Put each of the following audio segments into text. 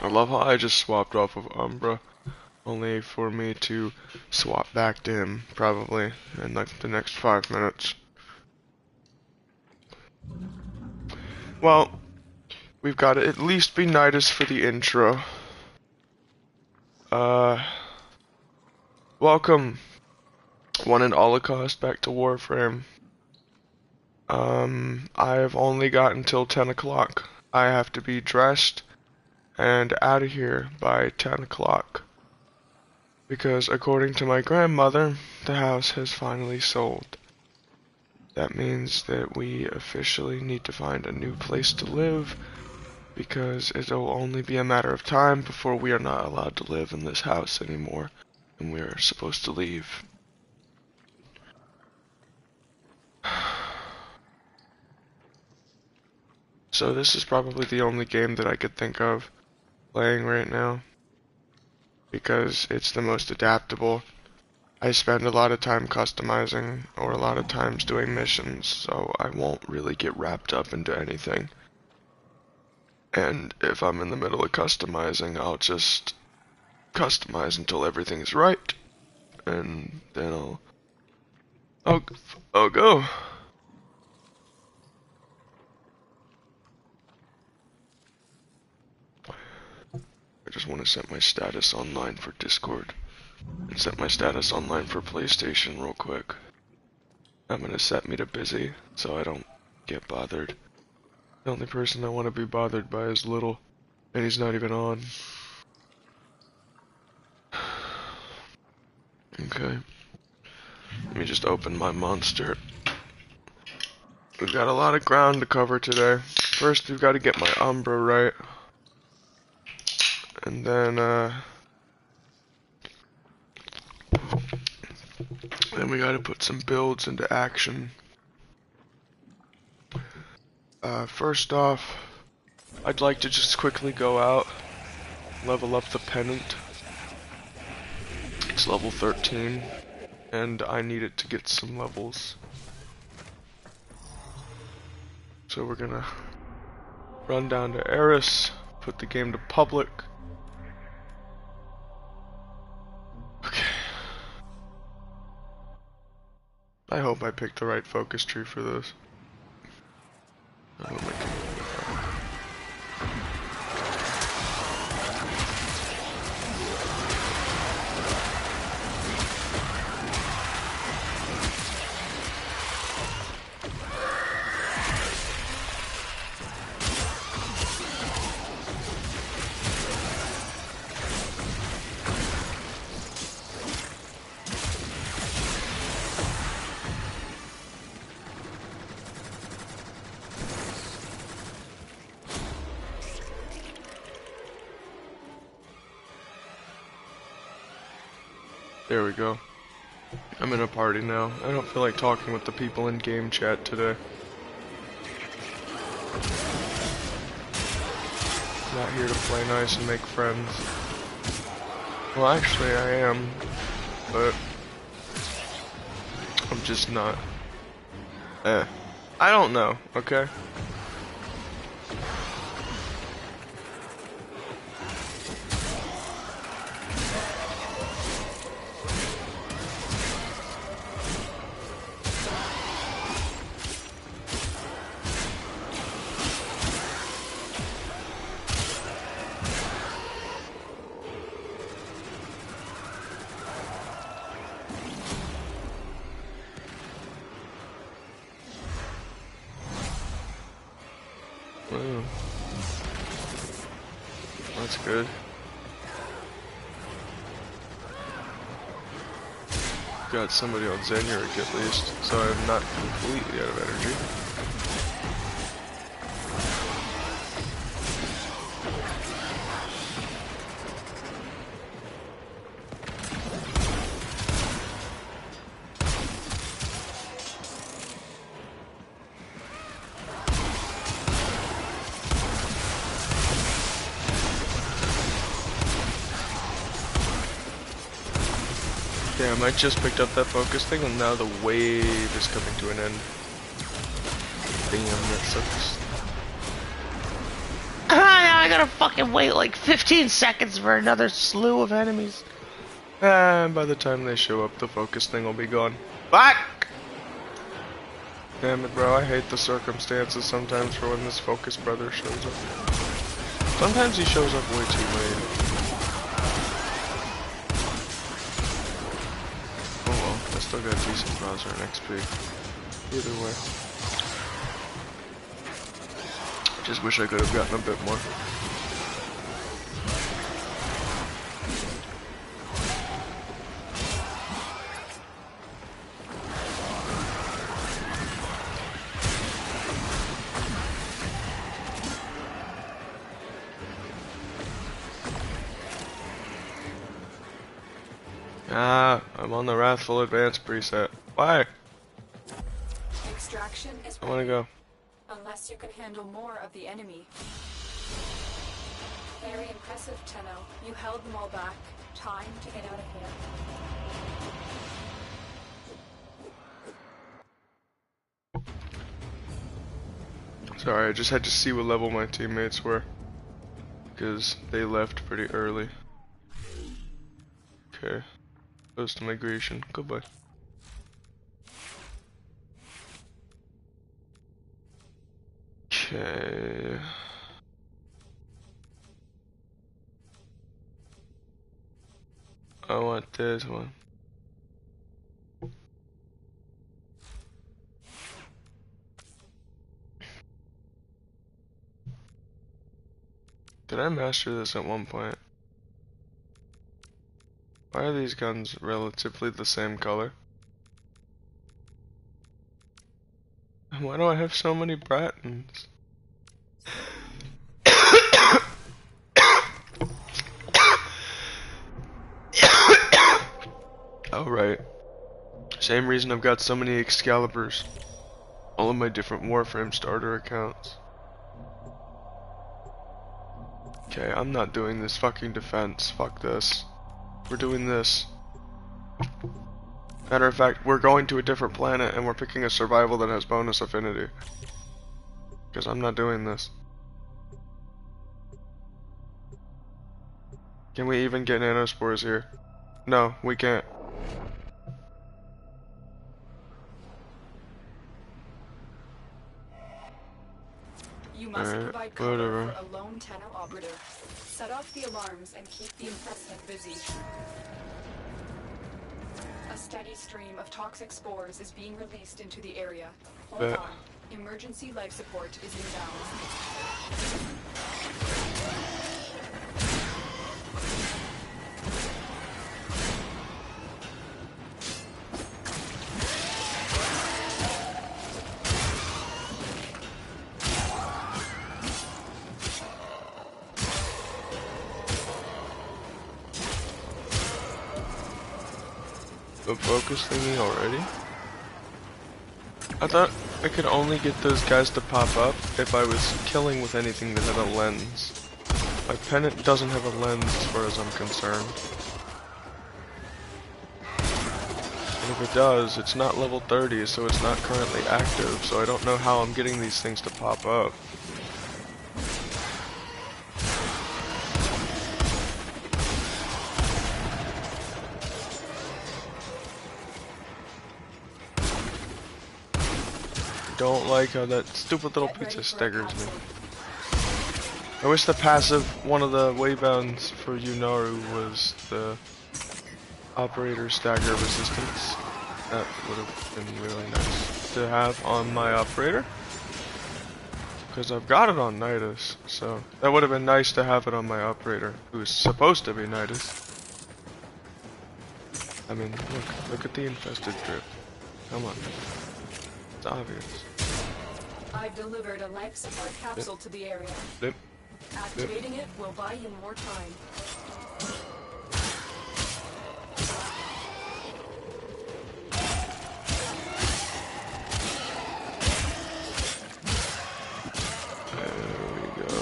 I love how I just swapped off of Umbra, only for me to swap back to him, probably, in like the next 5 minutes. Well, we've got to at least be Nidus for the intro. Welcome, one and Holocaust, back to Warframe. I have only got until 10 o'clock. I have to be dressed and out of here by 10 o'clock. Because according to my grandmother, the house has finally sold. That means that we officially need to find a new place to live, because it'll only be a matter of time before we are not allowed to live in this house anymore, and we are supposed to leave. So this is probably the only game that I could think of playing right now, because it's the most adaptable. I spend a lot of time customizing, or a lot of times doing missions, so I won't really get wrapped up into anything. And if I'm in the middle of customizing, I'll just customize until everything's right, and then I'll go. I just want to set my status online for Discord, and set my status online for PlayStation real quick. I'm gonna set me to busy, so I don't get bothered. The only person I want to be bothered by is Little, and he's not even on. Okay. Let me just open my monster. We've got a lot of ground to cover today. First, we've got to get my Umbra right. And then we got to put some builds into action. First off, I'd like to just quickly go out, level up the pennant. It's level 13, and I need it to get some levels. So we're gonna run down to Eris, put the game to public. Okay. I hope I picked the right focus tree for this. I don't like it. There we go. I'm in a party now. I don't feel like talking with the people in game chat today. I'm not here to play nice and make friends. Well, actually I am, but I'm just not. I don't know, okay? Wow. That's good. Got somebody on Zenyrik at least, so I'm not completely out of energy. Damn, I just picked up that focus thing and now the wave is coming to an end. Damn, that sucks. I gotta fucking wait like 15 seconds for another slew of enemies. And by the time they show up, the focus thing will be gone. Fuck! Damn it, bro, I hate the circumstances sometimes for when this focus brother shows up. Sometimes he shows up way too late. Oh well, I still got decent browser and XP. Either way. Just wish I could have gotten a bit more. Ah, I'm on the Wrathful Advanced preset. Why? Extraction is I wanna go. Unless you can handle more of the enemy. Very impressive, Tenno. You held them all back. Time to get out of here. Sorry, I just had to see what level my teammates were. Because they left pretty early. Okay. Post migration. Goodbye. Okay. I want this one. Did I master this at one point? Why are these guns relatively the same color? Why do I have so many Brattons? Oh right. Same reason I've got so many Excaliburs. All of my different Warframe starter accounts. Okay, I'm not doing this fucking defense. Fuck this. We're doing this. Matter of fact, we're going to a different planet and we're picking a survival that has bonus affinity. Because I'm not doing this. Can we even get nanospores here? No, we can't. You must provide cover for a lone Tenno operative. Set off the alarms and keep the infested busy. A steady stream of toxic spores is being released into the area. Hold on. Emergency life support is inbound. The focus thingy already? I thought I could only get those guys to pop up if I was killing with anything that had a lens. My pennant doesn't have a lens as far as I'm concerned. And if it does, it's not level 30, so it's not currently active, so I don't know how I'm getting these things to pop up. Don't like how that stupid little pizza staggers me. I wish the passive, one of the waybounds for Yunaru was the operator stagger resistance. That would have been really nice to have on my operator. Because I've got it on Nidus, so that would have been nice to have it on my operator, who is supposed to be Nidus. I mean, look at the infested drip. Come on. It's obvious. I've delivered a life support capsule to the area. Activating it will buy you more time. There we go.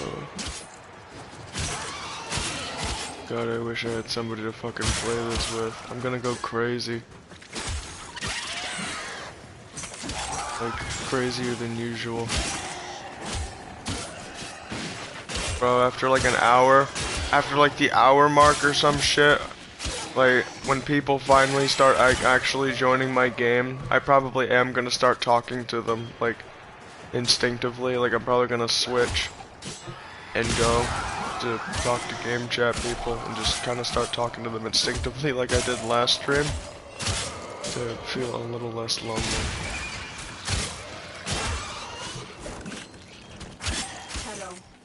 God, I wish I had somebody to fucking play this with. I'm gonna go crazy. Like, crazier than usual. Bro, after like an hour, after like the hour mark or some shit, like when people finally start actually joining my game, I probably am gonna start talking to them like instinctively. Like I'm probably gonna switch and go to talk to game chat people and just kind of start talking to them instinctively like I did last stream to feel a little less lonely.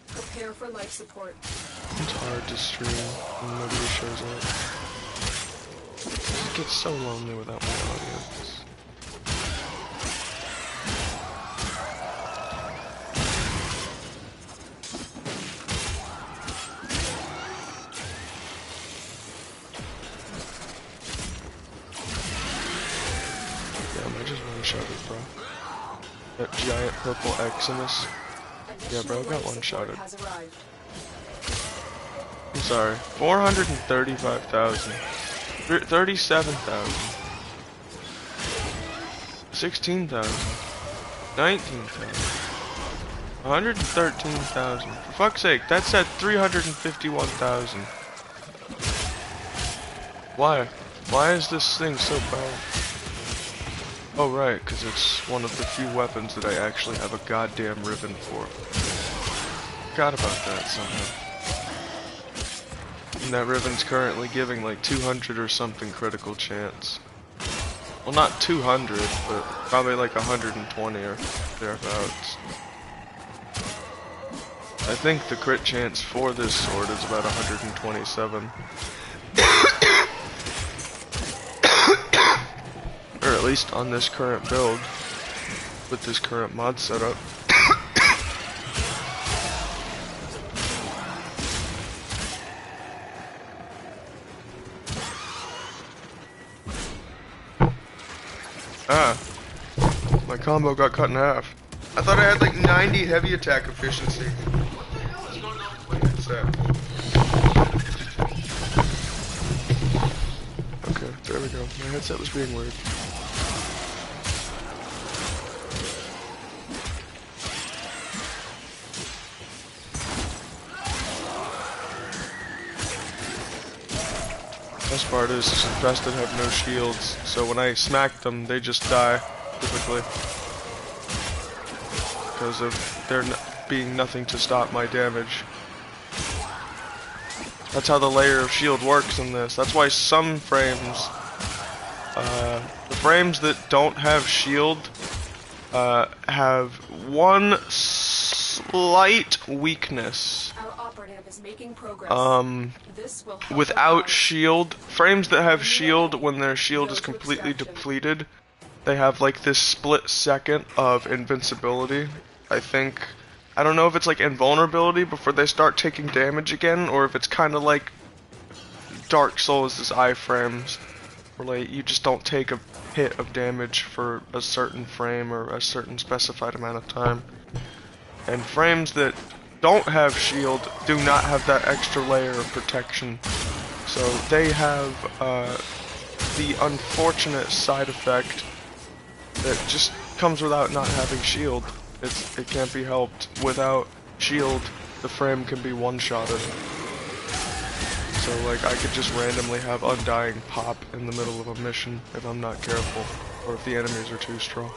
Prepare for life support. It's hard to stream when nobody shows up. It gets so lonely without my audience. Damn, I just one-shotted, bro. That giant purple X in this. Yeah, bro, got one-shotted. I'm sorry. 435,000. 37,000. 16,000. 19,000. 113,000. For fuck's sake, that's at 351,000. Why? Why is this thing so powerful? Oh right, because it's one of the few weapons that I actually have a goddamn ribbon for. Forgot about that somehow. And that ribbon's currently giving like 200 or something critical chance. Well, not 200, but probably like 120 or thereabouts. I think the crit chance for this sword is about 127. Or at least on this current build, with this current mod setup. Ah, my combo got cut in half. I thought I had like 90 heavy attack efficiency. What's that? Okay, there we go. My headset was being weird. Best part is infested have no shields, so when I smack them, they just die, typically. Because of there being nothing to stop my damage. That's how the layer of shield works in this. That's why some frames, the frames that don't have shield, have one slight weakness. Without shield, frames that have shield, when their shield is completely depleted, they have like this split second of invincibility. I don't know if it's like invulnerability before they start taking damage again, or if it's kind of like Dark Souls' iframes, where like you just don't take a hit of damage for a certain frame or a certain specified amount of time. And frames that don't have shield do not have that extra layer of protection, so they have the unfortunate side effect that just comes without not having shield. It can't be helped. Without shield, the frame can be one-shotted. So like I could just randomly have Undying pop in the middle of a mission if I'm not careful, or if the enemies are too strong.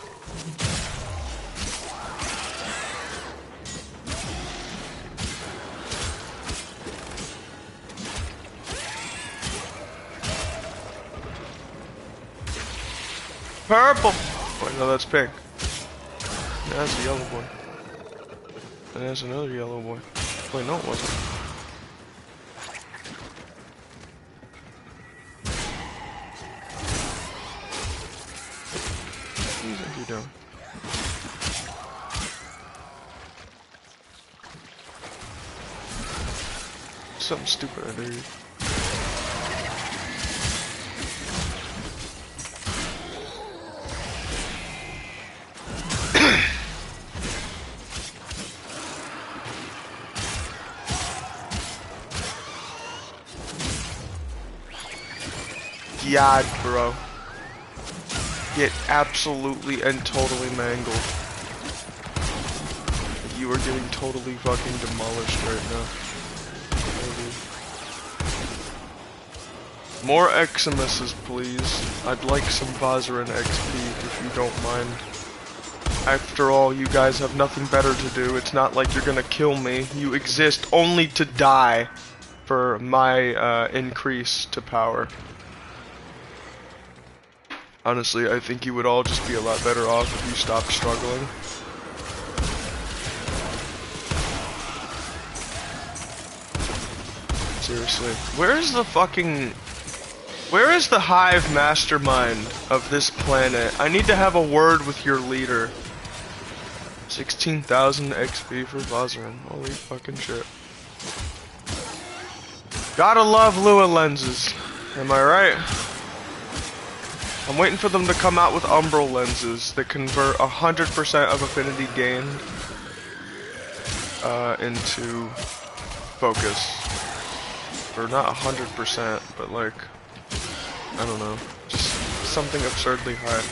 Purple! Wait, no, that's pink. That's the yellow boy. And there's another yellow boy. Wait, no, it wasn't. What do you think you're doing? Something stupid, I do. God, bro. Get absolutely and totally mangled. you are getting totally fucking demolished right now. More Eximuses, please. I'd like some Vazarin XP, if you don't mind. After all, you guys have nothing better to do. It's not like you're gonna kill me. You exist only to die for my increase to power. Honestly, I think you would all just be a lot better off if you stopped struggling. Seriously. Where is the hive mastermind of this planet? I need to have a word with your leader. 16,000 XP for Vazarin. Holy fucking shit. Gotta love Lua lenses. Am I right? I'm waiting for them to come out with Umbral lenses that convert 100% of affinity gained into focus. Or not 100%, but like, I don't know, just something absurdly high.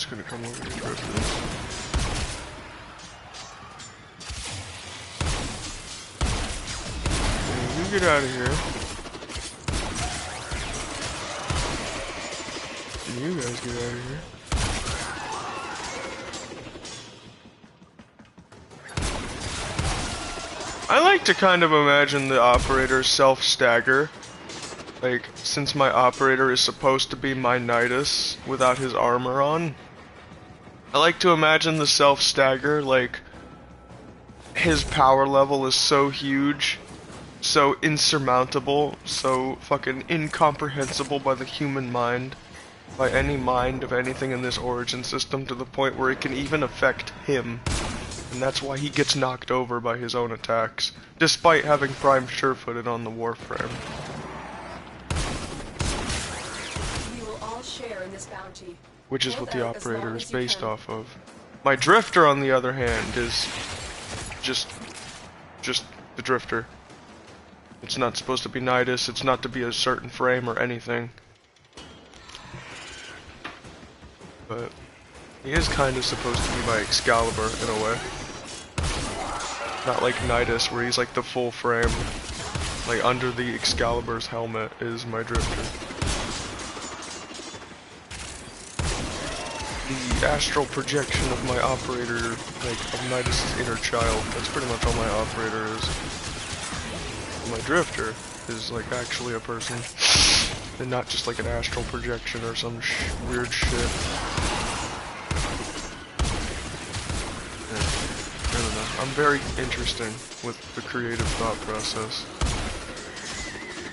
Gonna come over here for this. You get out of here. And you guys get out of here. I like to kind of imagine the operator's self-stagger. Like, since my operator is supposed to be my Nidus without his armor on. I like to imagine the self-stagger, like, his power level is so huge, so insurmountable, so fucking incomprehensible by the human mind, by any mind of anything in this origin system, to the point where it can even affect him. And that's why he gets knocked over by his own attacks, despite having Prime Surefooted on the Warframe. We will all share in this bounty. Which is what the operator is based off of. My drifter, on the other hand, is just the drifter. It's not supposed to be Nidus, it's not to be a certain frame or anything. But he is kind of supposed to be my Excalibur, in a way. Not like Nidus, where he's like the full frame. Like, under the Excalibur's helmet is my drifter. The astral projection of my operator, like, of Nidus' inner child. That's pretty much all my operator is. My drifter is, like, actually a person. And not just, like, an astral projection or some weird shit. Yeah. I don't know. I'm very interesting with the creative thought process.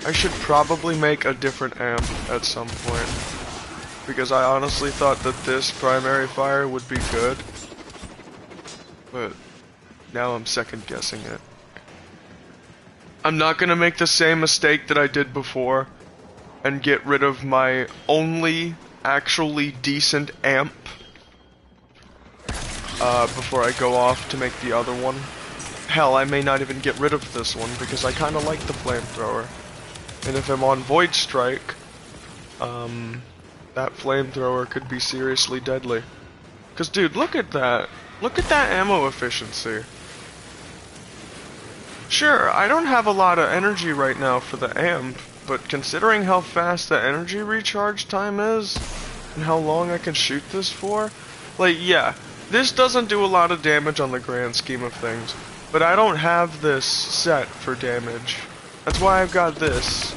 I should probably make a different amp at some point. Because I honestly thought that this primary fire would be good, but now I'm second guessing it. I'm not gonna make the same mistake that I did before and get rid of my only actually decent amp before I go off to make the other one. Hell, I may not even get rid of this one because I kinda like the flamethrower. And if I'm on Void Strike, that flamethrower could be seriously deadly. Cause dude, look at that. Look at that ammo efficiency. Sure, I don't have a lot of energy right now for the amp, but considering how fast the energy recharge time is, and how long I can shoot this for, like, yeah, this doesn't do a lot of damage on the grand scheme of things, But I don't have this set for damage. That's why I've got this.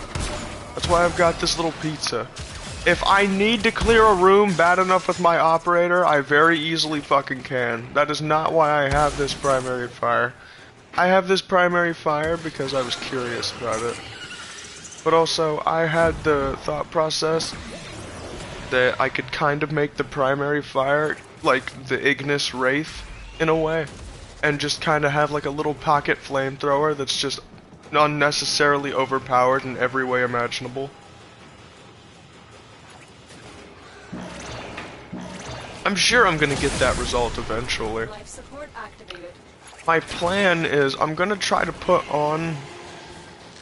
That's why I've got this little pizza. If I need to clear a room bad enough with my operator, I very easily fucking can. That is not why I have this primary fire. I have this primary fire because I was curious about it. But also, I had the thought process that I could kind of make the primary fire like the Ignis Wraith in a way. And just kind of have like a little pocket flamethrower that's just unnecessarily overpowered in every way imaginable. I'm sure I'm gonna get that result eventually. Life support activated. My plan is I'm gonna try to put on...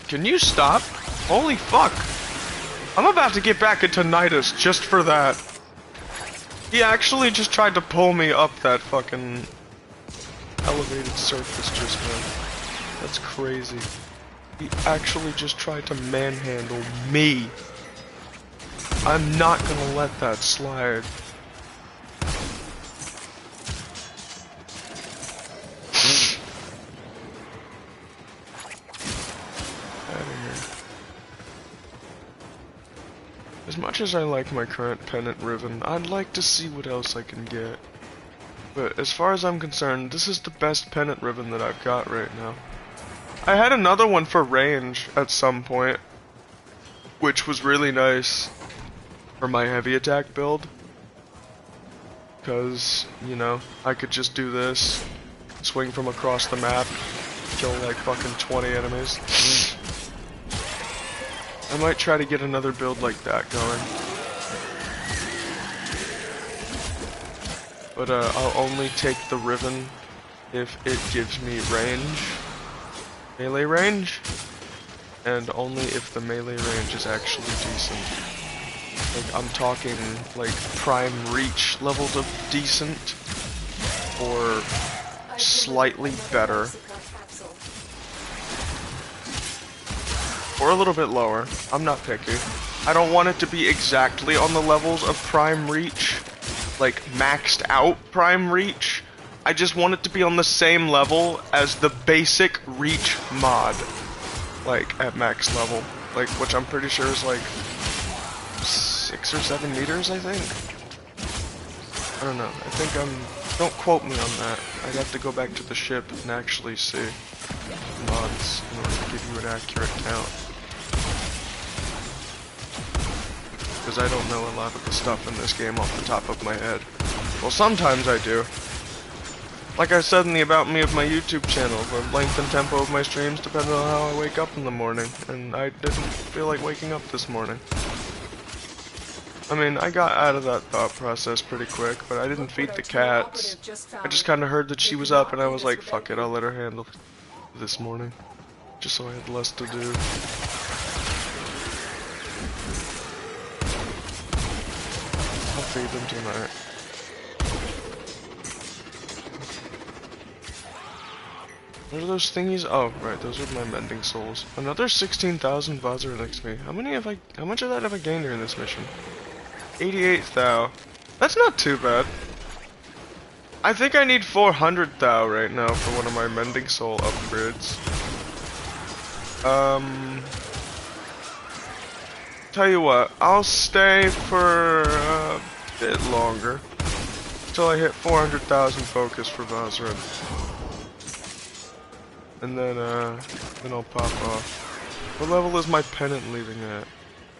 Can you stop? Holy fuck. I'm about to get back into Nidus just for that. He actually just tried to pull me up that fucking elevated surface just now. That's crazy. He actually just tried to manhandle me. I'm not gonna let that slide. As much as I like my current pennant ribbon, I'd like to see what else I can get. But as far as I'm concerned, this is the best pennant ribbon that I've got right now. I had another one for range at some point, which was really nice for my heavy attack build. Because, you know, I could just do this, swing from across the map, kill like fucking 20 enemies. I might try to get another build like that going. But I'll only take the ribbon if it gives me range, melee range, and only if the melee range is actually decent. Like, I'm talking like prime reach levels of decent, or slightly better. Or a little bit lower. I'm not picky. I don't want it to be exactly on the levels of prime reach, like maxed out prime reach. I just want it to be on the same level as the basic reach mod, like at max level, like, which I'm pretty sure is like 6 or 7 meters, I think. I don't know. I think don't quote me on that. I'd have to go back to the ship and actually see mods in order to give you an accurate count. Because I don't know a lot of the stuff in this game off the top of my head. Well, sometimes I do. Like I said in the About Me of my YouTube channel, the length and tempo of my streams depend on how I wake up in the morning, and I didn't feel like waking up this morning. I mean, I got out of that thought process pretty quick, but I didn't feed the cats. I just kind of heard that she was up, and I was like, fuck it, I'll let her handle this morning. Just so I had less to do. I'll feed them tonight. What are those thingies? Oh, right, those are my mending souls. Another 16,000 Vazra XP. How much of that have I gained during this mission? 88 thou. That's not too bad. I think I need 400 thou right now for one of my mending soul upgrades. Tell you what, I'll stay for a bit longer until I hit 400,000 focus for Vazra. And then I'll pop off. What level is my pennant leaving at?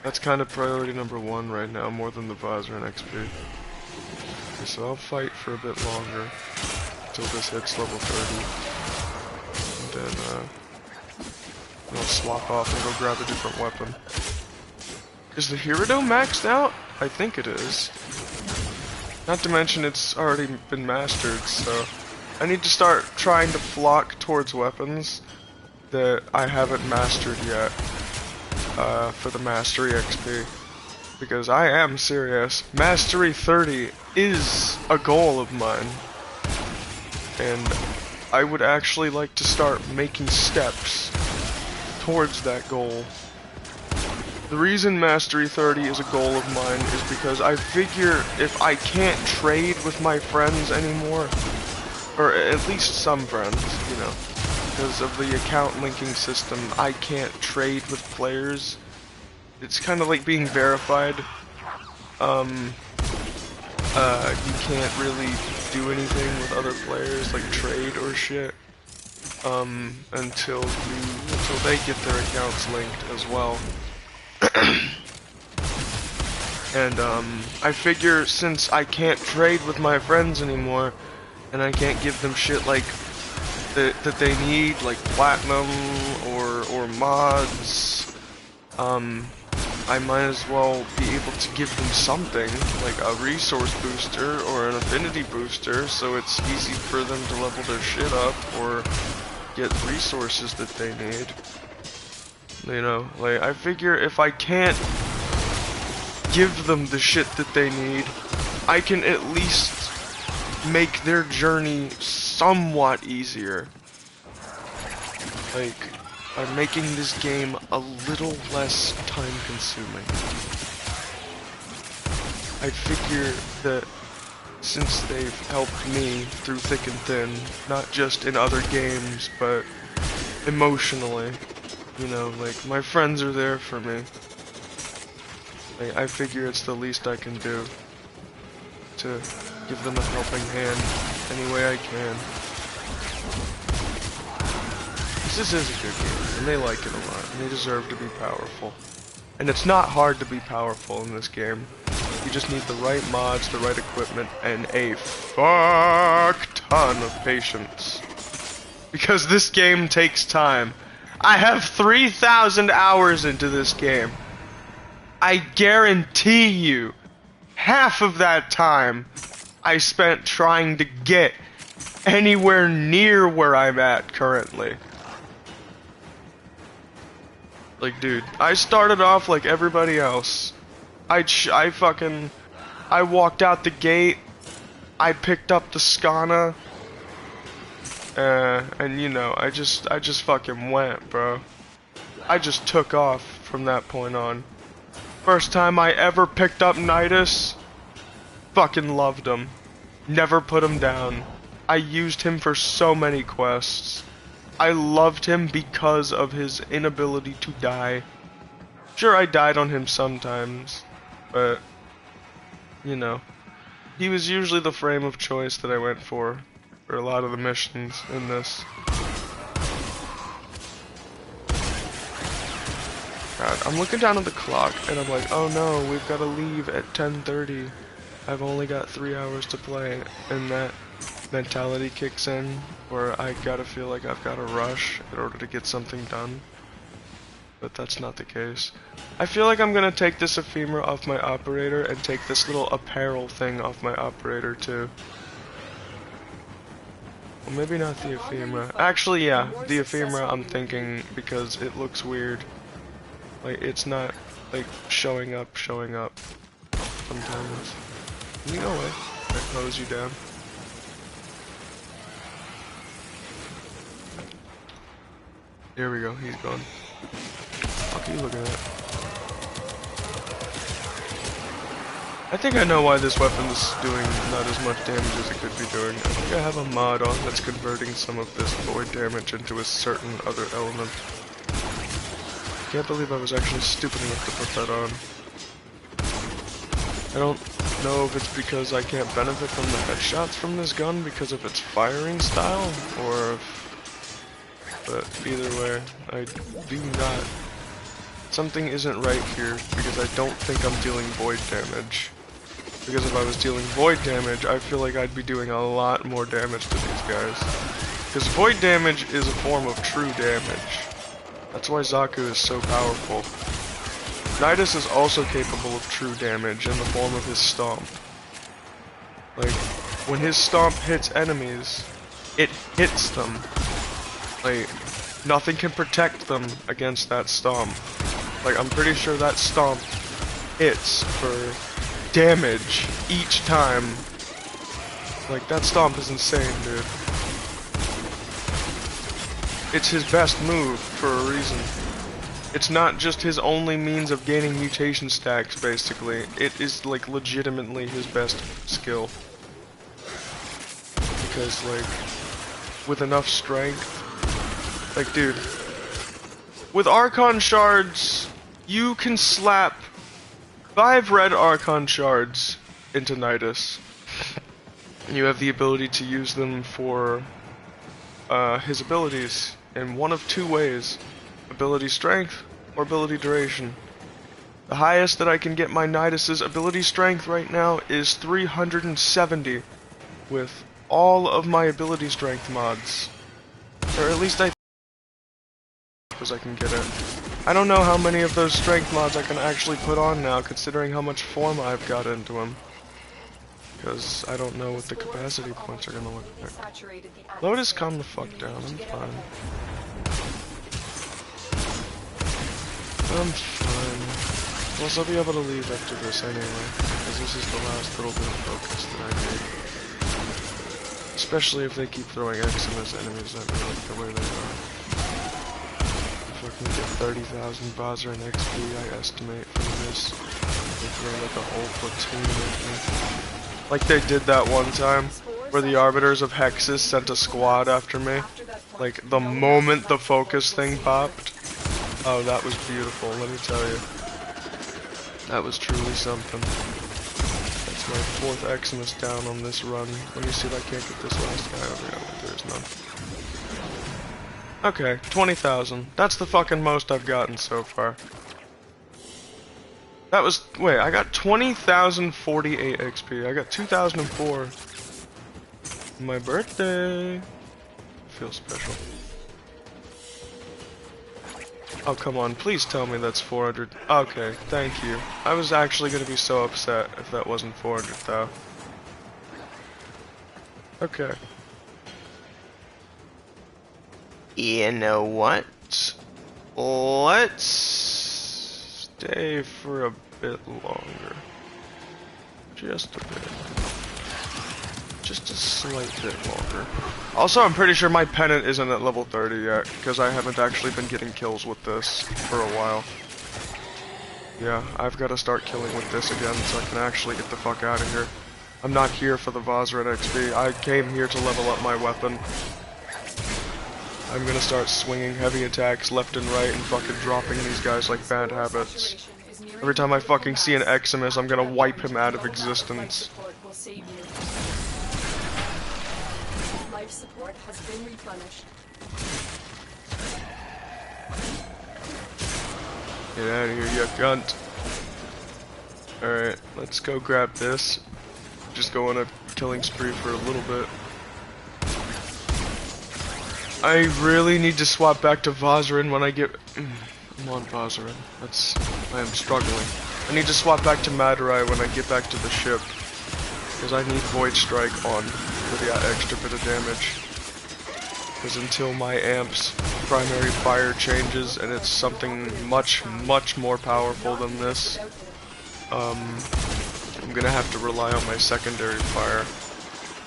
That's kind of priority number 1 right now, more than the Vazra and XP. Okay, so I'll fight for a bit longer until this hits level 30. And then I'll swap off and go grab a different weapon. Is the Hirudo maxed out? I think it is. Not to mention it's already been mastered, so I need to start trying to flock towards weapons that I haven't mastered yet for the Mastery XP. Because I am serious. Mastery 30 is a goal of mine. And I would actually like to start making steps towards that goal. The reason Mastery 30 is a goal of mine is because I figure if I can't trade with my friends anymore, or at least some friends, you know, because of the account linking system, I can't trade with players. It's kind of like being verified. You can't really do anything with other players, like trade or shit, until they get their accounts linked as well. And I figure since I can't trade with my friends anymore, and I can't give them shit like that they need, like platinum or mods, I might as well be able to give them something, like a resource booster or an affinity booster, so it's easy for them to level their shit up or get resources that they need. You know, like, I figure if I can't give them the shit that they need, I can at least make their journey somewhat easier. Like, by making this game a little less time consuming. I figure that since they've helped me through thick and thin, not just in other games, but emotionally, you know, like, my friends are there for me. Like, I figure it's the least I can do to give them a helping hand any way I can. This is a good game, and they like it a lot, and they deserve to be powerful. And it's not hard to be powerful in this game. You just need the right mods, the right equipment, and a fuck ton of patience. Because this game takes time. I have 3,000 hours into this game. I guarantee you, half of that time I spent trying to get anywhere near where I'm at currently. Like, dude, I started off like everybody else. I walked out the gate, I picked up the Skana, and you know, I just fucking went, bro. I just took off from that point on. First time I ever picked up Nidus, fucking loved him. Never put him down. I used him for so many quests. I loved him because of his inability to die. Sure, I died on him sometimes, but, you know, he was usually the frame of choice that I went for a lot of the missions in this. God, I'm looking down at the clock, and I'm like, oh no, we've got to leave at 10:30. I've only got 3 hours to play, and that mentality kicks in where I gotta feel like I've gotta rush in order to get something done. But that's not the case. I feel like I'm gonna take this ephemera off my operator and take this little apparel thing off my operator too. Well, maybe not the ephemera. Actually, yeah, the ephemera I'm thinking because it looks weird. Like, it's not, like, showing up sometimes. Can you go away? I close you down. There we go, he's gone. Fuck are you looking at? I think I know why this weapon's doing not as much damage as it could be doing. I think I have a mod on that's converting some of this void damage into a certain other element. I can't believe I was actually stupid enough to put that on. I don't know if it's because I can't benefit from the headshots from this gun because of its firing style, or if... But either way, I do not... Something isn't right here, because I don't think I'm dealing void damage. Because if I was dealing void damage, I feel like I'd be doing a lot more damage to these guys. Because void damage is a form of true damage. That's why Zaku is so powerful. Nidus is also capable of true damage in the form of his stomp. Like, when his stomp hits enemies, it hits them. Like, nothing can protect them against that stomp. Like, I'm pretty sure that stomp hits for damage each time. Like, that stomp is insane, dude. It's his best move for a reason. It's not just his only means of gaining mutation stacks, basically. It is, like, legitimately his best skill. Because, like, with enough strength Like, dude, with Archon shards, you can slap 5 red Archon shards into Nidus. You have the ability to use them for his abilities in one of 2 ways: ability strength or ability duration. The highest that I can get my Nidus's ability strength right now is 370 with all of my ability strength mods. Or at least I because I can get it. I don't know how many of those strength mods I can actually put on now, considering how much form I've got into them. Because I don't know what the capacity points are gonna look like. Lotus, calm the fuck down, I'm fine. I'm fine. Plus, I'll be able to leave after this anyway, because this is the last little bit of focus that I need. Especially if they keep throwing Eximus enemies at me like the way they are. If I can get 30,000 Bozzer and XP, I estimate from this. They throw like a whole platoon at me. Like they did that one time, where the Arbiters of Hexus sent a squad after me. Like, the moment the focus thing popped. Oh, that was beautiful, let me tell you. That was truly something. That's my 4th Eximus down on this run. Let me see if I can't get this last guy over here. There is none. Okay, 20,000. That's the fucking most I've gotten so far. That was... Wait, I got 20,048 XP. I got 2,004. My birthday. Feels special. Oh, come on, please tell me that's 400. Okay, thank you. I was actually gonna be so upset if that wasn't 400, though. Okay. You know what? Let's stay for a bit longer. Just a bit. Just a slight bit longer. Also, I'm pretty sure my pennant isn't at level 30 yet, because I haven't actually been getting kills with this for a while. Yeah, I've got to start killing with this again so I can actually get the fuck out of here. I'm not here for the Vazret XP. I came here to level up my weapon. I'm gonna start swinging heavy attacks left and right and fucking dropping these guys like bad habits. Every time I fucking see an Eximus, I'm gonna wipe him out of existence. Life support has been replenished. Get out of here, you cunt. Alright, let's go grab this. Just go on a killing spree for a little bit. I really need to swap back to Vazrin when I get... I'm on Vazrin. I am struggling. I need to swap back to Madurai when I get back to the ship. Because I need Void Strike on for the extra bit of damage. Because until my amp's primary fire changes and it's something much, much more powerful than this, I'm gonna have to rely on my secondary fire.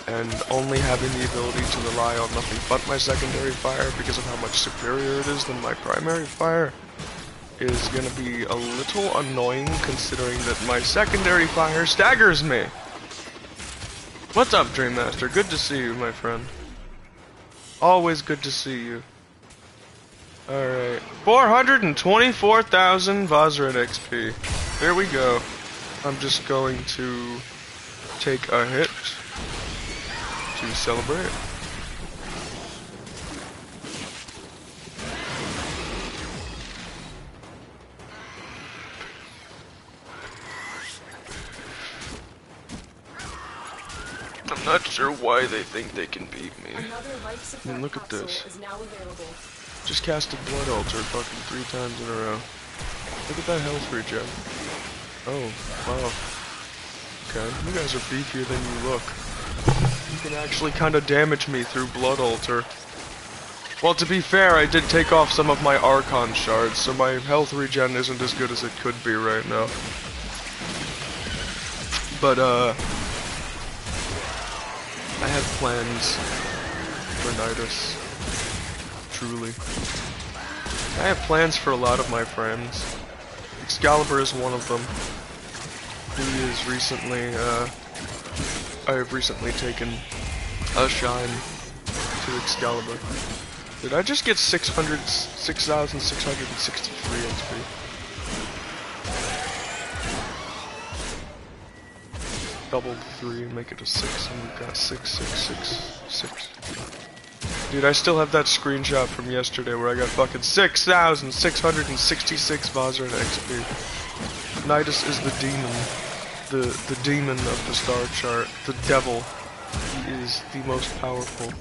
And only having the ability to rely on nothing but my secondary fire because of how much superior it is than my primary fire is gonna be a little annoying considering that my secondary fire staggers me. What's up, Dream Master? Good to see you, my friend. Always good to see you. Alright. 424,000 Vazret XP. There we go. I'm just going to take a hit to celebrate. I'm not sure why they think they can beat me. I mean, look at this. Just casted Blood Altar fucking 3 times in a row. Look at that health regen. Oh, wow. Okay, you guys are beefier than you look. You can actually kind of damage me through Blood Altar. Well, to be fair, I did take off some of my Archon shards, so my health regen isn't as good as it could be right now. But, I have plans for Nidus. Truly. I have plans for a lot of my friends. Excalibur is one of them. He is recently, I have recently taken a shine to Excalibur. Did I just get 6,663 XP? Double 3 and make it a 6, and we've got 6,666. Dude, I still have that screenshot from yesterday where I got fucking 6,666 Vazran XP. Nidus is the demon. The demon of the star chart. The devil. He is the most powerful.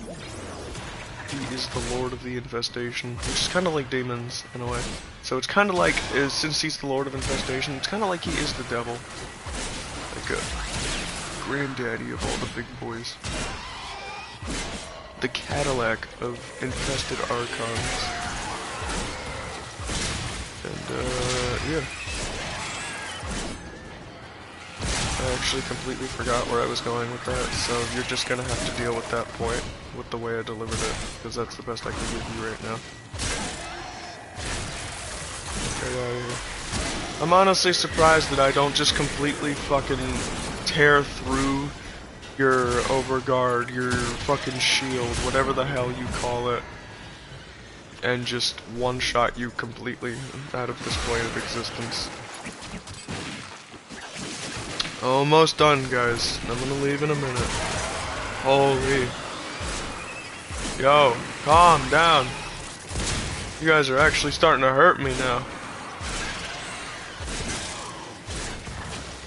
He is the lord of the infestation. Which is kind of like demons, in a way. So it's kind of like, since he's the lord of infestation, it's kind of like he is the devil. Like a granddaddy of all the big boys. The Cadillac of infested archons. And, yeah. I actually completely forgot where I was going with that, so you're just gonna have to deal with that point, with the way I delivered it, because that's the best I can give you right now. Get out of here. I'm honestly surprised that I don't just completely fucking tear through your overguard, your fucking shield, whatever the hell you call it, and just one-shot you completely out of this plane of existence. Almost done, guys. I'm gonna leave in a minute. Holy. Yo, calm down. You guys are actually starting to hurt me now.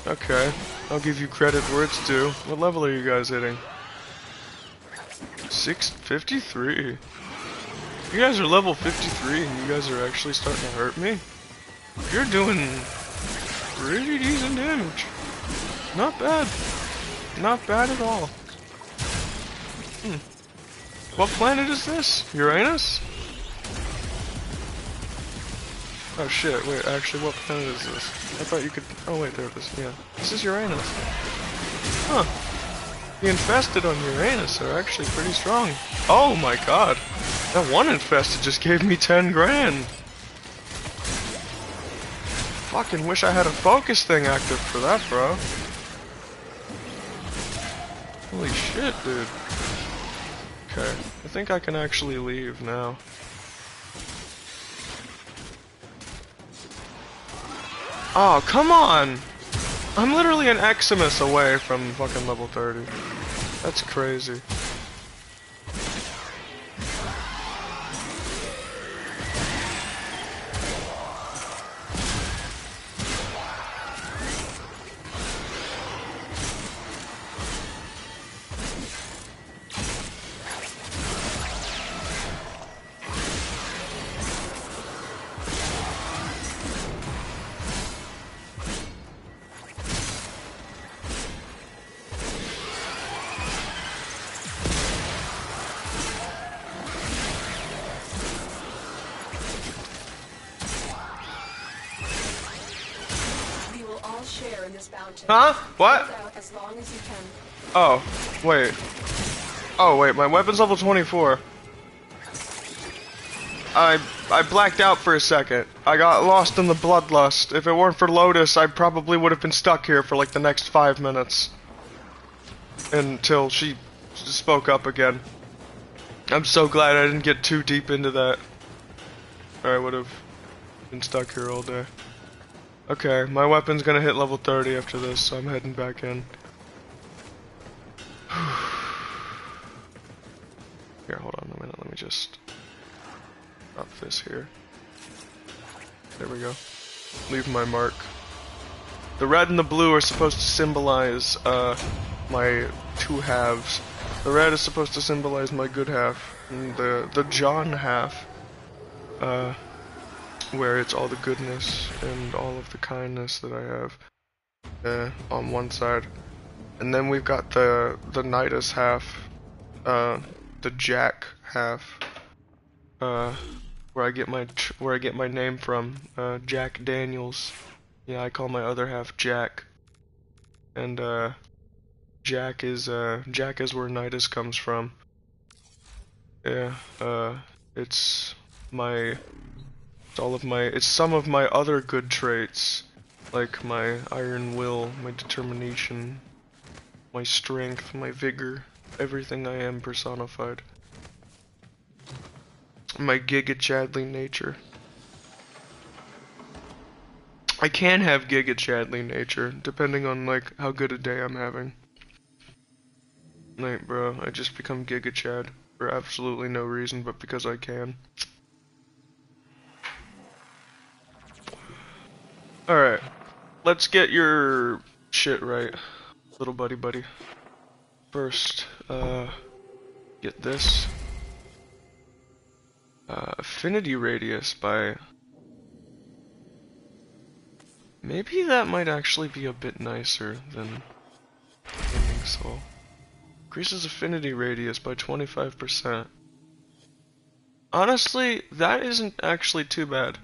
Okay, I'll give you credit where it's due. What level are you guys hitting? 653. You guys are level 53 and you guys are actually starting to hurt me? You're doing pretty decent damage. Not bad. Not bad at all. What planet is this? Uranus? Oh shit, wait, actually what planet is this? I thought you could... Oh wait, there it is, yeah. This is Uranus. Huh. The infested on Uranus are actually pretty strong. Oh my god. That one infested just gave me 10 grand. Fucking wish I had a focus thing active for that, bro. Holy shit, dude. Okay, I think I can actually leave now. Oh, come on! I'm literally an Eximus away from fucking level 30. That's crazy. Huh? What? As long as you can. Oh, wait. Oh, wait, my weapon's level 24. I blacked out for a second. I got lost in the bloodlust. If it weren't for Lotus, I probably would have been stuck here for like the next 5 minutes. Until she spoke up again. I'm so glad I didn't get too deep into that. Or I would have been stuck here all day. Okay, my weapon's gonna hit level 30 after this, so I'm heading back in. Here, hold on a minute, let me just drop this here. There we go. Leave my mark. The red and the blue are supposed to symbolize, my two halves. The red is supposed to symbolize my good half, and the John half, where it's all the goodness and all of the kindness that I have on one side, and then we've got the Nidus half, the Jack half, where I get my name from, Jack Daniels. Yeah, I call my other half Jack, and Jack is where Nidus comes from. Yeah, it's some of my other good traits, like my iron will, my determination, my strength, my vigor, everything I am personified. my Giga Chadley nature. I can have Giga Chadley nature, depending on, like, how good a day I'm having. Like, bro, I just become Giga Chad for absolutely no reason, but because I can. Alright, let's get your shit right, little buddy. First, get this. Affinity radius by... Maybe that might actually be a bit nicer than Ending Soul. Increases affinity radius by 25%. Honestly, that isn't actually too bad.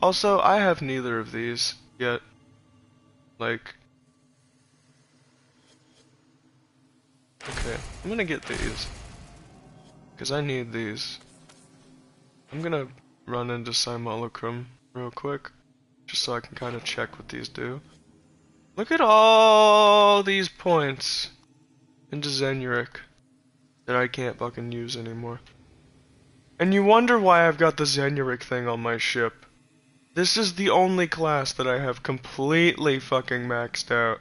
Also, I have neither of these yet. Like... Okay, I'm gonna get these. Because I need these. I'm gonna run into Simulacrum real quick. Just so I can kind of check what these do. Look at all these points into Zenuric that I can't fucking use anymore. And you wonder why I've got the Zenuric thing on my ship. This is the only class that I have completely fucking maxed out.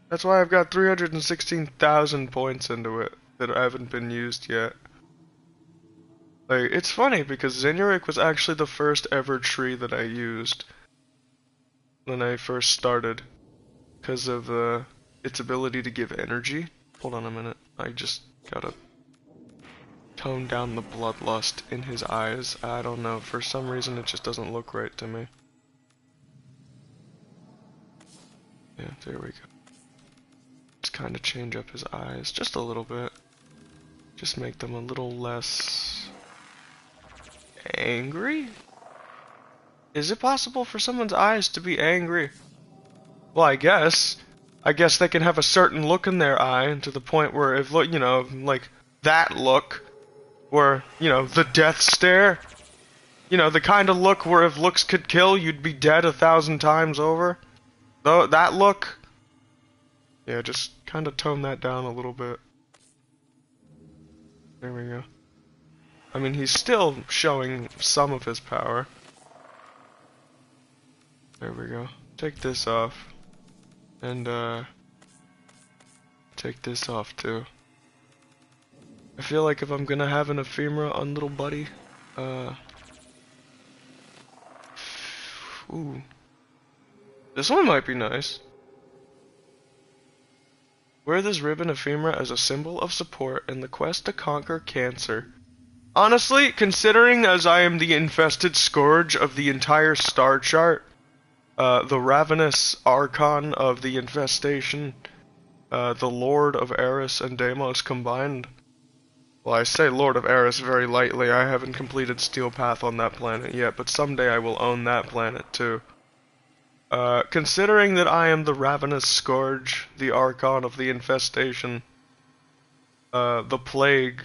That's why I've got 316,000 points into it that haven't been used yet. Like, it's funny because Zenuric was actually the first ever tree that I used when I first started, because of its ability to give energy. Hold on a minute, I just gotta tone down the bloodlust in his eyes. I don't know, for some reason it just doesn't look right to me. Yeah, there we go. Let's kind of change up his eyes just a little bit. Just make them a little less angry? Is it possible for someone's eyes to be angry? Well, I guess. I guess they can have a certain look in their eye to the point where if, you know, like that look, where, you know, the death stare. You know, the kind of look where if looks could kill, you'd be dead 1,000 times over. Though that look. Yeah, just kind of tone that down a little bit. There we go. I mean, he's still showing some of his power. There we go. Take this off. And, take this off, too. I feel like if I'm gonna have an ephemera on little buddy, ooh. This one might be nice. Wear this ribbon ephemera as a symbol of support in the quest to conquer cancer. Honestly, considering as I am the infested scourge of the entire star chart, the ravenous archon of the infestation, the Lord of Eris and Deimos combined. Well, I say Lord of Eris very lightly. I haven't completed Steel Path on that planet yet, but someday I will own that planet too. Considering that I am the ravenous scourge, the archon of the infestation, the plague.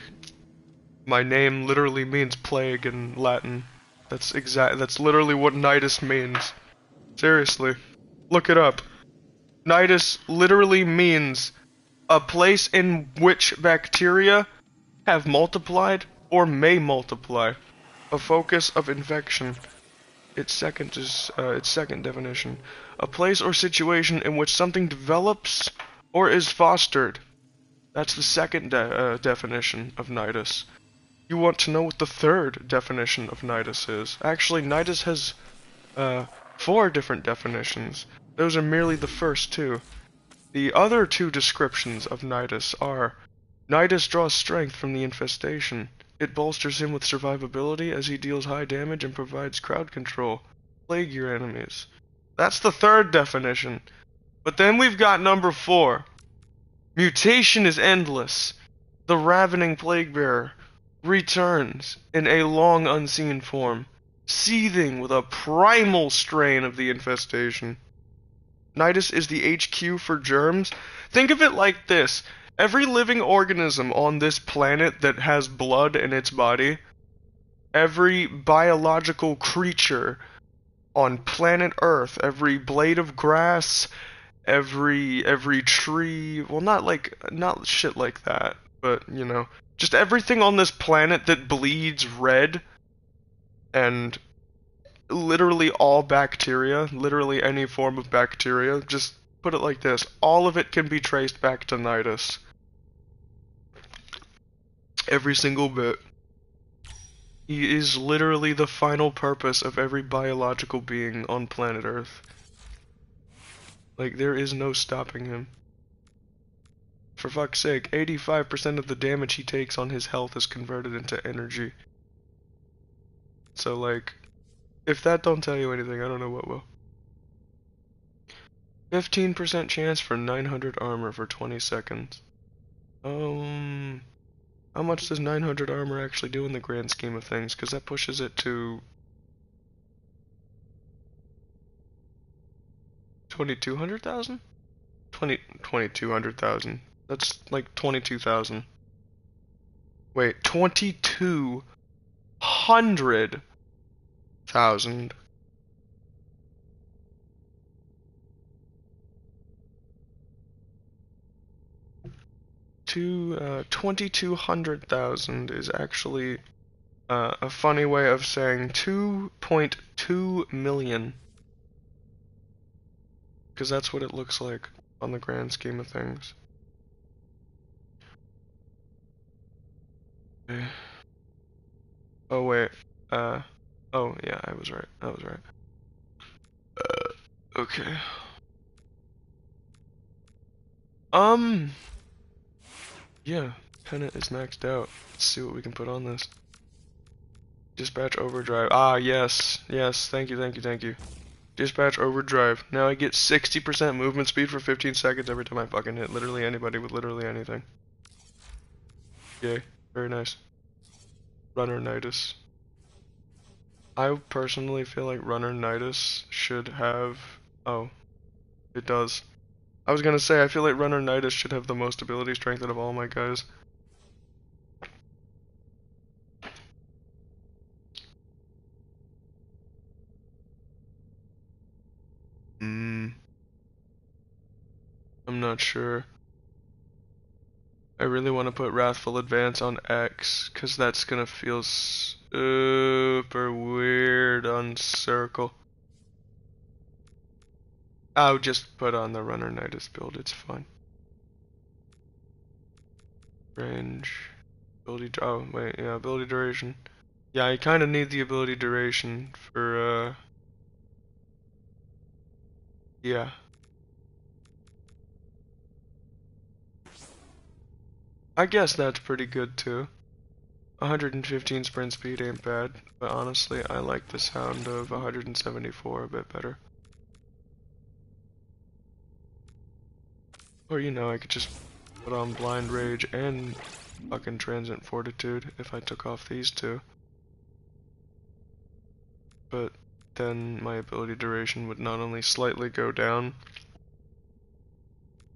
My name literally means plague in Latin. That's literally what Nidus means. Seriously. Look it up. Nidus literally means a place in which bacteria have multiplied or may multiply. A focus of infection. Its second definition. A place or situation in which something develops or is fostered. That's the second definition of Nidus. You want to know what the third definition of Nidus is? Actually, Nidus has 4 different definitions. Those are merely the first 2. The other 2 descriptions of Nidus are: Nidus draws strength from the infestation. It bolsters him with survivability as he deals high damage and provides crowd control. Plague your enemies. That's the third definition. But then we've got number 4. Mutation is endless. The ravening plague bearer returns in a long unseen form, seething with a primal strain of the infestation. Nidus is the HQ for germs. Think of it like this. Every living organism on this planet that has blood in its body, every biological creature on planet Earth, every blade of grass, every tree, well, not shit like that, but, you know, just everything on this planet that bleeds red and literally all bacteria, literally any form of bacteria, just put it like this, all of it can be traced back to Nidus. Every single bit. He is literally the final purpose of every biological being on planet Earth. Like, there is no stopping him. For fuck's sake, 85% of the damage he takes on his health is converted into energy. So, like, if that don't tell you anything, I don't know what will. 15% chance for 900 armor for 20 seconds. How much does 900 armor actually do in the grand scheme of things? Because that pushes it to 2,200,000? 2,200,000. That's like 22,000. Wait, 2,200,000. 2,200,000 is actually a funny way of saying 2.2 million. Because that's what it looks like on the grand scheme of things. Okay. Oh wait, oh yeah, I was right, okay. Yeah, Pennant is maxed out. Let's see what we can put on this. Dispatch overdrive. Ah, yes, thank you. Dispatch overdrive. Now I get 60% movement speed for 15 seconds every time I fucking hit literally anybody with literally anything. Yay, very nice. Runner-nitis. I personally feel like Runner-nitis should have... Oh, it does. I was gonna say, I feel like Runner-nitis should have the most ability strength out of all my guys. I'm not sure. I really want to put Wrathful Advance on X, because that's gonna feel super weird on Circle. I'll just put on the Runner-nitis build, it's fine. Range. Oh, wait, yeah, ability duration. Yeah, I kinda need the ability duration for, yeah. I guess that's pretty good too. 115 sprint speed ain't bad, but honestly, I like the sound of 174 a bit better. Or, you know, I could just put on Blind Rage and fucking Transient Fortitude if I took off these two. But then my ability duration would not only slightly go down,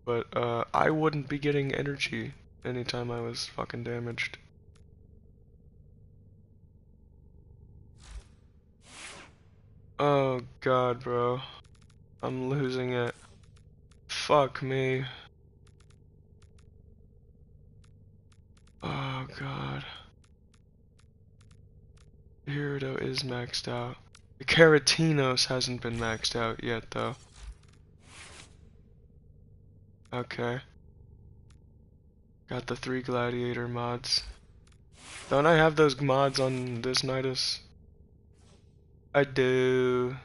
but I wouldn't be getting energy anytime I was fucking damaged. Oh god, bro. I'm losing it. Fuck me. Oh god. Gyarados is maxed out. The Keratinos hasn't been maxed out yet, though. Okay. Got the 3 Gladiator mods. Don't I have those mods on this Nidus? I do.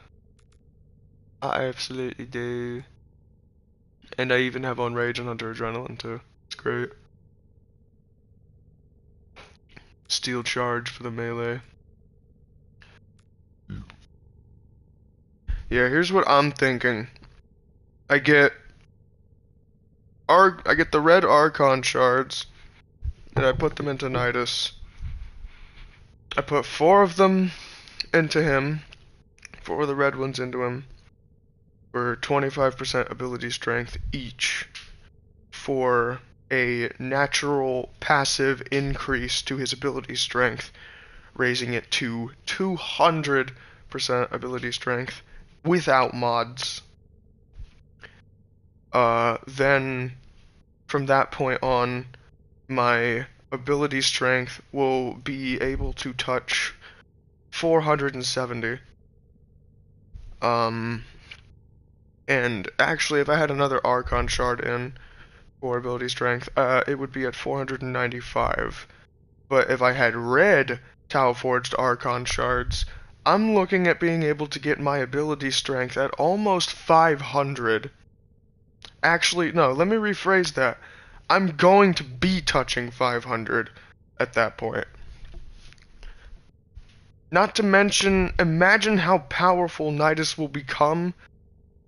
I absolutely do. And I even have on Rage and Hunter Adrenaline, too. It's great. Steel Charge for the melee. Yeah, here's what I'm thinking. I get the red Archon shards, and I put them into Nidus. I put 4 of them into him, 4 of the red ones into him, for 25% ability strength each, for a natural passive increase to his ability strength, raising it to 200% ability strength without mods. Then from that point on, my ability strength will be able to touch 470. And actually, if I had another Archon shard in for ability strength, it would be at 495. But if I had red Tau Forged Archon shards, I'm looking at being able to get my ability strength at almost 500. Actually, no, let me rephrase that. I'm going to be touching 500 at that point. Not to mention, imagine how powerful Nidus will become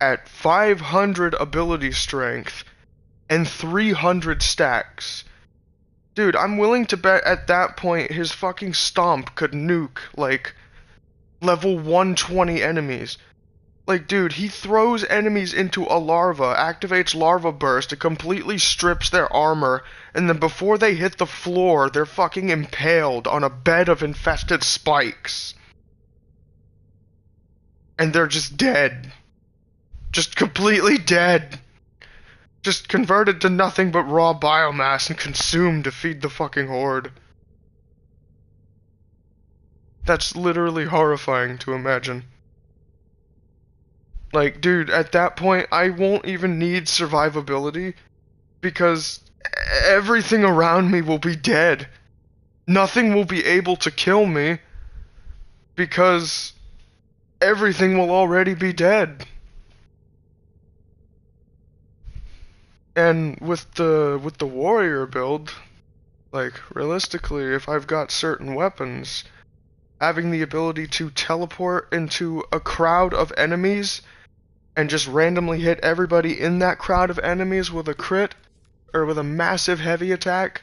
at 500 ability strength and 300 stacks. Dude, I'm willing to bet at that point his fucking stomp could nuke, like, level 120 enemies. Like, dude, he throws enemies into a larva, activates larva burst, it completely strips their armor, and then before they hit the floor, they're fucking impaled on a bed of infested spikes. And they're just dead. Just completely dead. Just converted to nothing but raw biomass and consumed to feed the fucking horde. That's literally horrifying to imagine. Like, dude, at that point, I won't even need survivability because everything around me will be dead. Nothing will be able to kill me because everything will already be dead. And with the warrior build, like, realistically, if I've got certain weapons, having the ability to teleport into a crowd of enemies and just randomly hit everybody in that crowd of enemies with a crit or with a massive heavy attack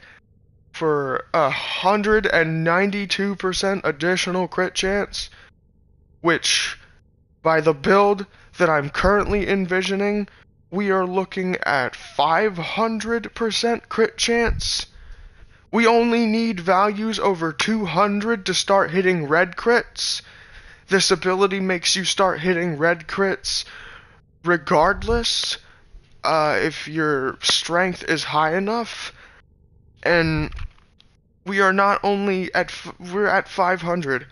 for 192% additional crit chance, which by the build that I'm currently envisioning, we are looking at 500% crit chance. We only need values over 200 to start hitting red crits. This ability makes you start hitting red crits regardless if your strength is high enough. And we are not only we're at 500.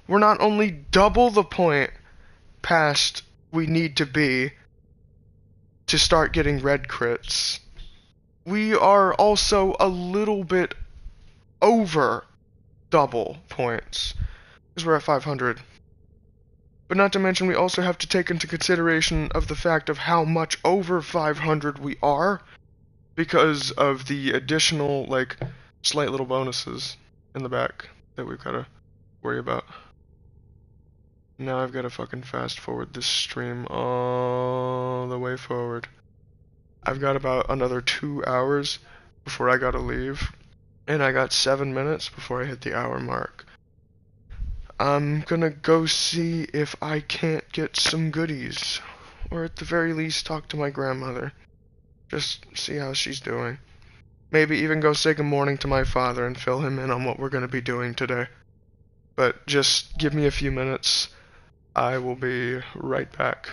We're not only double the point past we need to be to start getting red crits. We are also a little bit over double points because we're at 500. But not to mention we also have to take into consideration of the fact of how much over 500 we are because of the additional, like, slight little bonuses in the back that we've got to worry about. Now I've got to fucking fast forward this stream all the way forward. I've got about another 2 hours before I gotta leave, and I got 7 minutes before I hit the hour mark. I'm gonna go see if I can't get some goodies, or at the very least talk to my grandmother. Just see how she's doing. Maybe even go say good morning to my father and fill him in on what we're gonna be doing today. But just give me a few minutes. I will be right back.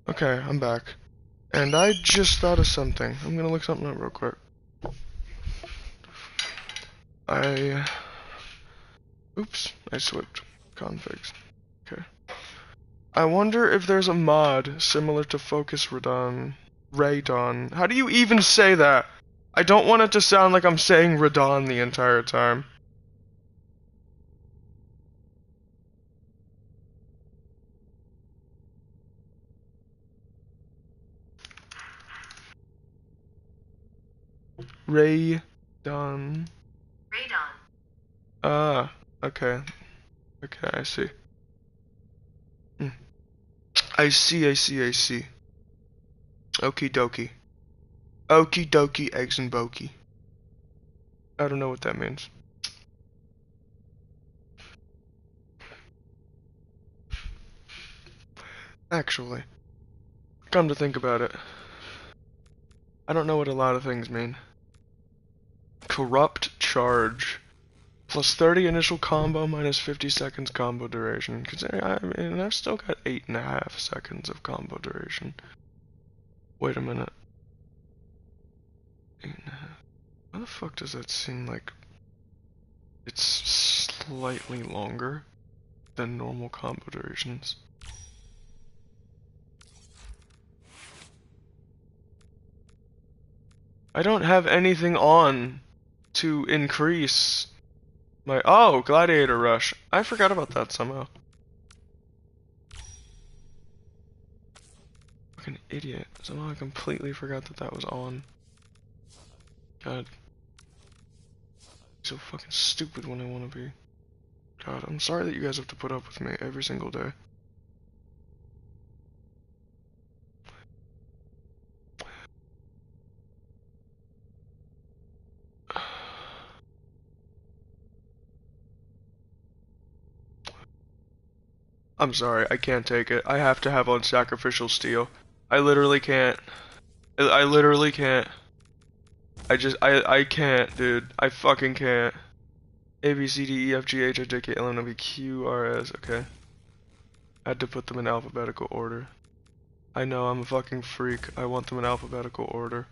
Okay, I'm back. And I just thought of something. I'm gonna look something up real quick. Oops, I switched configs. Okay. I wonder if there's a mod similar to Focus Radon. How do you even say that? I don't want it to sound like I'm saying Radon the entire time. Radon. Radon. Ah, okay. Okay, I see. I see. Okie dokie. Okie dokie, eggs and bokey. I don't know what that means. Actually, come to think about it, I don't know what a lot of things mean. Corrupt charge. Plus 30 initial combo minus 50 seconds combo duration. Considering, I mean, I've still got 8.5 seconds of combo duration. Wait a minute. 8.5. Why the fuck does that seem like it's slightly longer than normal combo durations? I don't have anything on to increase my... Oh, Gladiator Rush. I forgot about that somehow. Fucking idiot. Somehow I completely forgot that that was on. God. So fucking stupid when I want to be. God, I'm sorry that you guys have to put up with me every single day. I'm sorry, I can't take it. I have to have on Sacrificial Steel. I literally can't. I literally can't. I can't, dude. I fucking can't. A, B, C, D, E, F, G, H, I, J, K, L, M, N, O, P, Q, R, S, okay. I had to put them in alphabetical order. I know, I'm a fucking freak. I want them in alphabetical order.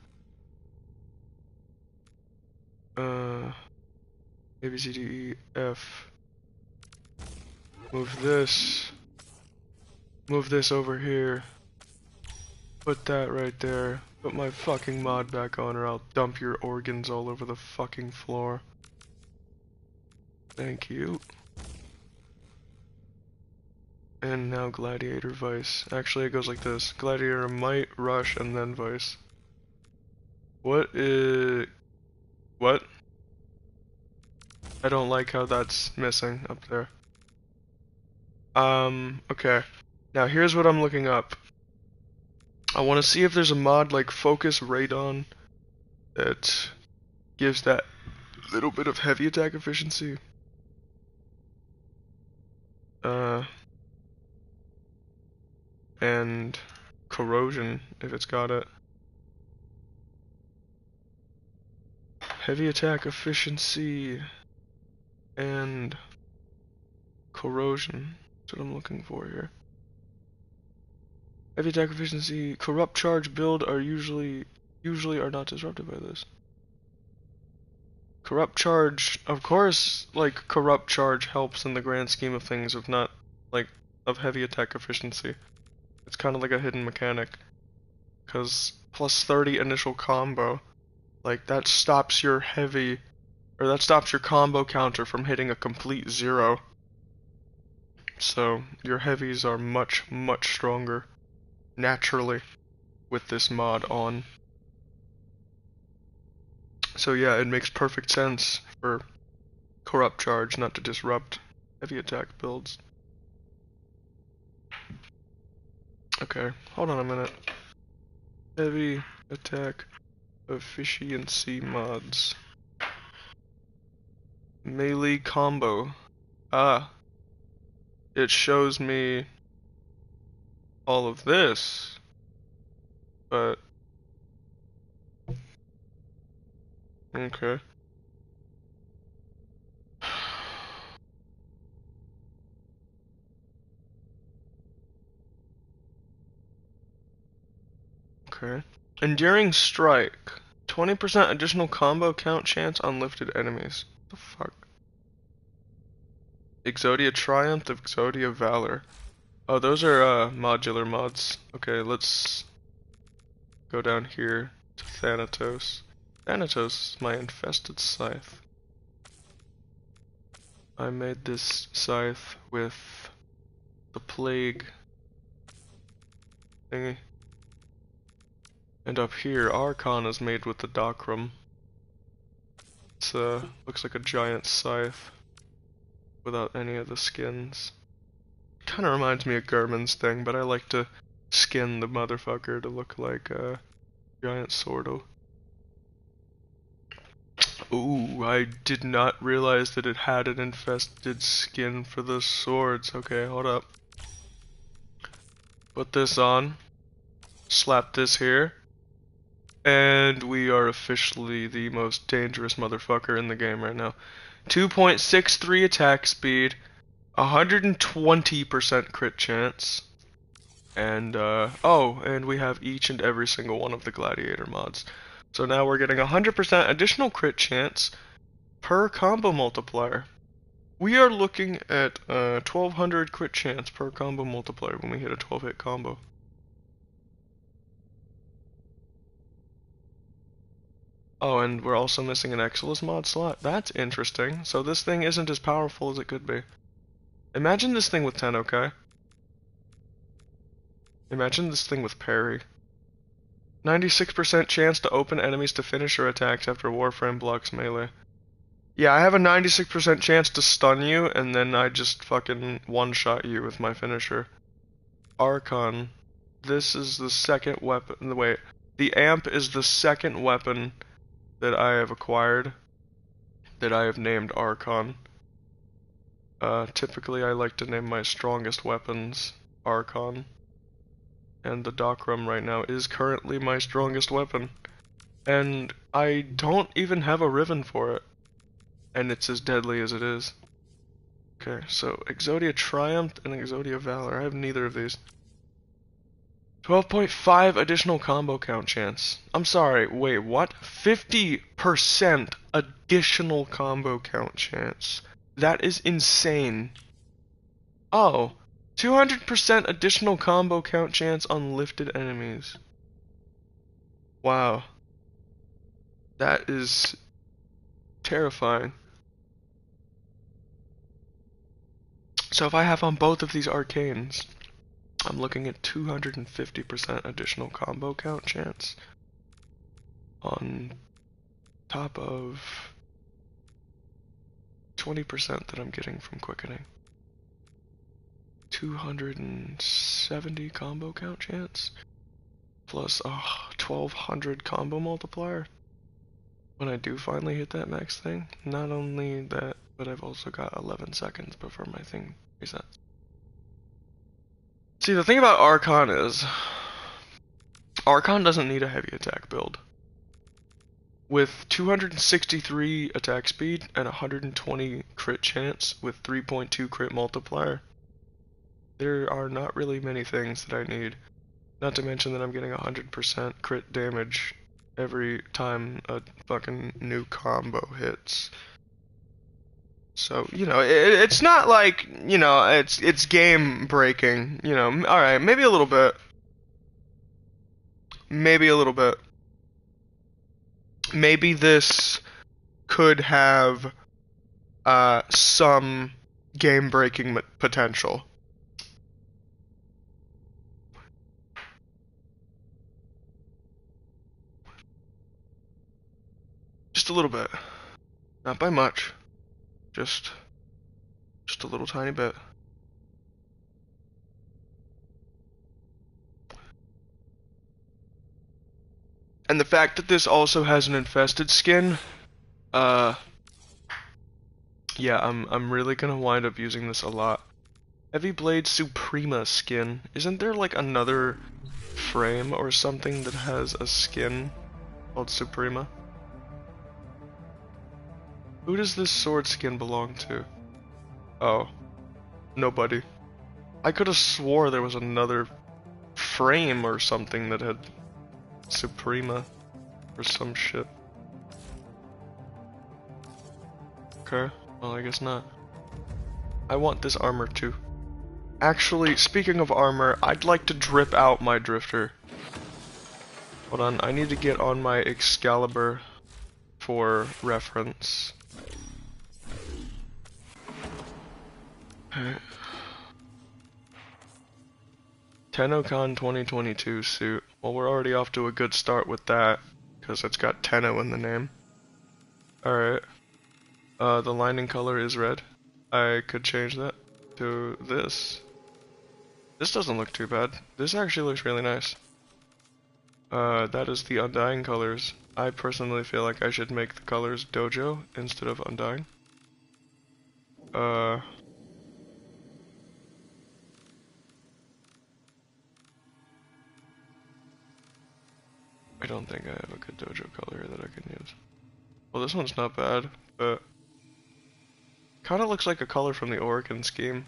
A, B, C, D, E, F. Move this. Move this over here. Put that right there. Put my fucking mod back on or I'll dump your organs all over the fucking floor. Thank you. And now Gladiator Vice. Actually, it goes like this. Gladiator Might, Rush, and then Vice. What is... What? I don't like how that's missing up there. Okay. Now here's what I'm looking up. I want to see if there's a mod like Focus Radon that gives that little bit of heavy attack efficiency. And corrosion, if it's got it. Heavy attack efficiency and corrosion. That's what I'm looking for here. Heavy attack efficiency, corrupt charge build are usually are not disrupted by this. Corrupt charge, of course, like corrupt charge helps in the grand scheme of things of not like of heavy attack efficiency. It's kind of like a hidden mechanic. Cause plus 30 initial combo, like that stops your heavy or that stops your combo counter from hitting a complete 0. So your heavies are much stronger naturally with this mod on. So yeah, it makes perfect sense for corrupt charge not to disrupt heavy attack builds. Okay, hold on a minute. Heavy attack efficiency mods. Melee combo. Ah. It shows me all of this, but okay. Enduring Strike. 20% additional combo count chance on lifted enemies. What the fuck? Exodia Triumph, Exodia Valor. Oh, those are modular mods. Okay, let's go down here to Thanatos. Thanatos is my infested scythe. I made this scythe with the plague thingy. And up here, Archon is made with the Docrum. It's looks like a giant scythe without any of the skins. Kinda reminds me of Gurman's thing, but I like to skin the motherfucker to look like a giant swordle. Ooh, I did not realize that it had an infested skin for the swords. Okay, hold up. Put this on. Slap this here. And we are officially the most dangerous motherfucker in the game right now. 2.63 attack speed, 120% crit chance, and oh, and we have each and every single one of the gladiator mods. So now we're getting 100% additional crit chance per combo multiplier. We are looking at 1200 crit chance per combo multiplier when we hit a 12-hit combo. Oh, and we're also missing an Exilus mod slot. That's interesting. So this thing isn't as powerful as it could be. Imagine this thing with 10, okay? Imagine this thing with parry. 96% chance to open enemies to finisher attacks after Warframe blocks melee. Yeah, I have a 96% chance to stun you, and then I just fucking one-shot you with my finisher. Archon. This is the second weapon. Wait. The amp is the second weapon that I have acquired that I have named Archon. Typically I like to name my strongest weapons Archon. And the Docrum right now is currently my strongest weapon. And I don't even have a Riven for it. And it's as deadly as it is. Okay, so Exodia Triumph and Exodia Valor. I have neither of these. 12.5 additional combo count chance. I'm sorry, wait, what? 50% additional combo count chance. That is insane. Oh, 200% additional combo count chance on lifted enemies. Wow. That is terrifying. So if I have on both of these arcanes, I'm looking at 250% additional combo count chance on top of 20% that I'm getting from quickening. 270 combo count chance plus a 1200 combo multiplier when I do finally hit that max thing. Not only that, but I've also got 11 seconds before my thing resets. See, the thing about Archon is, Archon doesn't need a heavy attack build. With 263 attack speed and 120 crit chance with 3.2 crit multiplier, there are not really many things that I need. Not to mention that I'm getting 100% crit damage every time a fucking new combo hits. So, you know, it's not like, you know, it's game breaking, you know. Alright, maybe a little bit. Maybe a little bit. Maybe this could have some game breaking potential. Just a little bit. Not by much. Just a little tiny bit. And the fact that this also has an infested skin, yeah, I'm really gonna wind up using this a lot. Heavy Blade Suprema skin. Isn't there like another frame or something that has a skin called Suprema? Who does this sword skin belong to? Oh, nobody. I could have swore there was another frame or something that had Suprema or some shit. Okay, well I guess not. I want this armor too. Actually, speaking of armor, I'd like to drip out my drifter. Hold on, I need to get on my Excalibur for reference. Okay. TennoCon 2022 suit. Well, we're already off to a good start with that, because it's got Tenno in the name. Alright. The lining color is red. I could change that to this. This doesn't look too bad. This actually looks really nice. That is the Undying colors. I personally feel like I should make the colors Dojo instead of Undying. I don't think I have a good Dojo color that I can use. Well, this one's not bad, but kind of looks like a color from the Oregon scheme.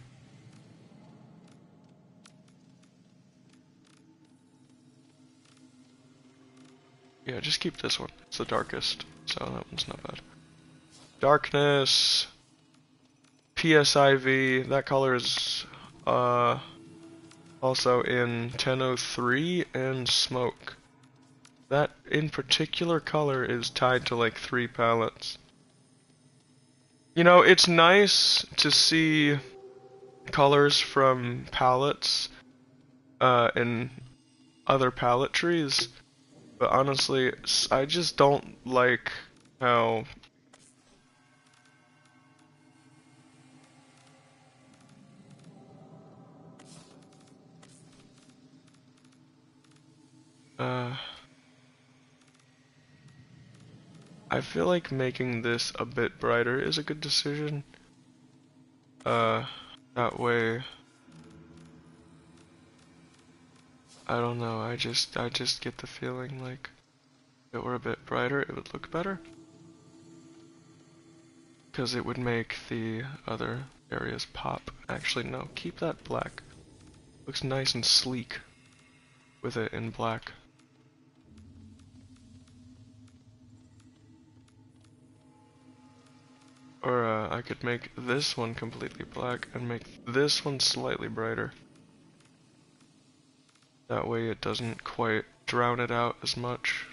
Yeah, just keep this one. It's the darkest, so that one's not bad. Darkness, PSIV, that color is also in 1003 and Smoke. That in particular color is tied to like 3 palettes. You know, it's nice to see colors from palettes in other palette trees. But honestly, I just don't like how I feel like making this a bit brighter is a good decision. That way, I don't know, I just get the feeling like if it were a bit brighter, it would look better. Because it would make the other areas pop. Actually, no, keep that black. Looks nice and sleek with it in black. Or I could make this one completely black and make this one slightly brighter. That way it doesn't quite drown it out as much.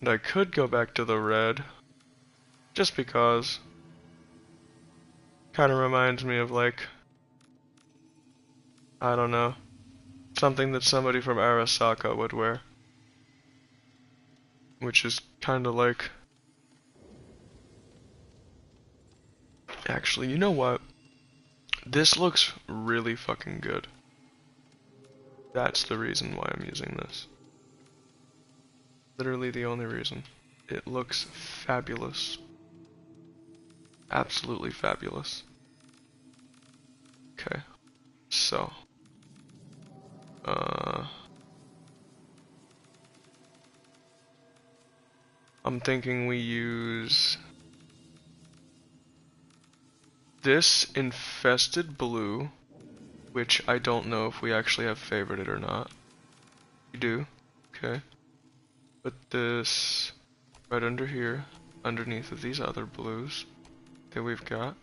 And I could go back to the red, just because. Kind of reminds me of like, I don't know, something that somebody from Arasaka would wear. Which is kind of like... Actually, you know what? This looks really fucking good. That's the reason why I'm using this. Literally the only reason. It looks fabulous. Absolutely fabulous. Okay. So. I'm thinking we use this infested blue, which I don't know if we actually have favorited or not. We do. Okay. Put this right under here, underneath of these other blues that we've got.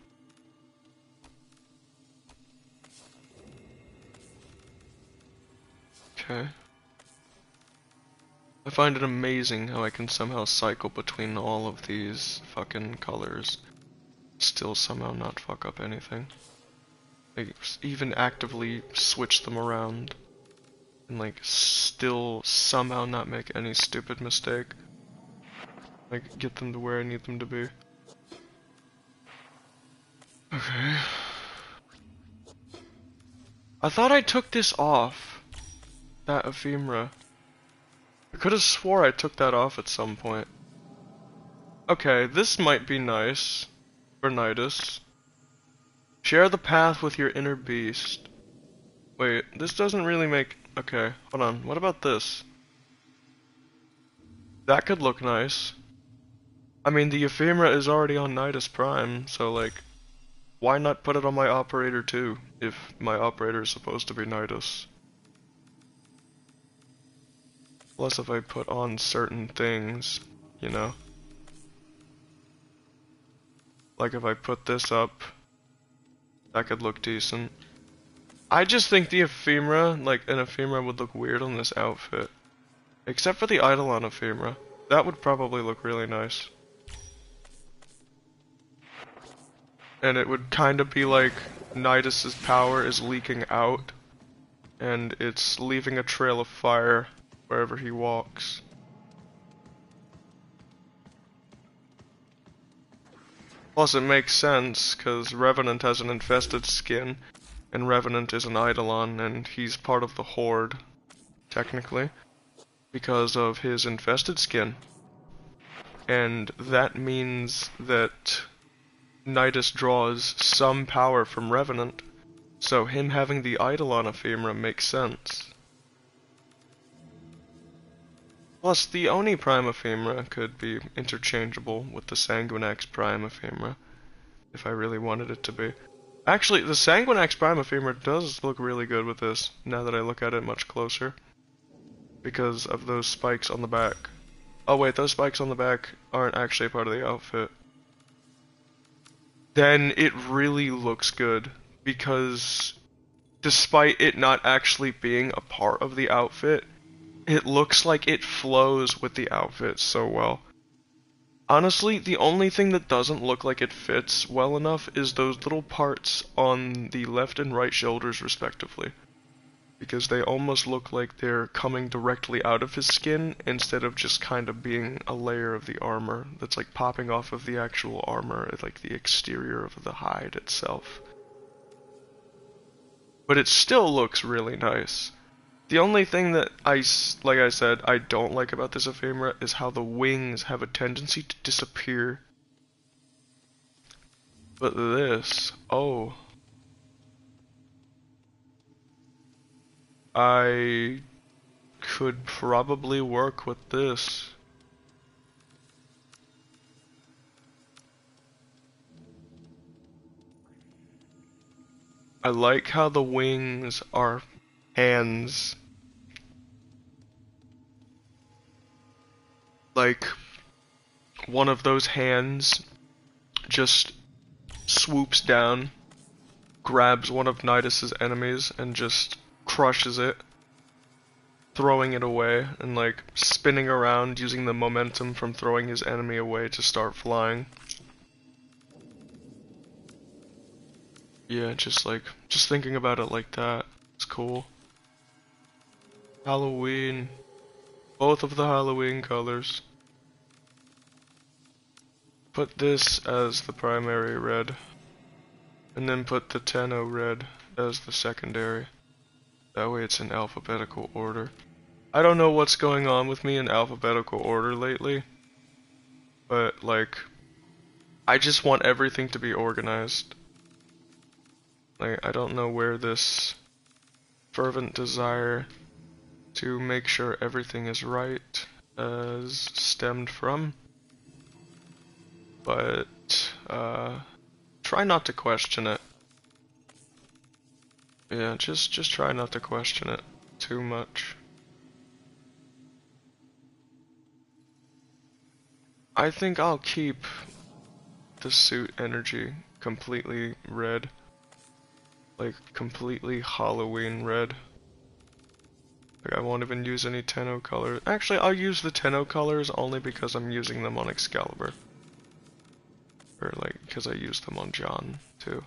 Okay. I find it amazing how I can somehow cycle between all of these fucking colors, still somehow not fuck up anything. Like, even actively switch them around, and like, still somehow not make any stupid mistake. Like, get them to where I need them to be. Okay. I thought I took this off. That ephemera. I could have swore I took that off at some point. Okay, this might be nice for Nidus. Share the path with your inner beast. Wait, this doesn't really make... Okay, hold on. What about this? That could look nice. I mean, the ephemera is already on Nidus Prime, so like... why not put it on my operator too, if my operator is supposed to be Nidus? Plus if I put on certain things, you know? Like if I put this up, that could look decent. I just think the ephemera, like an ephemera would look weird on this outfit. Except for the Eidolon ephemera. That would probably look really nice. And it would kind of be like Nidus's power is leaking out, and it's leaving a trail of fire wherever he walks. Plus it makes sense, because Revenant has an infested skin, and Revenant is an Eidolon, and he's part of the Horde, technically, because of his infested skin. And that means that Nidus draws some power from Revenant, so him having the Eidolon ephemera makes sense. Plus, the Oni Prime ephemera could be interchangeable with the Sanguinax Prime ephemera, if I really wanted it to be. Actually, the Sanguinax Prime ephemera does look really good with this, now that I look at it much closer, because of those spikes on the back. Oh wait, those spikes on the back aren't actually part of the outfit. Then it really looks good, because despite it not actually being a part of the outfit, it looks like it flows with the outfit so well. Honestly, the only thing that doesn't look like it fits well enough is those little parts on the left and right shoulders respectively. Because they almost look like they're coming directly out of his skin instead of just kind of being a layer of the armor that's like popping off of the actual armor, like the exterior of the hide itself. But it still looks really nice. The only thing that like I said, I don't like about this ephemera is how the wings have a tendency to disappear. But this, oh. I could probably work with this. I like how the wings are hands. Like, one of those hands just swoops down, grabs one of Nidus's enemies, and just crushes it, throwing it away, and like spinning around using the momentum from throwing his enemy away to start flying. Yeah, just thinking about it like that, it's cool. Halloween. Both of the Halloween colors. Put this as the primary red, and then put the Tenno red as the secondary. That way it's in alphabetical order. I don't know what's going on with me in alphabetical order lately, but like, I just want everything to be organized. Like, I don't know where this fervent desire to make sure everything is right has stemmed from, but try not to question it. Yeah, just try not to question it too much. I think I'll keep the suit energy completely red. Like, completely Halloween red. Like, I won't even use any Tenno colors. Actually, I'll use the Tenno colors only because I'm using them on Excalibur. Or, like, because I use them on John, too.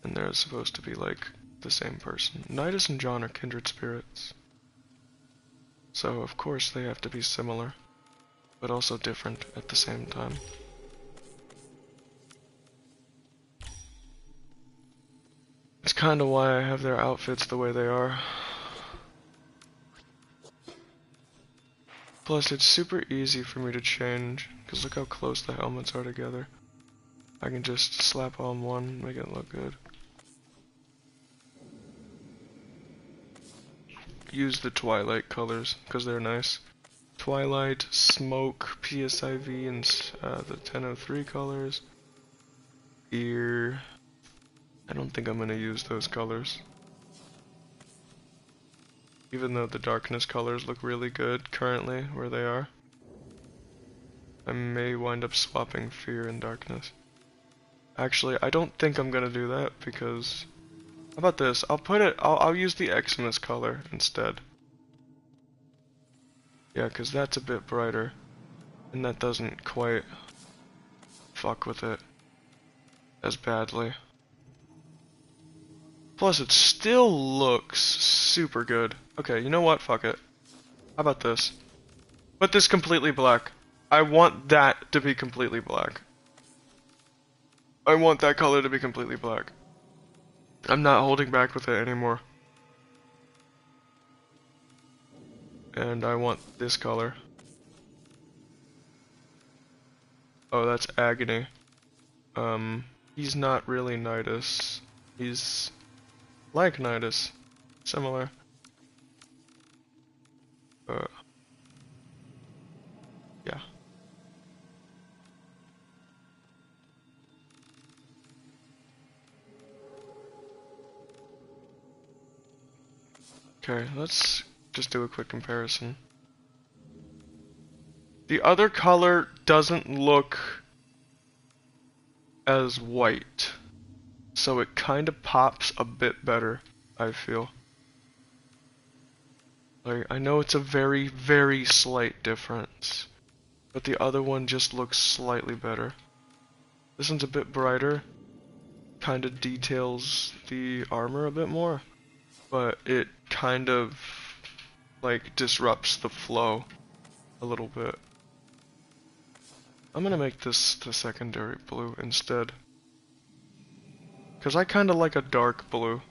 And they're supposed to be, like, the same person. Nidus and John are kindred spirits. So, of course, they have to be similar, but also different at the same time. It's kind of why I have their outfits the way they are. Plus, it's super easy for me to change, because look how close the helmets are together. I can just slap on one, make it look good. Use the Twilight colors, because they're nice. Twilight, Smoke, PSIV, and the 1003 colors. ear. I don't think I'm gonna use those colors. Even though the darkness colors look really good currently where they are. I may wind up swapping fear and darkness. Actually, I don't think I'm gonna do that because... How about this? I'll use the Xmas color instead. Yeah, because that's a bit brighter. And that doesn't quite fuck with it as badly. Plus, it still looks super good. Okay, you know what? Fuck it. How about this? Put this completely black. I want that to be completely black. I want that color to be completely black. I'm not holding back with it anymore. And I want this color. Oh, that's Agony. He's not really Nidus. He's like Nidus. Similar. Yeah. Okay, let's just do a quick comparison. The other color doesn't look as white, so it kind of pops a bit better, I feel. Like, I know it's a very, very slight difference, but the other one just looks slightly better. This one's a bit brighter, kind of details the armor a bit more, but it kind of, like, disrupts the flow a little bit. I'm gonna make this the secondary blue instead. Cause I kinda like a dark blue.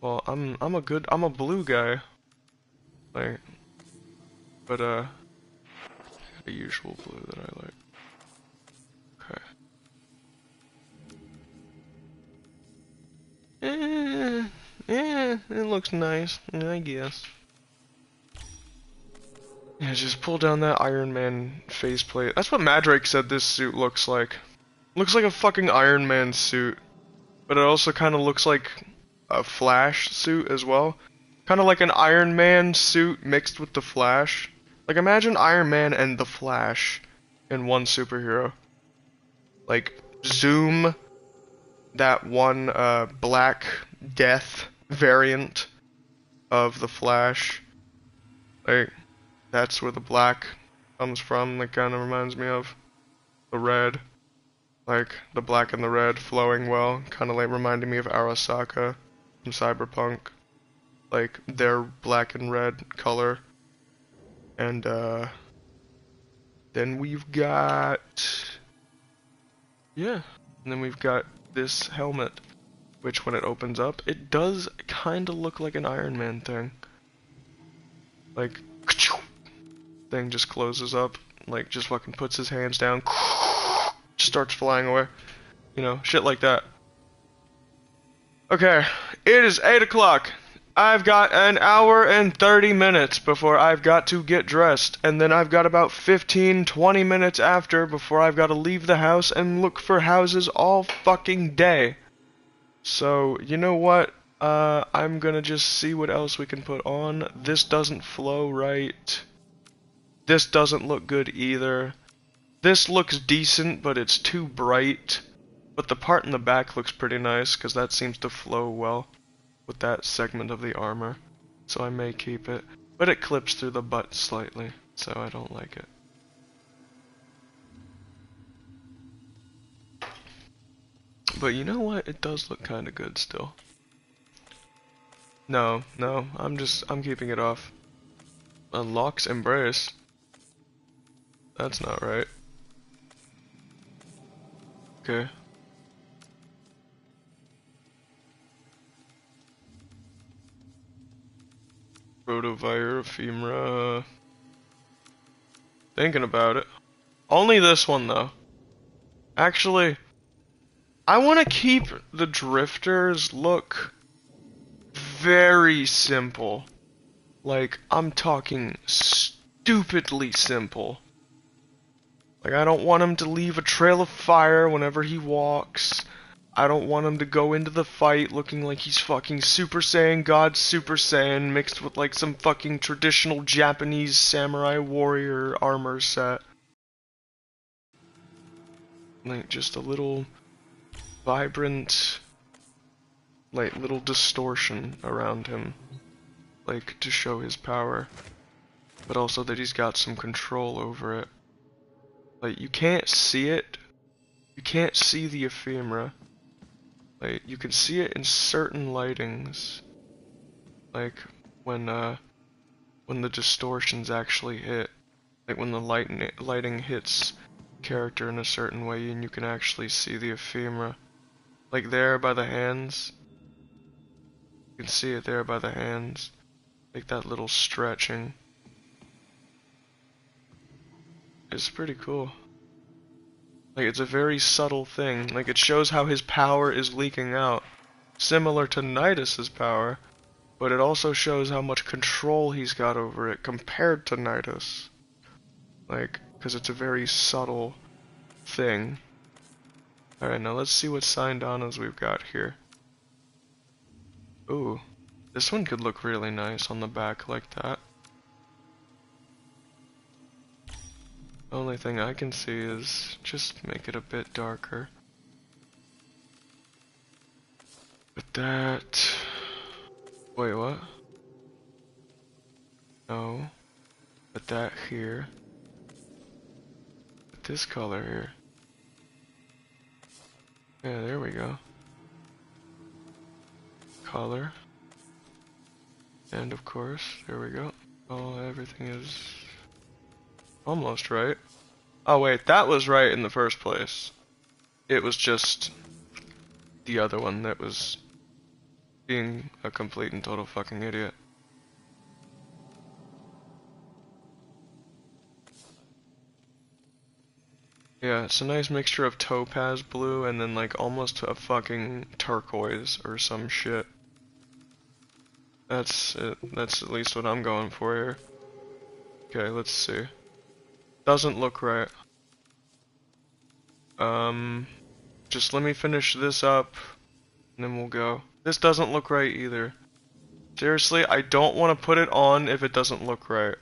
Well, I'm a blue guy. Like, but a usual blue that I like. Okay. It looks nice, I guess. Yeah, just pull down that Iron Man faceplate. That's what Madrake said this suit looks like. Looks like a fucking Iron Man suit. But it also kind of looks like a Flash suit as well. Kind of like an Iron Man suit mixed with the Flash. Like, imagine Iron Man and the Flash in one superhero. Like, zoom that one Black Death variant of the Flash. Like, that's where the black comes from. That kind of reminds me of the red. Like, the black and the red flowing well. Kind of like reminding me of Arasaka from Cyberpunk. Like, their black and red color. And, then we've got... Yeah. And then we've got this helmet. Which, when it opens up, it does kind of look like an Iron Man thing. Like... Thing just closes up, like just fucking puts his hands down, just starts flying away, you know, shit like that. Okay, it is 8 o'clock. I've got an hour and 30 minutes before I've got to get dressed, and then I've got about 15-20 minutes after before I've got to leave the house and look for houses all fucking day. So, you know what? I'm gonna just see what else we can put on. This doesn't flow right. This doesn't look good either. This looks decent, but it's too bright. But the part in the back looks pretty nice, because that seems to flow well with that segment of the armor. So I may keep it. But it clips through the butt slightly, so I don't like it. But you know what? It does look kind of good still. No, I'm keeping it off. Unlocks Embrace. That's not right. Okay. Rotovire, Ephemera. Thinking about it. Only this one though. Actually, I want to keep the drifters look very simple. Like, I'm talking stupidly simple. Like, I don't want him to leave a trail of fire whenever he walks. I don't want him to go into the fight looking like he's fucking Super Saiyan God Super Saiyan mixed with like some fucking traditional Japanese samurai warrior armor set. Like, just a little vibrant, like, little distortion around him. Like, to show his power. But also that he's got some control over it. Like, you can't see it. You can't see the ephemera. Like, you can see it in certain lightings. Like, when the distortions actually hit. Like, when the lighting hits character in a certain way and you can actually see the ephemera. Like, there by the hands. You can see it there by the hands. Like, that little stretching. It's pretty cool. Like, it's a very subtle thing. Like, it shows how his power is leaking out. Similar to Nidus's power, but it also shows how much control he's got over it compared to Nidus. Like, because it's a very subtle thing. Alright, now let's see what Syndanas we've got here. Ooh, this one could look really nice on the back like that. Only thing I can see is just make it a bit darker. But that... Wait, what? No. But that here. But this color here. Yeah, there we go. Color. And of course, there we go. Oh, everything is almost right. Oh wait, that was right in the first place. It was just the other one that was being a complete and total fucking idiot. Yeah, it's a nice mixture of topaz blue and then like almost a fucking turquoise or some shit. That's it. That's at least what I'm going for here. Okay, let's see. Doesn't look right. Just let me finish this up, and then we'll go. This doesn't look right either. Seriously, I don't want to put it on if it doesn't look right.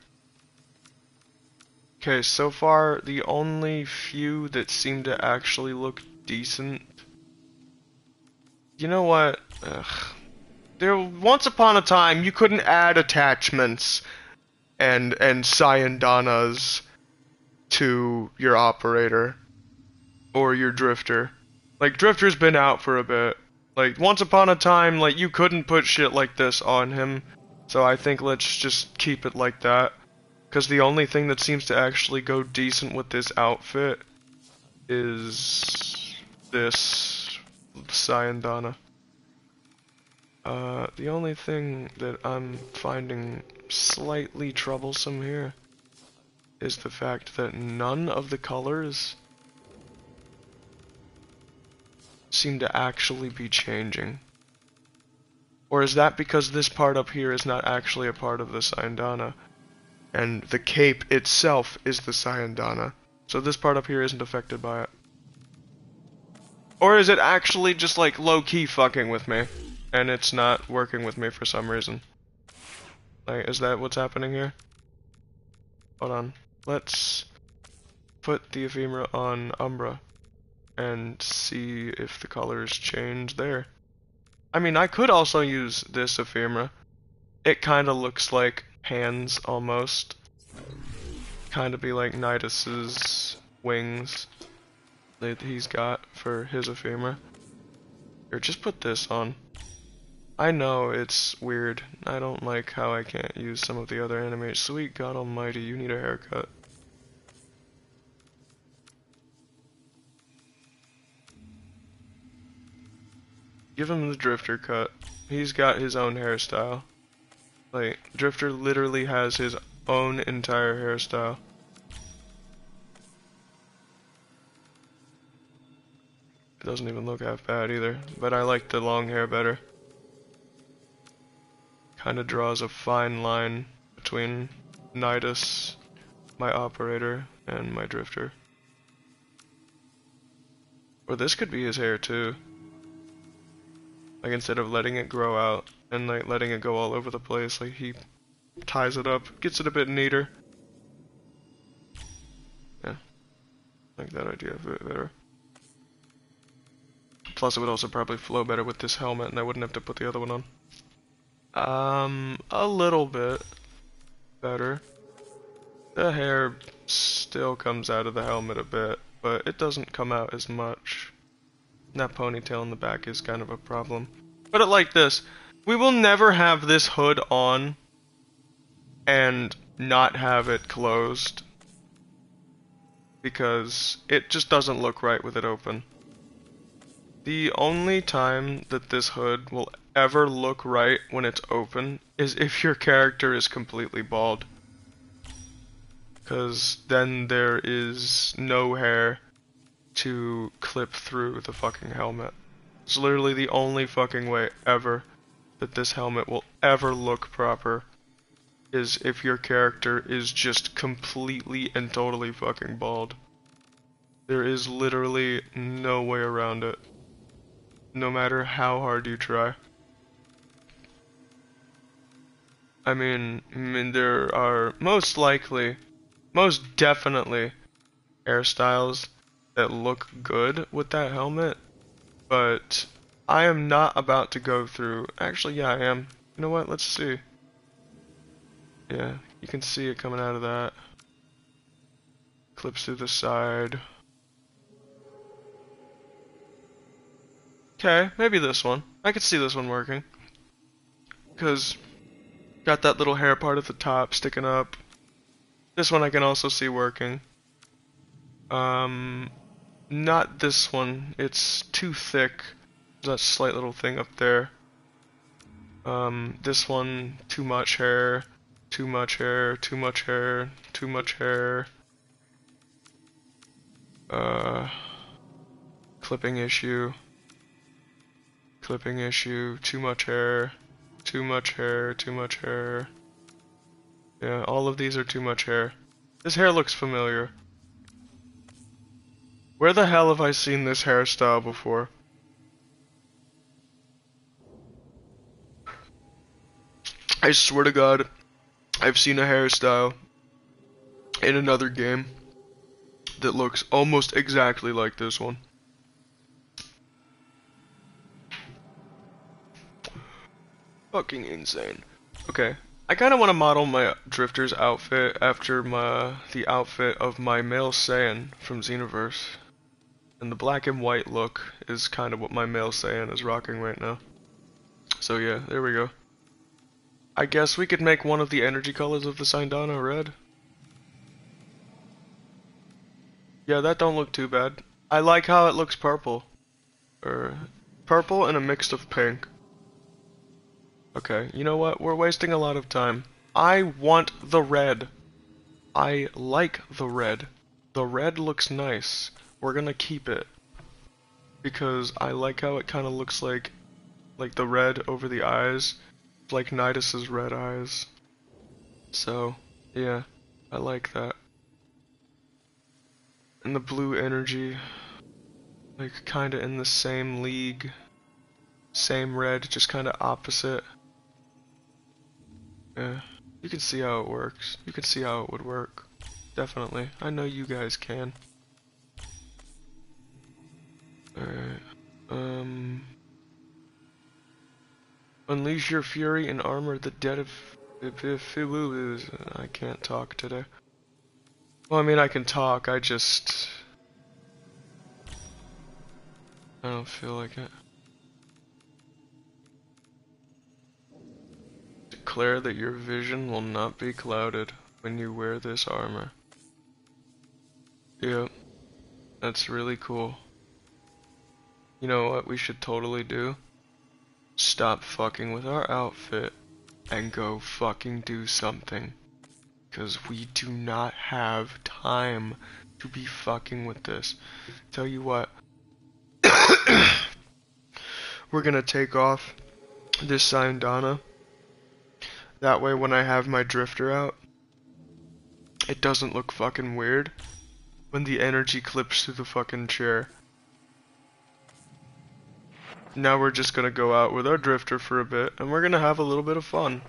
Okay, so far, the only few that seem to actually look decent... You know what? Ugh. Once upon a time, you couldn't add attachments and Syandanas to your operator or your drifter. Like, drifter's been out for a bit. Like, once upon a time, like, you couldn't put shit like this on him. So I think let's just keep it like that. Because the only thing that seems to actually go decent with this outfit is this Syandana. The only thing that I'm finding slightly troublesome here is the fact that none of the colors seem to actually be changing. Or is that because this part up here is not actually a part of the Syandana, and the cape itself is the Syandana, so this part up here isn't affected by it? Or is it actually just like low-key fucking with me, and it's not working with me for some reason? Like, is that what's happening here? Hold on. Let's put the ephemera on Umbra and see if the colors change there. I mean, I could also use this ephemera. It kind of looks like hands almost. Kind of be like Nidus's wings that he's got for his ephemera. Or just put this on. I know it's weird. I don't like how I can't use some of the other animators. Sweet God Almighty, you need a haircut. Give him the Drifter cut. He's got his own hairstyle. Like, Drifter literally has his own entire hairstyle. It doesn't even look half bad either, but I like the long hair better. Kinda draws a fine line between Nidus, my operator, and my Drifter. Or this could be his hair too. Like instead of letting it grow out and like letting it go all over the place, like he ties it up, gets it a bit neater. Yeah, like that idea of it better. Plus it would also probably flow better with this helmet and I wouldn't have to put the other one on. A little bit better. The hair still comes out of the helmet a bit, but it doesn't come out as much. That ponytail in the back is kind of a problem. Put it like this. We will never have this hood on and not have it closed. Because it just doesn't look right with it open. The only time that this hood will ever look right when it's open is if your character is completely bald. Because then there is no hair to clip through the fucking helmet. It's literally the only fucking way ever that this helmet will ever look proper is if your character is just completely and totally fucking bald. There is literally no way around it. No matter how hard you try. I mean, there are most definitely hairstyles that look good with that helmet, but I am not about to go through. Actually, yeah, I am. You know what? Let's see. Yeah, you can see it coming out of that. Clips through the side. Okay, maybe this one. I could see this one working. Because got that little hair part at the top sticking up. This one I can also see working. Not this one. It's too thick. There's that slight little thing up there. This one, too much hair. Too much hair, too much hair, too much hair. Clipping issue. Clipping issue, too much hair, too much hair, too much hair. Yeah, all of these are too much hair. This hair looks familiar. Where the hell have I seen this hairstyle before? I swear to God, I've seen a hairstyle in another game that looks almost exactly like this one. Fucking insane. Okay, I kind of want to model my Drifter's outfit after the outfit of my male Saiyan from Xenoverse. And the black and white look is kind of what my male Saiyan is rocking right now. So yeah, there we go. I guess we could make one of the energy colors of the Syndana red. Yeah, that don't look too bad. I like how it looks purple. Purple and a mix of pink. Okay, you know what? We're wasting a lot of time. I want the red. I like the red. The red looks nice. We're gonna keep it. Because I like how it kind of looks like the red over the eyes. Like Nidus's red eyes. So, yeah, I like that. And the blue energy. Like, kinda in the same league. Same red, just kinda opposite. Yeah, you can see how it works. You can see how it would work. Definitely. I know you guys can. Alright. Unleash your fury and armor the dead of... I can't talk today. Well, I mean, I can talk, I don't feel like it. Declare that your vision will not be clouded when you wear this armor. Yep, that's really cool. You know what we should totally do? Stop fucking with our outfit and go fucking do something. Because we do not have time to be fucking with this. Tell you what. We're gonna take off this Syndana. That way when I have my Drifter out, it doesn't look fucking weird when the energy clips through the fucking chair. Now we're just gonna go out with our drifter for a bit, and we're gonna have a little bit of fun.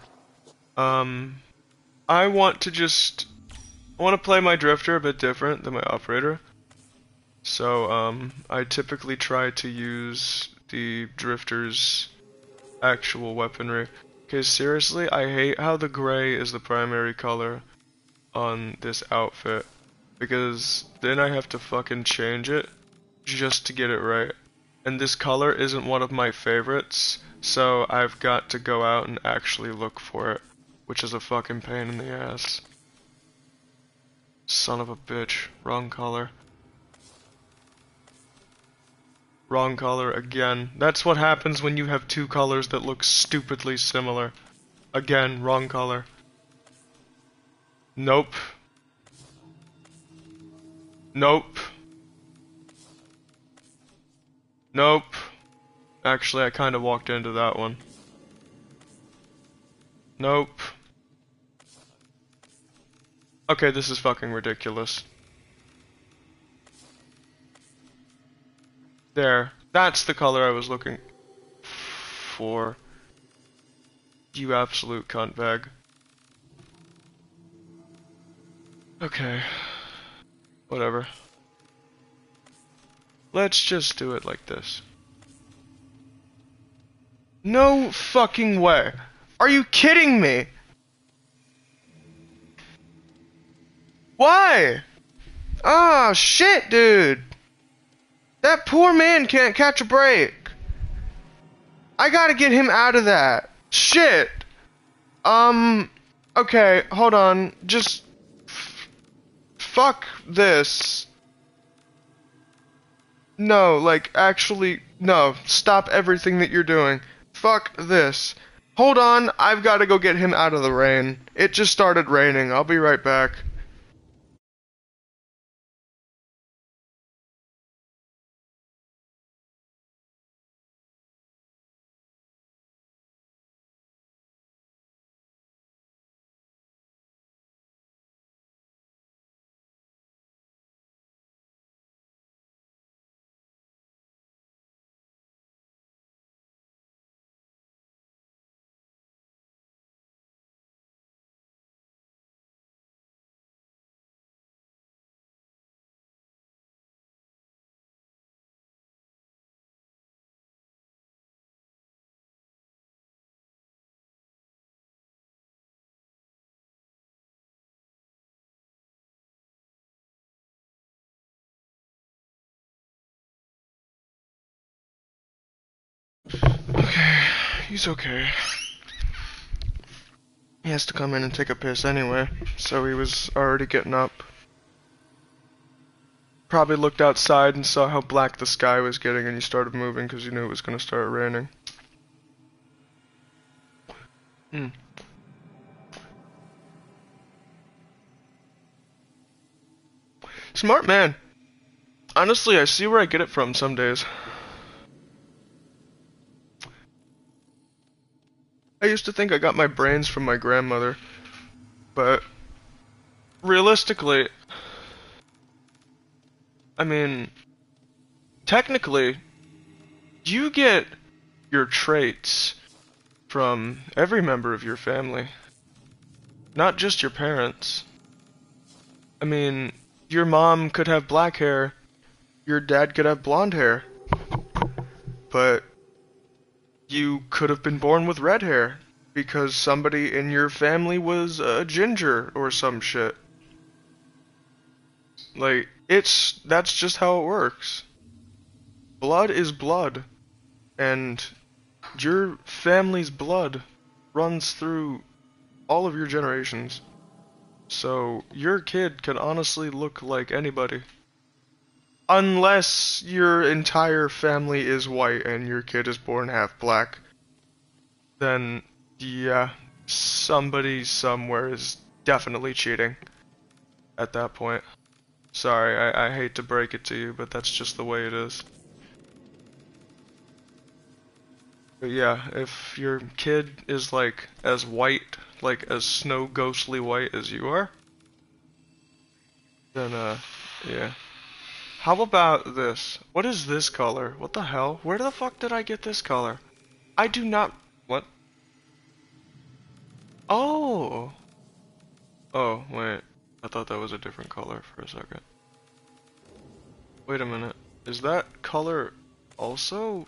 I want to play my drifter a bit different than my operator. So, I typically try to use the drifter's actual weaponry. Okay, seriously, I hate how the gray is the primary color on this outfit, because then I have to fucking change it just to get it right. And this color isn't one of my favorites, so I've got to go out and actually look for it, which is a fucking pain in the ass. Son of a bitch. Wrong color. Wrong color again. That's what happens when you have two colors that look stupidly similar. Again, wrong color. Nope. Nope. Nope. Actually, I kinda walked into that one. Nope. Okay, this is fucking ridiculous. There. That's the color I was looking for. You absolute cunt bag. Okay. Whatever. Let's just do it like this. No fucking way. Are you kidding me? Why? Oh shit, dude. That poor man can't catch a break. I gotta get him out of that. Shit. Okay, hold on. Just fuck this. No, like, actually, no. Stop everything that you're doing. Fuck this. Hold on, I've gotta go get him out of the rain. It just started raining. I'll be right back. Okay, he's okay. He has to come in and take a piss anyway, so he was already getting up. Probably looked outside and saw how black the sky was getting and he started moving because he knew it was going to start raining. Smart man. Honestly, I see where I get it from some days. I used to think I got my brains from my grandmother, but realistically, I mean, technically, you get your traits from every member of your family, not just your parents. I mean, your mom could have black hair, your dad could have blonde hair, but you could have been born with red hair because somebody in your family was a ginger or some shit. Like, that's just how it works. Blood is blood, and your family's blood runs through all of your generations. So, your kid can honestly look like anybody. Unless your entire family is white and your kid is born half black. Then, yeah, somebody somewhere is definitely cheating at that point. Sorry, I hate to break it to you, but that's just the way it is. But yeah, if your kid is like as white, like as snow ghostly white as you are, then yeah. How about this? What is this color? What the hell? Where the fuck did I get this color? I do not... What? Oh! Oh, wait. I thought that was a different color for a second. Wait a minute. Is that color also...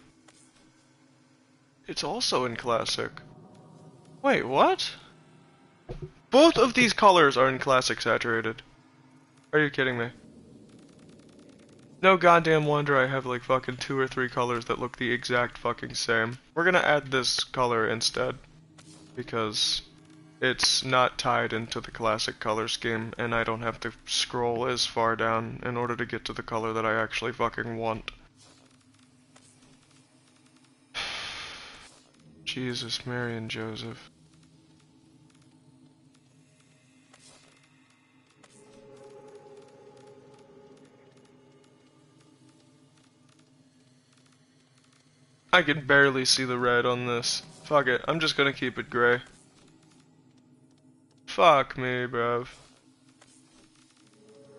It's also in Classic. Wait, what? Both of these colors are in Classic Saturated. Are you kidding me? No goddamn wonder I have like fucking 2 or 3 colors that look the exact fucking same. We're gonna add this color instead. Because it's not tied into the classic color scheme, and I don't have to scroll as far down in order to get to the color that I actually fucking want. Jesus, Mary and Joseph. I can barely see the red on this. Fuck it, I'm just gonna keep it gray. Fuck me, bruv.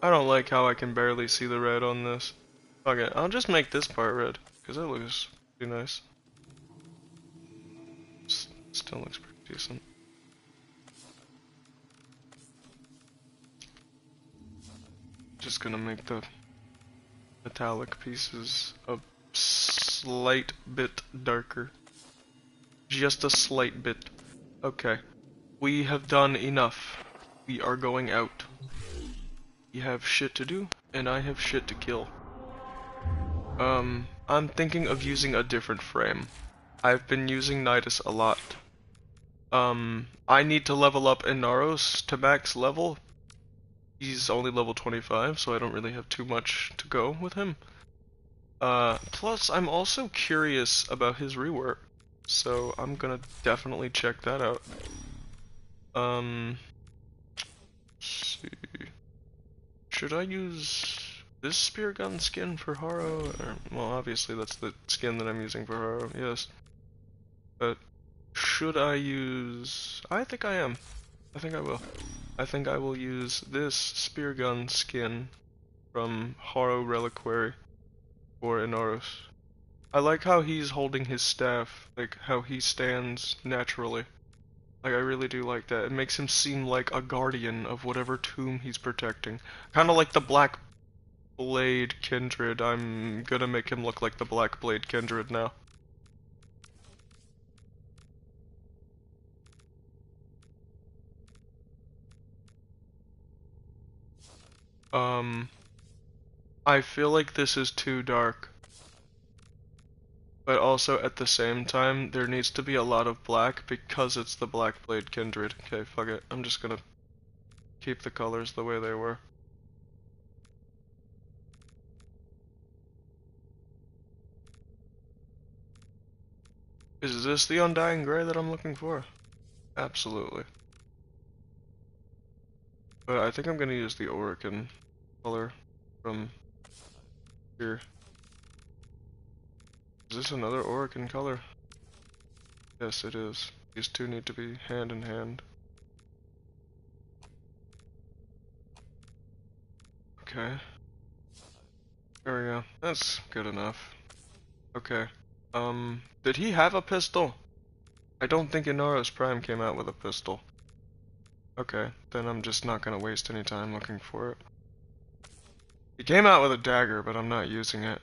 I don't like how I can barely see the red on this. Fuck it, I'll just make this part red, because it looks pretty nice. Still looks pretty decent. Just gonna make the metallic pieces a slight bit darker. Just a slight bit. Okay. We have done enough. We are going out. We have shit to do, and I have shit to kill. I'm thinking of using a different frame. I've been using Nidus a lot. I need to level up Inaros to max level. He's only level 25, so I don't really have too much to go with him. Plus, I'm also curious about his rework, so I'm gonna definitely check that out. Let's see. Should I use this spear gun skin for Haro? Or, well, obviously that's the skin that I'm using for Haro, yes. But should I use... I think I am. I think I will. I think I will use this spear gun skin from Haro Reliquary for Inaros. I like how he's holding his staff, like how he stands naturally. Like, I really do like that. It makes him seem like a guardian of whatever tomb he's protecting. Kinda like the Black Blade Kindred. I'm gonna make him look like the Black Blade Kindred now. I feel like this is too dark. But also, at the same time, there needs to be a lot of black because it's the Black Blade Kindred. Okay, fuck it. I'm just gonna keep the colors the way they were. Is this the Undying Gray that I'm looking for? Absolutely. But I think I'm gonna use the Orican color from here. Is this another Orican color? Yes, it is. These two need to be hand in hand. Okay. There we go. That's good enough. Okay. Did he have a pistol? I don't think Inaros Prime came out with a pistol. Okay, then I'm just not gonna waste any time looking for it. He came out with a dagger, but I'm not using it.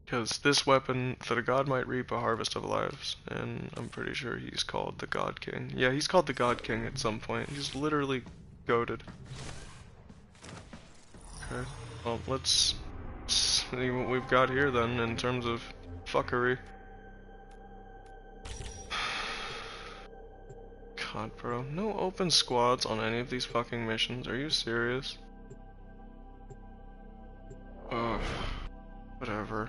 Because this weapon, that a god might reap a harvest of lives, and I'm pretty sure he's called the God King. Yeah, he's called the God King at some point. He's literally goated. Okay, well, let's see what we've got here then, in terms of fuckery. God, bro. No open squads on any of these fucking missions. Are you serious? Ugh. Whatever.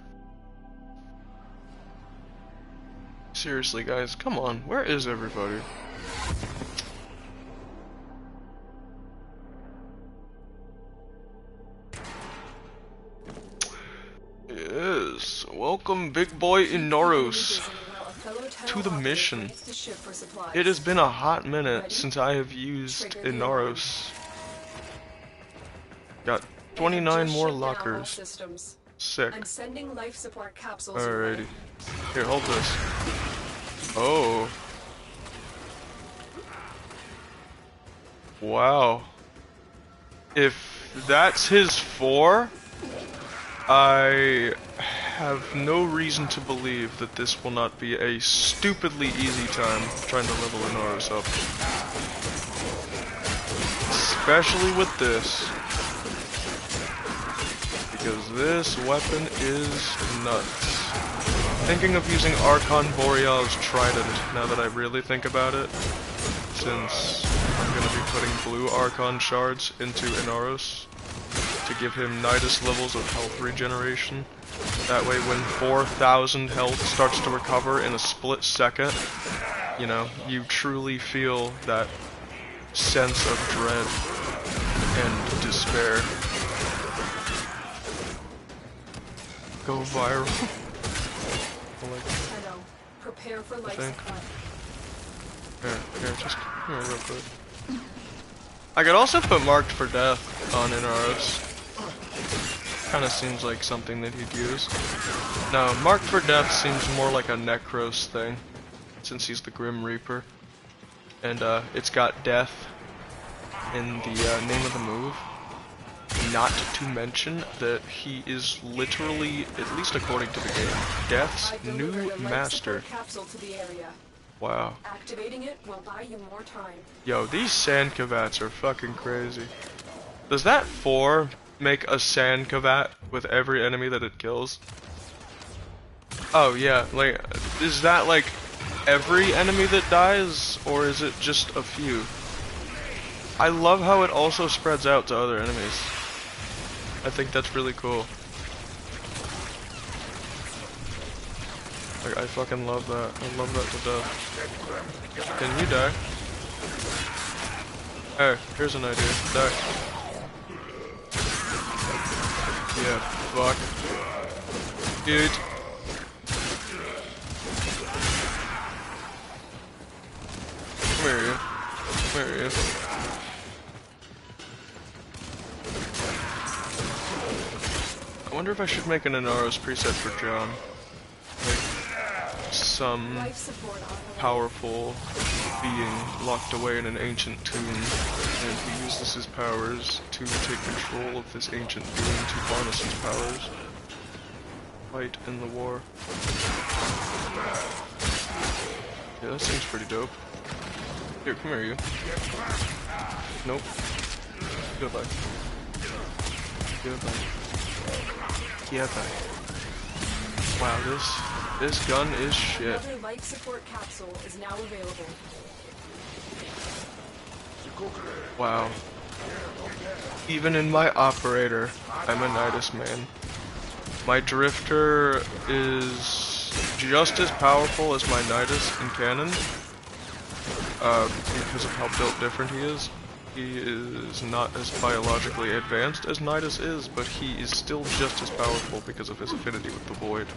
Seriously, guys, come on. Where is everybody? Yes. Welcome, big boy Inaros, to the mission. It has been a hot minute since I have used Inaros. God 29 more Just shut down all lockers. systems. Sick. I'm sending life support capsules your way. Alrighty. Here, hold this. Oh. Wow. If that's his 4, I have no reason to believe that this will not be a stupidly easy time trying to level Inaros up. Especially with this. Because this weapon is nuts. Thinking of using Archon Boreal's Trident, now that I really think about it, since I'm going to be putting blue Archon shards into Inaros to give him Nidus levels of health regeneration. That way when 4,000 health starts to recover in a split second, you know, you truly feel that sense of dread and despair. Go viral. I know. Prepare for life support. Here, just here real quick. I could also put Marked for Death on Inaros. Kinda seems like something that he'd use. No, Marked for Death seems more like a Necros thing, since he's the Grim Reaper. And it's got death in the name of the move. Not to mention that he is literally, at least according to the game, Death's new master. Capsule to the area. Wow. Activating it will buy you more time. Yo, these sand cavats are fucking crazy. Does that 4 make a sand cavat with every enemy that it kills? Oh yeah, like, is that like every enemy that dies, or is it just a few? I love how it also spreads out to other enemies. I think that's really cool. Like, I fucking love that. I love that to death. Can you die? Hey, here's an idea. Die. Yeah, fuck. Good. Come here, you. Come here, you. I wonder if I should make an Inaros preset for John. Like, some powerful being locked away in an ancient tomb, and he uses his powers to take control of this ancient being to harness his powers. Fight in the war. Yeah, that seems pretty dope. Here, come here, you. Nope. Goodbye. Goodbye. Goodbye. Wow, this gun is shit. Another life support capsule is now available. Wow. Even in my operator, I'm a Nidus man. My Drifter is just as powerful as my Nidus in canon. Because of how built different he is. He is not as biologically advanced as Nidus is, but he is still just as powerful because of his affinity with the Void.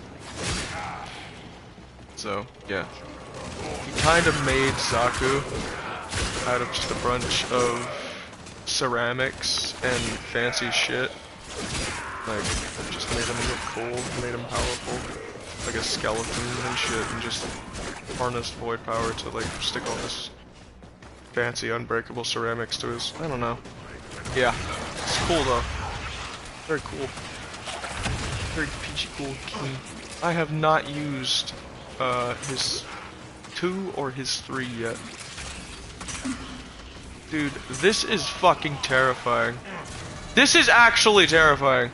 So, yeah. He kind of made Zaku out of just a bunch of ceramics and fancy shit. Like, just made him look cool, made him powerful. Like a skeleton and shit, and just harnessed Void power to, like, stick all this fancy unbreakable ceramics to his, I don't know. Yeah, it's cool though. Very cool. Very peachy cool king. I have not used his 2 or his 3 yet. Dude, this is fucking terrifying. This is actually terrifying.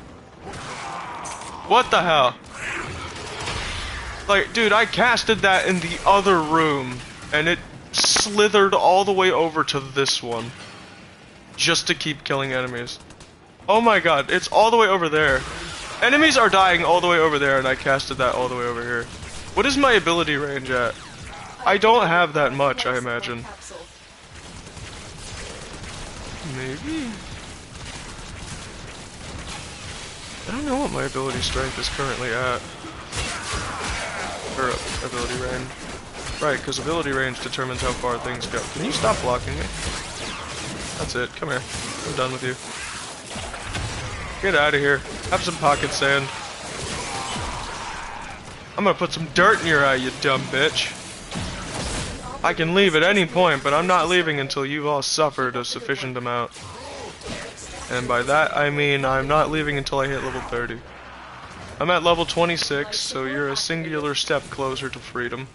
What the hell? Like, dude, I casted that in the other room, and it slithered all the way over to this one just to keep killing enemies. Oh my god, it's all the way over there. Enemies are dying all the way over there, and I casted that all the way over here. What is my ability range at? I don't have that much, I imagine. Maybe? I don't know what my ability strength is currently at. Or ability range. Right, because ability range determines how far things go. Can you stop blocking me? That's it, come here. I'm done with you. Get out of here. Have some pocket sand. I'm gonna put some dirt in your eye, you dumb bitch. I can leave at any point, but I'm not leaving until you've all suffered a sufficient amount. And by that, I mean I'm not leaving until I hit level 30. I'm at level 26, so you're a singular step closer to freedom.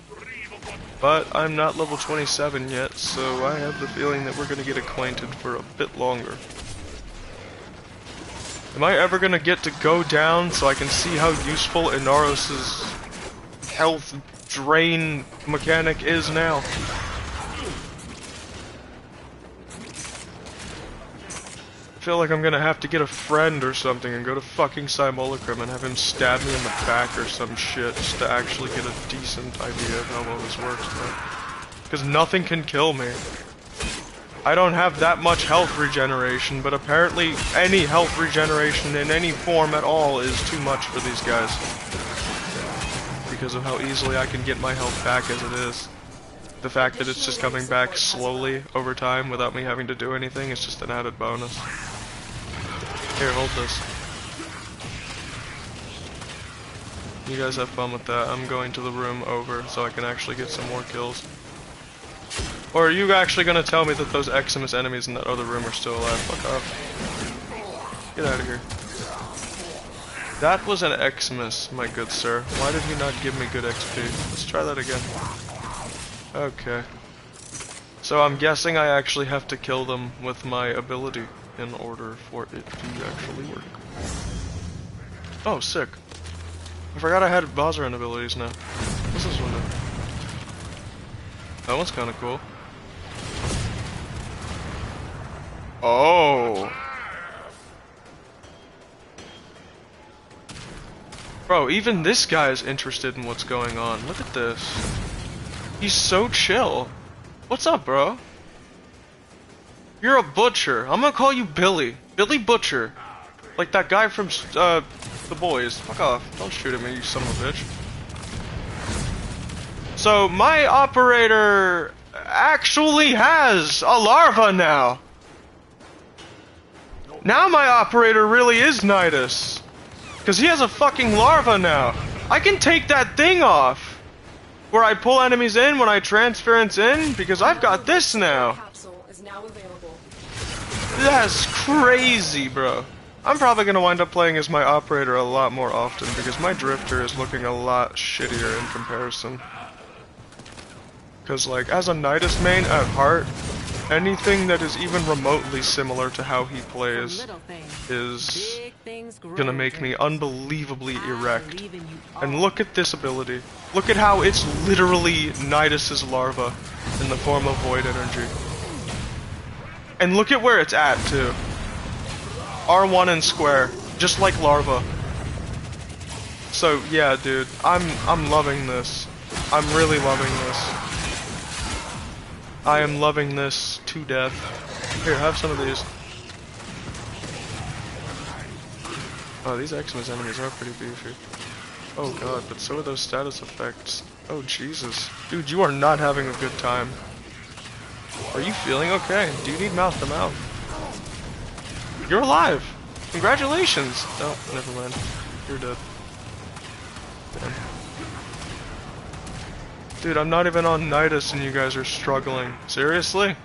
But I'm not level 27 yet, so I have the feeling that we're gonna get acquainted for a bit longer. Am I ever gonna get to go down so I can see how useful Inaros's health drain mechanic is now? I feel like I'm gonna have to get a friend or something and go to fucking Simulacrum and have him stab me in the back or some shit just to actually get a decent idea of how well this works. Because nothing can kill me. I don't have that much health regeneration, but apparently any health regeneration in any form at all is too much for these guys. Because of how easily I can get my health back as it is. The fact that it's just coming back slowly over time without me having to do anything is just an added bonus. Here, hold this. You guys have fun with that. I'm going to the room over so I can actually get some more kills. Or are you actually going to tell me that those Eximus enemies in that other room are still alive? Fuck off. Get out of here. That was an Eximus, my good sir. Why did he not give me good XP? Let's try that again. Okay. So I'm guessing I actually have to kill them with my ability in order for it to actually work. Oh, sick. I forgot I had Bozran abilities now. What's this one do? That one's kinda cool. Oh! Bro, even this guy is interested in what's going on. Look at this. He's so chill. What's up, bro? You're a butcher. I'm gonna call you Billy. Billy Butcher. Like that guy from, The Boys. Fuck off. Don't shoot at me, you son of a bitch. So, my operator actually has a larva now. Now my operator really is Nidus. Because he has a fucking larva now. I can take that thing off. Where I pull enemies in when I transference in, because I've got this now. Capsule is now available. That's crazy, bro. I'm probably gonna wind up playing as my operator a lot more often, because my drifter is looking a lot shittier in comparison. Because, like, as a Nidus main at heart, anything that is even remotely similar to how he plays is gonna make me unbelievably erect. And look at this ability. Look at how it's literally Nidus's larva in the form of void energy. And look at where it's at too. R1 and square, just like larva. So yeah, dude, I'm loving this. I'm really loving this. I am loving this to death. Here, have some of these. Oh, these Eximus enemies are pretty beefy. Oh god, but so are those status effects. Oh Jesus. Dude, you are not having a good time. Are you feeling okay? Do you need mouth to mouth? You're alive! Congratulations! Oh, never mind. You're dead. Damn. Dude, I'm not even on Nidus and you guys are struggling. Seriously?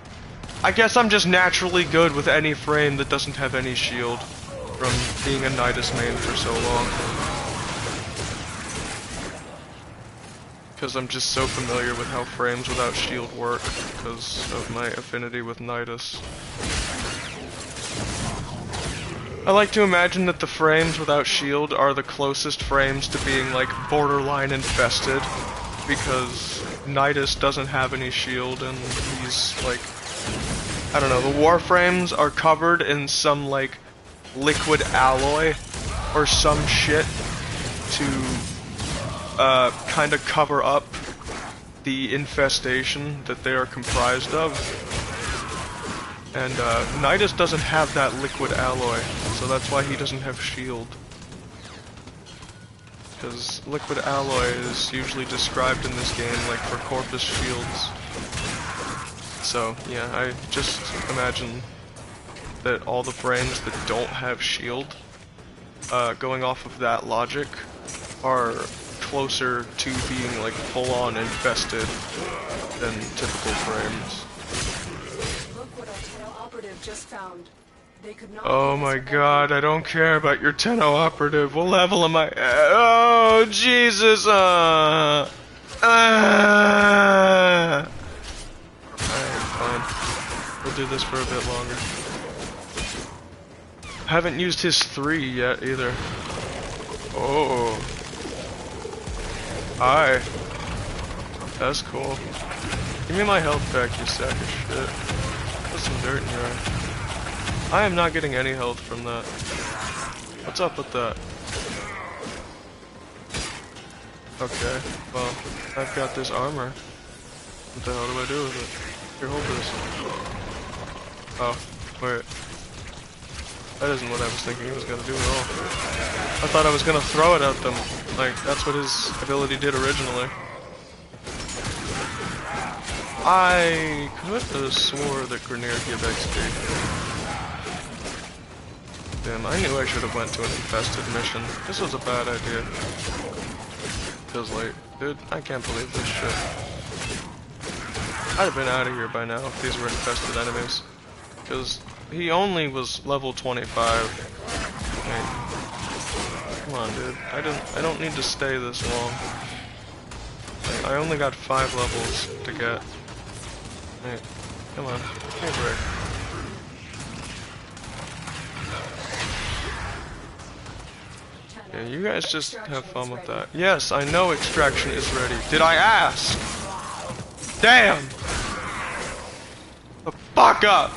I guess I'm just naturally good with any frame that doesn't have any shield from being a Nidus main for so long. Because I'm just so familiar with how frames without shield work because of my affinity with Nidus. I like to imagine that the frames without shield are the closest frames to being like borderline infested because Nidus doesn't have any shield and he's like, I don't know, the Warframes are covered in some like liquid alloy or some shit to kind of cover up the infestation that they are comprised of. And Nidus doesn't have that liquid alloy, so that's why he doesn't have shield. Because liquid alloy is usually described in this game like for Corpus shields. So yeah, I just imagine that all the frames that don't have shield going off of that logic, are closer to being like full-on infested than typical frames. Look what our Tenno operative just found. They could not Oh my god, I don't care about your Tenno operative. What level am I? Oh, Jesus! Alright, fine. We'll do this for a bit longer. Haven't used his 3 yet either. Oh. Hi. That's cool. Give me my health back, you sack of shit. Put some dirt in your eye. I am not getting any health from that. What's up with that? Okay, well, I've got this armor. What the hell do I do with it? Here, hold this. Oh, wait. That isn't what I was thinking he was gonna do at all. I thought I was gonna throw it at them. Like, that's what his ability did originally. I could have swore that Grineer give XP. Damn, I knew I should have went to an infested mission. This was a bad idea. Feels late. Dude, I can't believe this shit. I'd have been out of here by now if these were infested enemies. Because he only was level 25. Like, come on, dude. I don't need to stay this long. Like, I only got 5 levels to get. Hey, come on. Give me a break. Yeah, you guys just have fun with that. Yes, I know extraction is ready. Did I ask? Damn! The fuck up!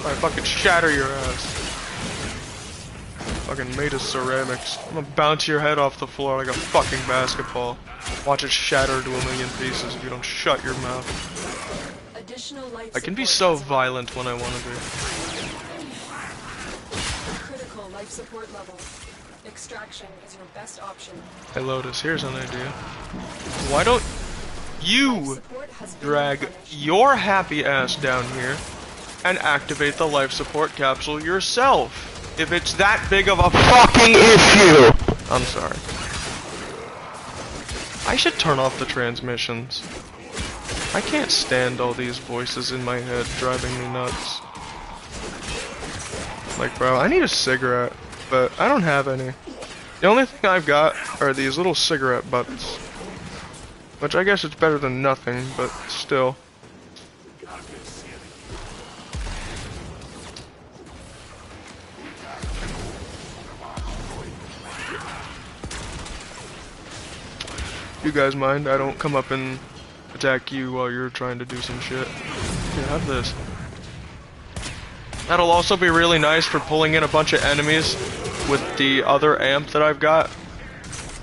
I fucking shatter your ass. Fucking made of ceramics. I'm gonna bounce your head off the floor like a fucking basketball. Watch it shatter to a million pieces if you don't shut your mouth. I can be so violent when I want to be. Critical life support level. Extraction is your best option. Hey Lotus, here's an idea. Why don't you drag your happy ass down here and activate the life support capsule yourself? If it's that big of a fucking issue! I'm sorry. I should turn off the transmissions. I can't stand all these voices in my head driving me nuts. Like, bro, I need a cigarette, but I don't have any. The only thing I've got are these little cigarette butts. Which I guess it's better than nothing, but still. You guys mind? I don't come up and attack you while you're trying to do some shit. Here, have this. That'll also be really nice for pulling in a bunch of enemies with the other amp that I've got.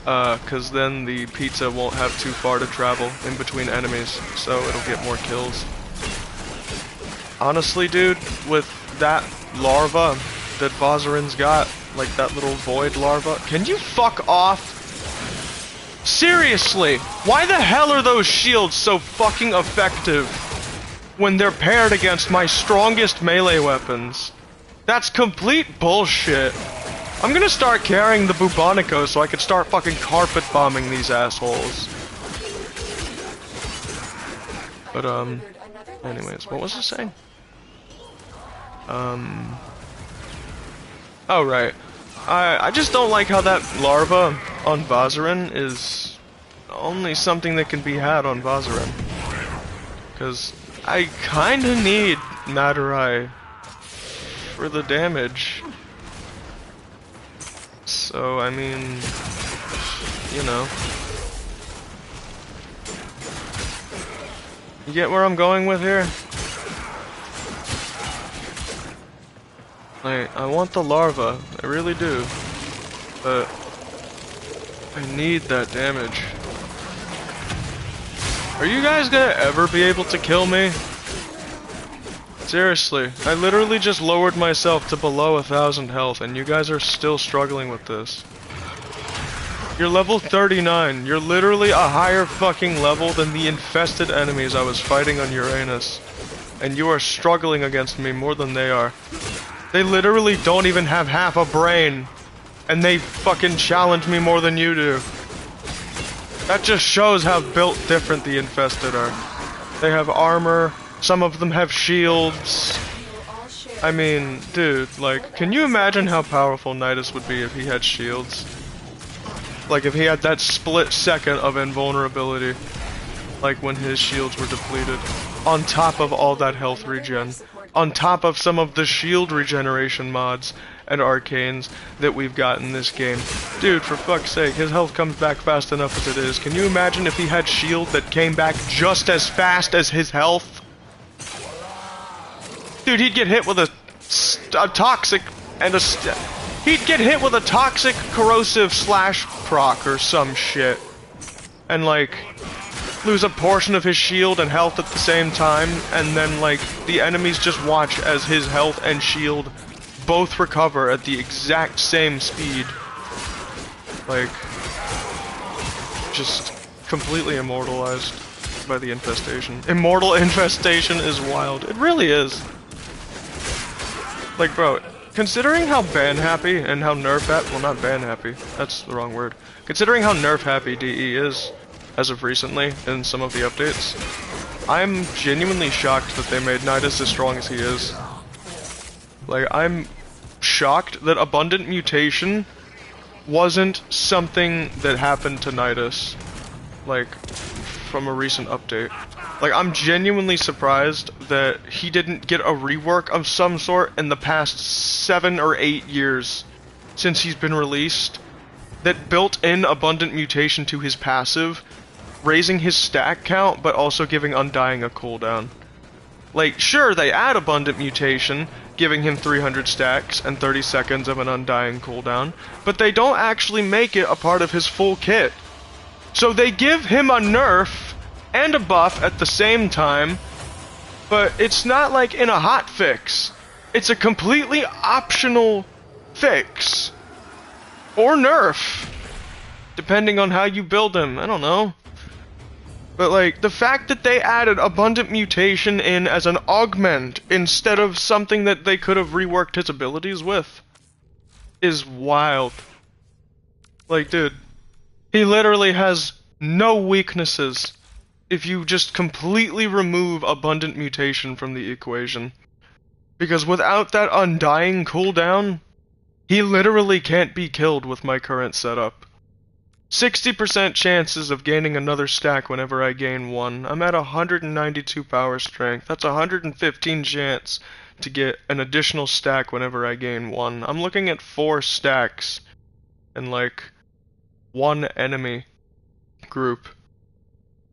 Cause then the pizza won't have too far to travel in between enemies, so it'll get more kills. Honestly, dude, with that larva that Vozarin's got, like that little void larva, can you fuck off? Seriously, why the hell are those shields so fucking effective when they're paired against my strongest melee weapons? That's complete bullshit. I'm gonna start carrying the Bubonico so I can start fucking carpet bombing these assholes. But, anyways, what was I saying? Oh, right. I just don't like how that larva on Vozarin is only something that can be had on Vozarin. Because I kinda need Madurai for the damage. So, I mean, you know. You get where I'm going with here? I want the larva, I really do, but I need that damage. Are you guys gonna ever be able to kill me? Seriously, I literally just lowered myself to below 1,000 health and you guys are still struggling with this. You're level 39, you're literally a higher fucking level than the infested enemies I was fighting on Uranus. And you are struggling against me more than they are. They literally don't even have half a brain. And they fucking challenge me more than you do. That just shows how built different the infested are. They have armor, some of them have shields. I mean, dude, like, can you imagine how powerful Nidus would be if he had shields? Like, if he had that split second of invulnerability. Like, when his shields were depleted. On top of all that health regen. On top of some of the shield regeneration mods and arcanes that we've got in this game. Dude, for fuck's sake, his health comes back fast enough as it is. Can you imagine if he had shield that came back just as fast as his health? Dude, he'd get hit with a toxic and he'd get hit with a toxic corrosive slash proc or some shit. And like lose a portion of his shield and health at the same time, and then like the enemies just watch as his health and shield both recover at the exact same speed. Like, just completely immortalized by the infestation. Immortal infestation is wild. It really is. Like, bro, considering how ban happy and how nerf happy, well, not ban happy, that's the wrong word. Considering how nerf happy DE is, as of recently, in some of the updates, I'm genuinely shocked that they made Nidus as strong as he is. Like, I'm shocked that Abundant Mutation wasn't something that happened to Nidus, like, from a recent update. Like, I'm genuinely surprised that he didn't get a rework of some sort in the past 7 or 8 years since he's been released that built in Abundant Mutation to his passive, raising his stack count, but also giving Undying a cooldown. Like, sure, they add Abundant Mutation, giving him 300 stacks and 30 seconds of an Undying cooldown, but they don't actually make it a part of his full kit. So they give him a nerf and a buff at the same time, but it's not like in a hotfix. It's a completely optional fix. Or nerf. Depending on how you build him, I don't know. But like, the fact that they added Abundant Mutation in as an augment instead of something that they could have reworked his abilities with is wild. Like, dude, he literally has no weaknesses if you just completely remove Abundant Mutation from the equation. Because without that Undying cooldown, he literally can't be killed with my current setup. 60% chances of gaining another stack whenever I gain one. I'm at 192 power strength. That's 115 chance to get an additional stack whenever I gain one. I'm looking at 4 stacks and like 1 enemy group.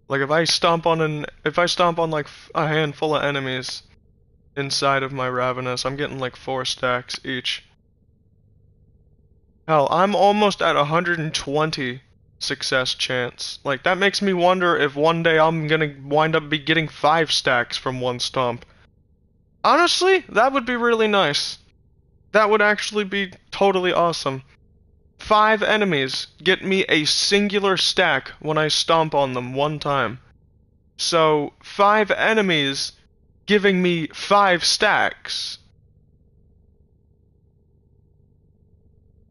Like if I stomp on like a handful of enemies inside of my Ravenous, I'm getting like 4 stacks each. Hell, I'm almost at 120 success chance. Like, that makes me wonder if one day I'm gonna wind up be getting 5 stacks from one stomp. Honestly, that would be really nice. That would actually be totally awesome. 5 enemies get me a singular stack when I stomp on them one time. So, 5 enemies giving me 5 stacks.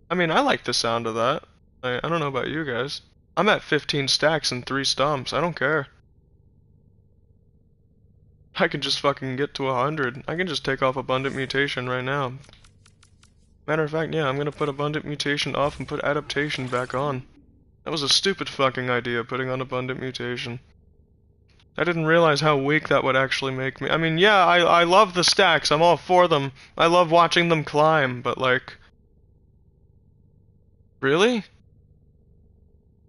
I mean, I like the sound of that. I don't know about you guys. I'm at 15 stacks and 3 stomps. I don't care. I can just fucking get to 100. I can just take off Abundant Mutation right now. Matter of fact, yeah, I'm gonna put Abundant Mutation off and put Adaptation back on. That was a stupid fucking idea, putting on Abundant Mutation. I didn't realize how weak that would actually make me. I mean, yeah, I love the stacks. I'm all for them. I love watching them climb, but like... Really?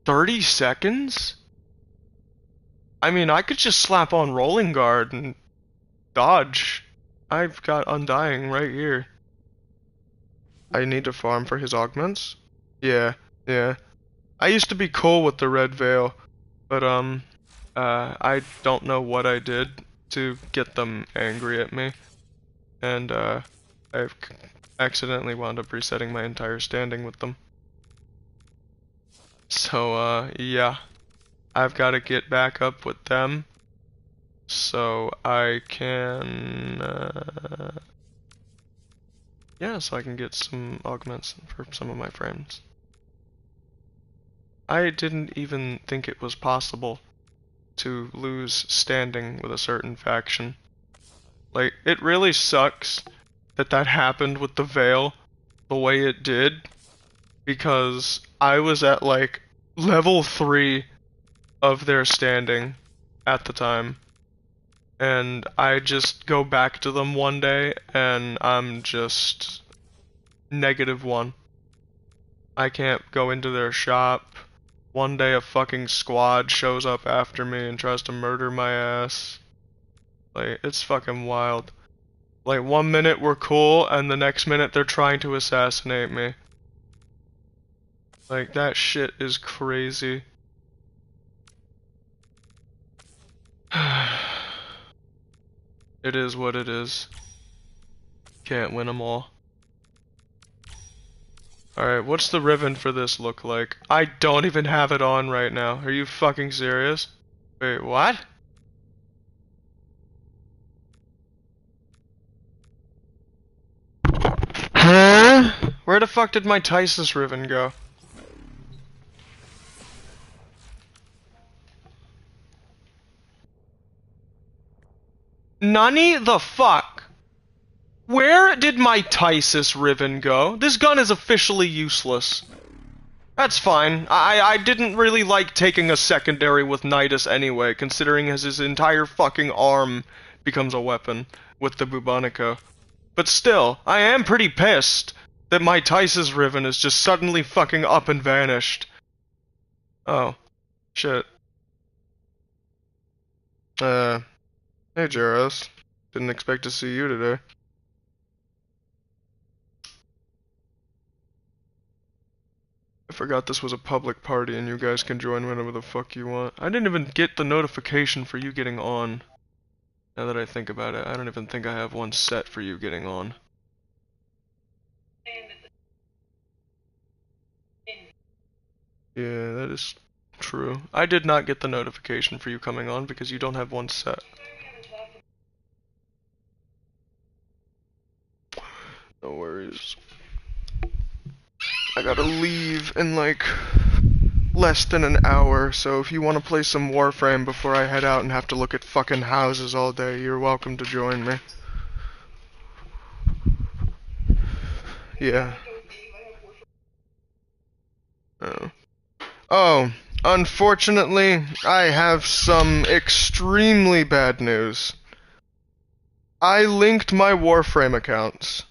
30 seconds? I mean, I could just slap on Rolling Guard and dodge. I've got Undying right here. I need to farm for his augments? Yeah. I used to be cool with the Red Veil, but I don't know what I did to get them angry at me. And I've accidentally wound up resetting my entire standing with them. So, yeah. I've got to get back up with them so I can Yeah, so I can get some augments for some of my frames. I didn't even think it was possible to lose standing with a certain faction. Like, it really sucks that that happened with the Veil the way it did, because I was at like level 3 of their standing at the time, and I just go back to them one day and I'm just -1. I can't go into their shop. One day a fucking squad shows up after me and tries to murder my ass. Like, it's fucking wild. Like, 1 minute we're cool, and the next minute they're trying to assassinate me. Like, that shit is crazy. It is what it is. Can't win them all. Alright, what's the ribbon for this look like? I don't even have it on right now. Are you fucking serious? Wait, what? Huh? Where the fuck did my Tysus ribbon go? Nani the fuck? Where did my Tysus ribbon go? This gun is officially useless. That's fine. I didn't really like taking a secondary with Nidus anyway, considering as his entire fucking arm becomes a weapon with the Bubonico. But still, I am pretty pissed that my Tysus ribbon is just suddenly fucking up and vanished. Oh. Shit. Hey Jaros. Didn't expect to see you today. I forgot this was a public party and you guys can join whenever the fuck you want. I didn't even get the notification for you getting on. Now that I think about it, I don't even think I have one set for you getting on. Yeah, that is true. I did not get the notification for you coming on because you don't have one set. No worries. I gotta leave in like less than an hour, so if you want to play some Warframe before I head out and have to look at fucking houses all day, you're welcome to join me. Yeah. Oh, unfortunately, I have some extremely bad news. I linked my Warframe accounts.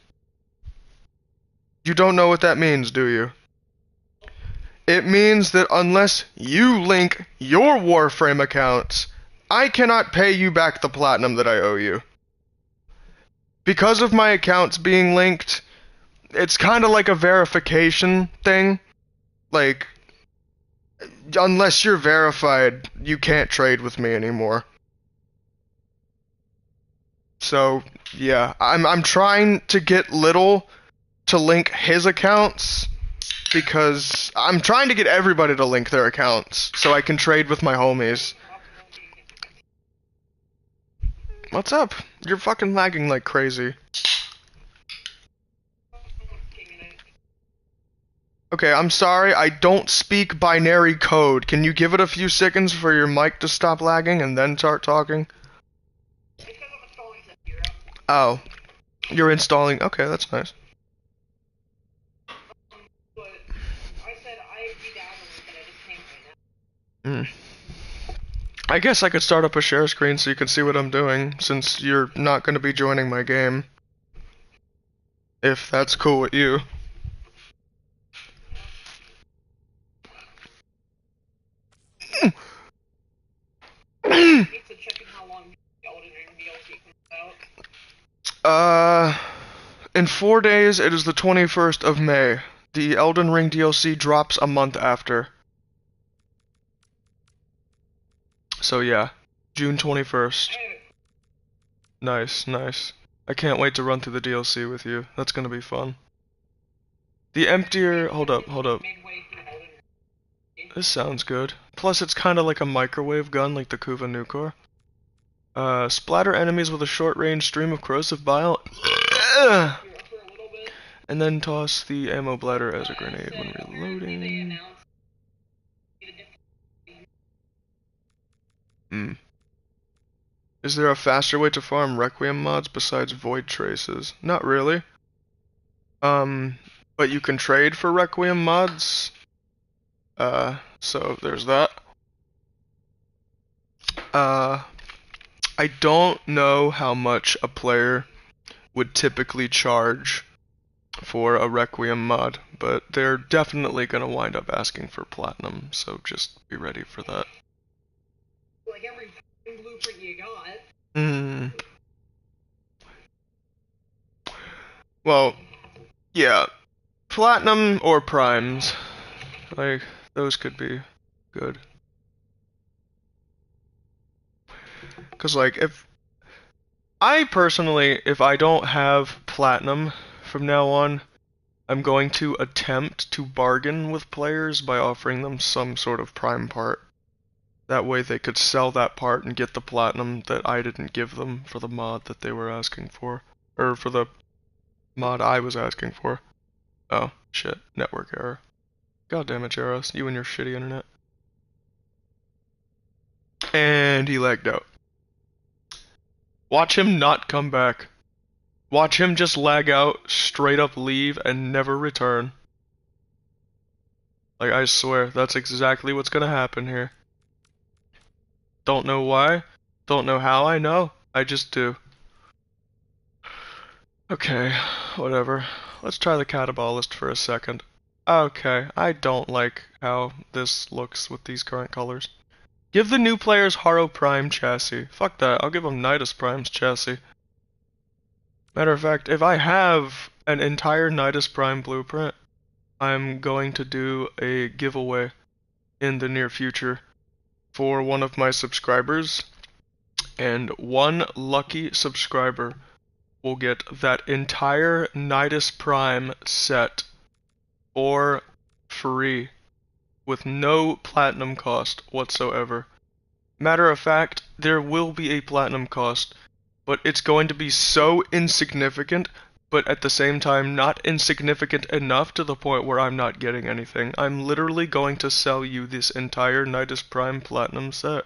You don't know what that means, do you? It means that unless you link your Warframe accounts, I cannot pay you back the platinum that I owe you. Because of my accounts being linked, it's kind of like a verification thing. Like, unless you're verified, you can't trade with me anymore. So, yeah, I'm trying to get Little to link his accounts, because I'm trying to get everybody to link their accounts so I can trade with my homies. What's up? You're fucking lagging like crazy. Okay, I'm sorry, I don't speak binary code. Can you give it a few seconds for your mic to stop lagging and then start talking? Oh. You're installing... Okay, that's nice. I guess I could start up a share screen so you can see what I'm doing, since you're not going to be joining my game. If that's cool with you. In 4 days, it is the 21st of May. The Elden Ring DLC drops a month after. So yeah, June 21st. Nice, nice. I can't wait to run through the DLC with you. That's gonna be fun. The emptier... Hold up, hold up. This sounds good. Plus, it's kinda like a microwave gun like the Kuva Nukor. Splatter enemies with a short-range stream of corrosive bile. And then toss the ammo bladder as a grenade when reloading. Is there a faster way to farm Requiem mods besides Void Traces? Not really. But you can trade for Requiem mods. So there's that. I don't know how much a player would typically charge for a Requiem mod, but they're definitely gonna wind up asking for platinum, so just be ready for that. Like every blueprint you got. Well, yeah. Platinum or primes. Like, those could be good. Cause like, if I don't have platinum from now on, I'm going to attempt to bargain with players by offering them some sort of prime part. That way they could sell that part and get the platinum that I didn't give them for the mod that they were asking for. Or for the mod I was asking for. Oh, shit. Network error. God damn it, Jaros. You and your shitty internet. And he lagged out. Watch him not come back. Watch him just lag out, straight up leave, and never return. Like, I swear, that's exactly what's gonna happen here. Don't know why. Don't know how I know. I just do. Okay, whatever. Let's try the catabolist for a second. Okay, I don't like how this looks with these current colors. Give the new players Haro Prime chassis. Fuck that, I'll give them Nidus Prime's chassis. Matter of fact, if I have an entire Nidus Prime blueprint, I'm going to do a giveaway in the near future for one of my subscribers, and one lucky subscriber will get that entire Nidus Prime set for free with no platinum cost whatsoever. Matter of fact, there will be a platinum cost, but it's going to be so insignificant, but at the same time not insignificant enough to the point where I'm not getting anything. I'm literally going to sell you this entire Nidus Prime platinum set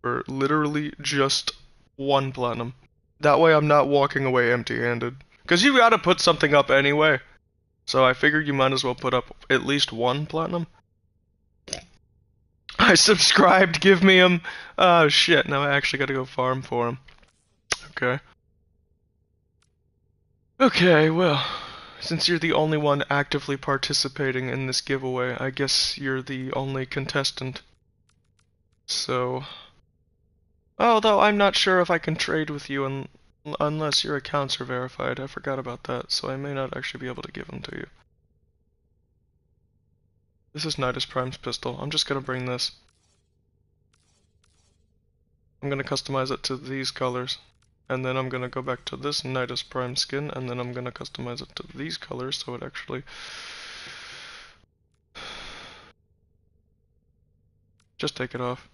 for literally just 1 platinum. That way I'm not walking away empty-handed. Because you gotta put something up anyway. So I figured you might as well put up at least 1 platinum. I subscribed, give me him. Oh shit, now I actually gotta go farm for him. Okay. Okay, well, since you're the only one actively participating in this giveaway, I guess you're the only contestant. So... although I'm not sure if I can trade with you unless your accounts are verified. I forgot about that, so I may not actually be able to give them to you. This is Nidus Prime's pistol. I'm just gonna bring this. I'm gonna customize it to these colors. And then I'm gonna go back to this Nidus Prime skin, and then I'm gonna customize it to these colors so it actually... just take it off.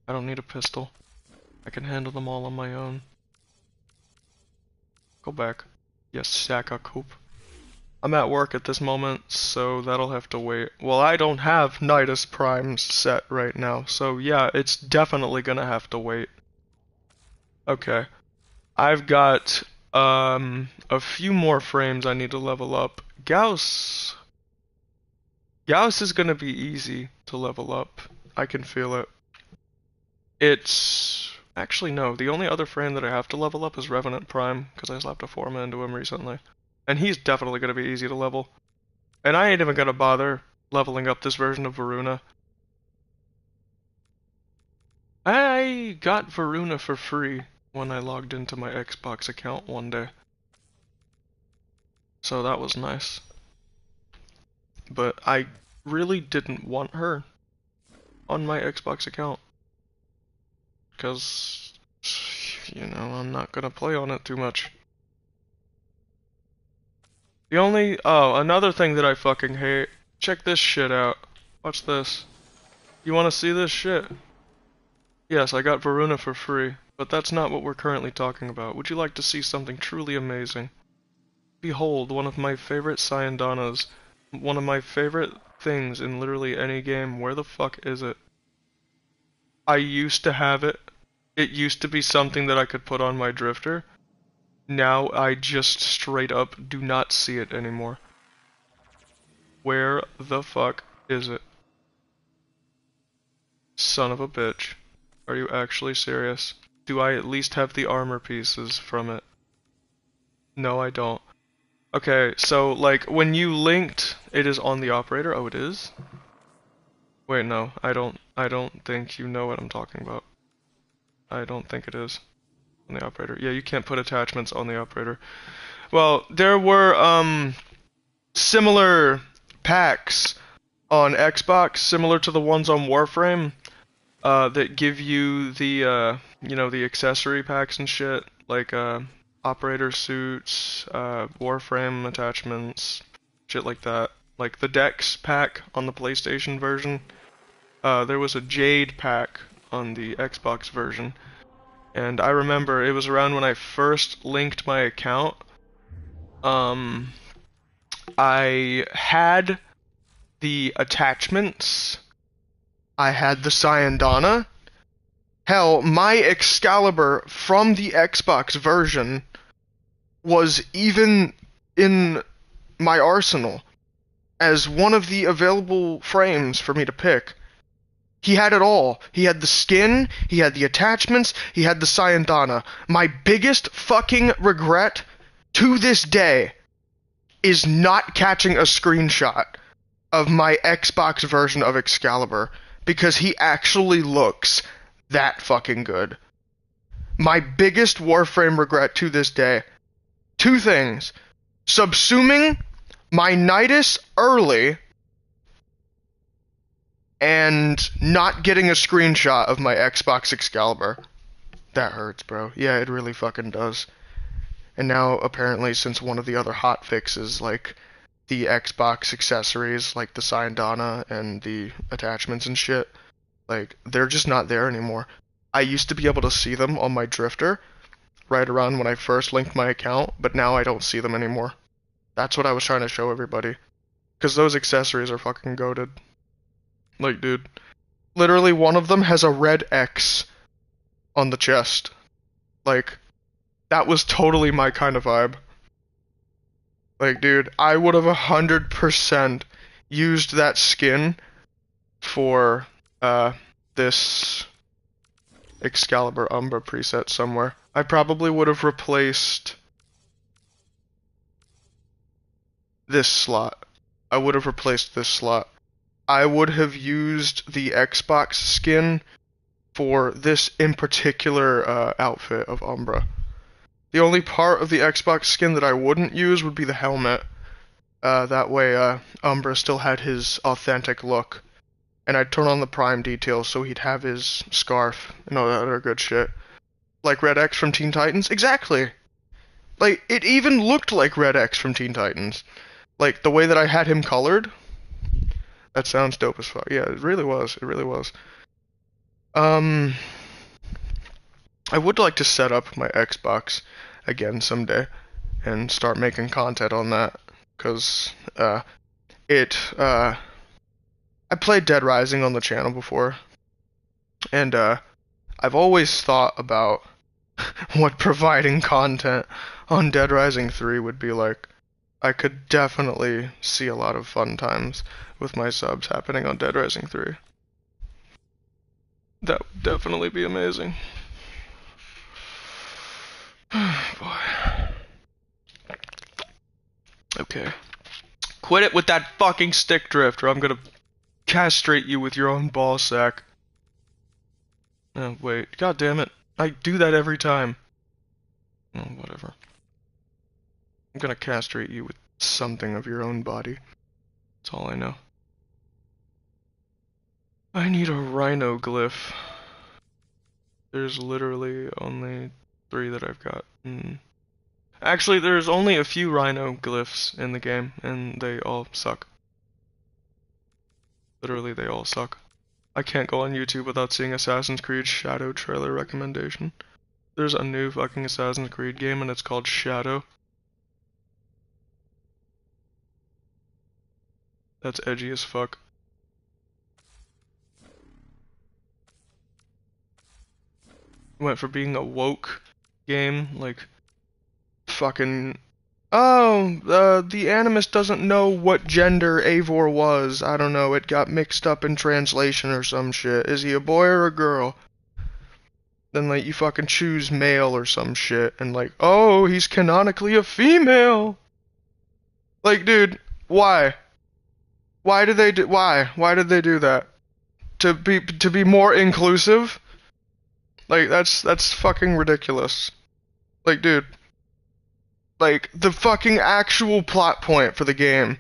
I don't need a pistol. I can handle them all on my own. Go back. Yes, sack a coop. I'm at work at this moment, so that'll have to wait. Well, I don't have Nidus Primes set right now, so yeah, it's definitely gonna have to wait. Okay. I've got, a few more frames I need to level up. Gauss is gonna be easy to level up. I can feel it. It's... actually, no. The only other frame that I have to level up is Revenant Prime, because I slapped a Forma into him recently. And he's definitely going to be easy to level. And I ain't even going to bother leveling up this version of Varuna. I got Varuna for free when I logged into my Xbox account one day. So that was nice. But I really didn't want her on my Xbox account. Because, you know, I'm not gonna play on it too much. The only... oh, another thing that I fucking hate. Check this shit out. Watch this. You wanna see this shit? Yes, I got Varuna for free, but that's not what we're currently talking about. Would you like to see something truly amazing? Behold, one of my favorite Syandanas. One of my favorite things in literally any game. Where the fuck is it? I used to have it. It used to be something that I could put on my drifter. Now I just straight up do not see it anymore. Where the fuck is it? Son of a bitch. Are you actually serious? Do I at least have the armor pieces from it? No, I don't. Okay, so, like, when you linked, it is on the operator? Oh, it is? Wait, no, I don't think you know what I'm talking about. I don't think it is on the operator. Yeah, you can't put attachments on the operator. Well, there were, similar packs on Xbox, similar to the ones on Warframe, that give you the, you know, the accessory packs and shit, like, operator suits, Warframe attachments, shit like that. Like the Dex pack on the PlayStation version. There was a Jade pack on the Xbox version. And I remember it was around when I first linked my account. I had the attachments. I had the Syandana. Hell, my Excalibur from the Xbox version was even in my arsenal as one of the available frames for me to pick. He had it all. He had the skin, he had the attachments, he had the Syandana. My biggest fucking regret to this day is not catching a screenshot of my Xbox version of Excalibur, because he actually looks that fucking good. My biggest Warframe regret to this day. Two things. Subsuming my Nidus early and not getting a screenshot of my Xbox Excalibur. That hurts, bro. Yeah, it really fucking does. And now, apparently, since one of the other hot fixes, like the Xbox accessories, like the Syandana and the attachments and shit, like, they're just not there anymore. I used to be able to see them on my drifter right around when I first linked my account, but now I don't see them anymore. That's what I was trying to show everybody. Because those accessories are fucking goated. Like, dude, literally one of them has a red X on the chest. Like, that was totally my kind of vibe. Like, dude, I would have 100% used that skin for, this Excalibur Umbra preset somewhere. I probably would have replaced this slot. I would have replaced this slot. I would have used the Xbox skin for this in particular outfit of Umbra. The only part of the Xbox skin that I wouldn't use would be the helmet. That way Umbra still had his authentic look. And I'd turn on the prime details so he'd have his scarf and all that other good shit. Like Red X from Teen Titans? Exactly! Like, it even looked like Red X from Teen Titans. Like, the way that I had him colored. That sounds dope as fuck. Yeah, it really was. It really was. I would like to set up my Xbox again someday and start making content on that. Because, I played Dead Rising on the channel before. And, I've always thought about what providing content on Dead Rising 3 would be like. I could definitely see a lot of fun times with my subs happening on Dead Rising 3. That would definitely be amazing. Boy. Okay. Quit it with that fucking stick drift, or I'm gonna castrate you with your own ball sack. Oh, wait. God damn it. I do that every time. Oh, whatever. I'm gonna castrate you with something of your own body. That's all I know. I need a rhino glyph. There's literally only 3 that I've got. Actually, there's only a few rhino glyphs in the game, and they all suck. Literally, they all suck. I can't go on YouTube without seeing Assassin's Creed Shadow trailer recommendation. There's a new fucking Assassin's Creed game and it's called Shadow. That's edgy as fuck. Went for being a woke game, like fucking the animus doesn't know what gender Eivor was. I don't know, it got mixed up in translation or some shit. Is he a boy or a girl? Then, like, you fucking choose male or some shit, and like, oh, he's canonically a female! Like, dude, why? Why did they do that? To be more inclusive? Like, that's fucking ridiculous. Like, dude. Like, the fucking actual plot point for the game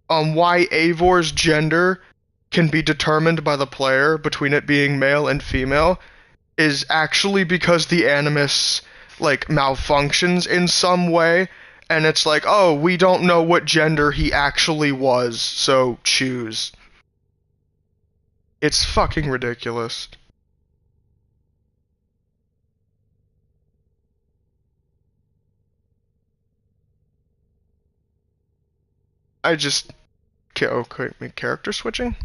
on why Eivor's gender can be determined by the player between it being male and female is actually because the animus, like, malfunctions in some way, and it's like, oh, we don't know what gender he actually was, so choose. It's fucking ridiculous. Character switching?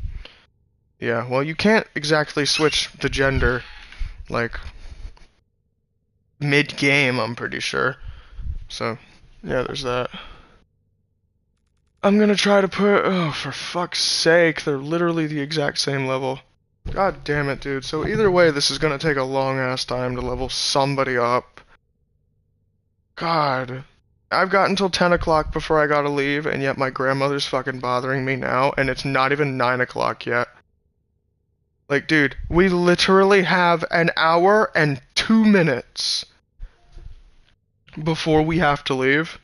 Yeah, well, you can't exactly switch the gender, like, mid-game, I'm pretty sure. So, yeah, there's that. I'm gonna try to put... Oh, for fuck's sake, they're literally the exact same level. God damn it, dude. So either way, this is gonna take a long-ass time to level somebody up. God. I've got until 10 o'clock before I gotta leave, and yet my grandmother's fucking bothering me now, and it's not even 9 o'clock yet. Like, dude, we literally have an hour and 2 minutes before we have to leave.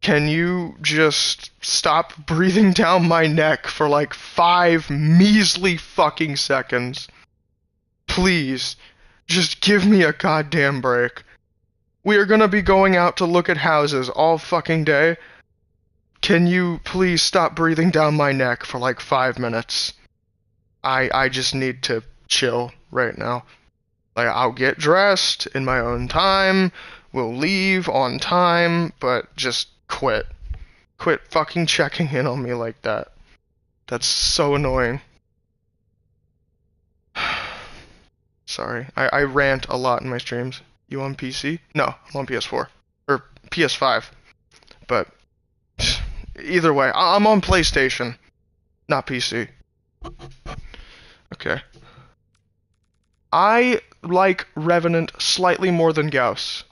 Can you just stop breathing down my neck for like 5 measly fucking seconds? Please, just give me a goddamn break. We are gonna be going out to look at houses all fucking day. Can you please stop breathing down my neck for like 5 minutes? I just need to chill right now. Like, I'll get dressed in my own time, we'll leave on time, but just quit. Quit fucking checking in on me like that. That's so annoying. Sorry, I rant a lot in my streams. You on PC? No, I'm on PS4. Or PS5. But, either way, I'm on PlayStation, not PC. Okay. I like Revenant slightly more than Gauss.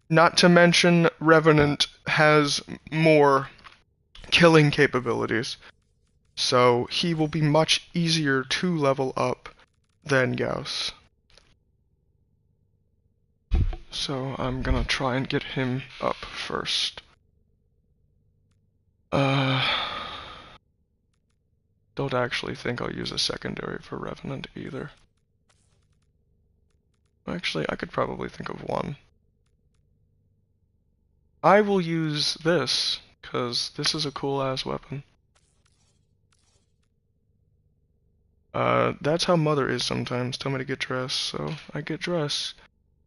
Not to mention, Revenant has more killing capabilities. So he will be much easier to level up than Gauss. So I'm gonna try and get him up first. Don't actually think I'll use a secondary for Revenant either. Actually, I could probably think of one. I will use this, because this is a cool-ass weapon. That's how Mother is sometimes. Tell me to get dressed, so I get dressed.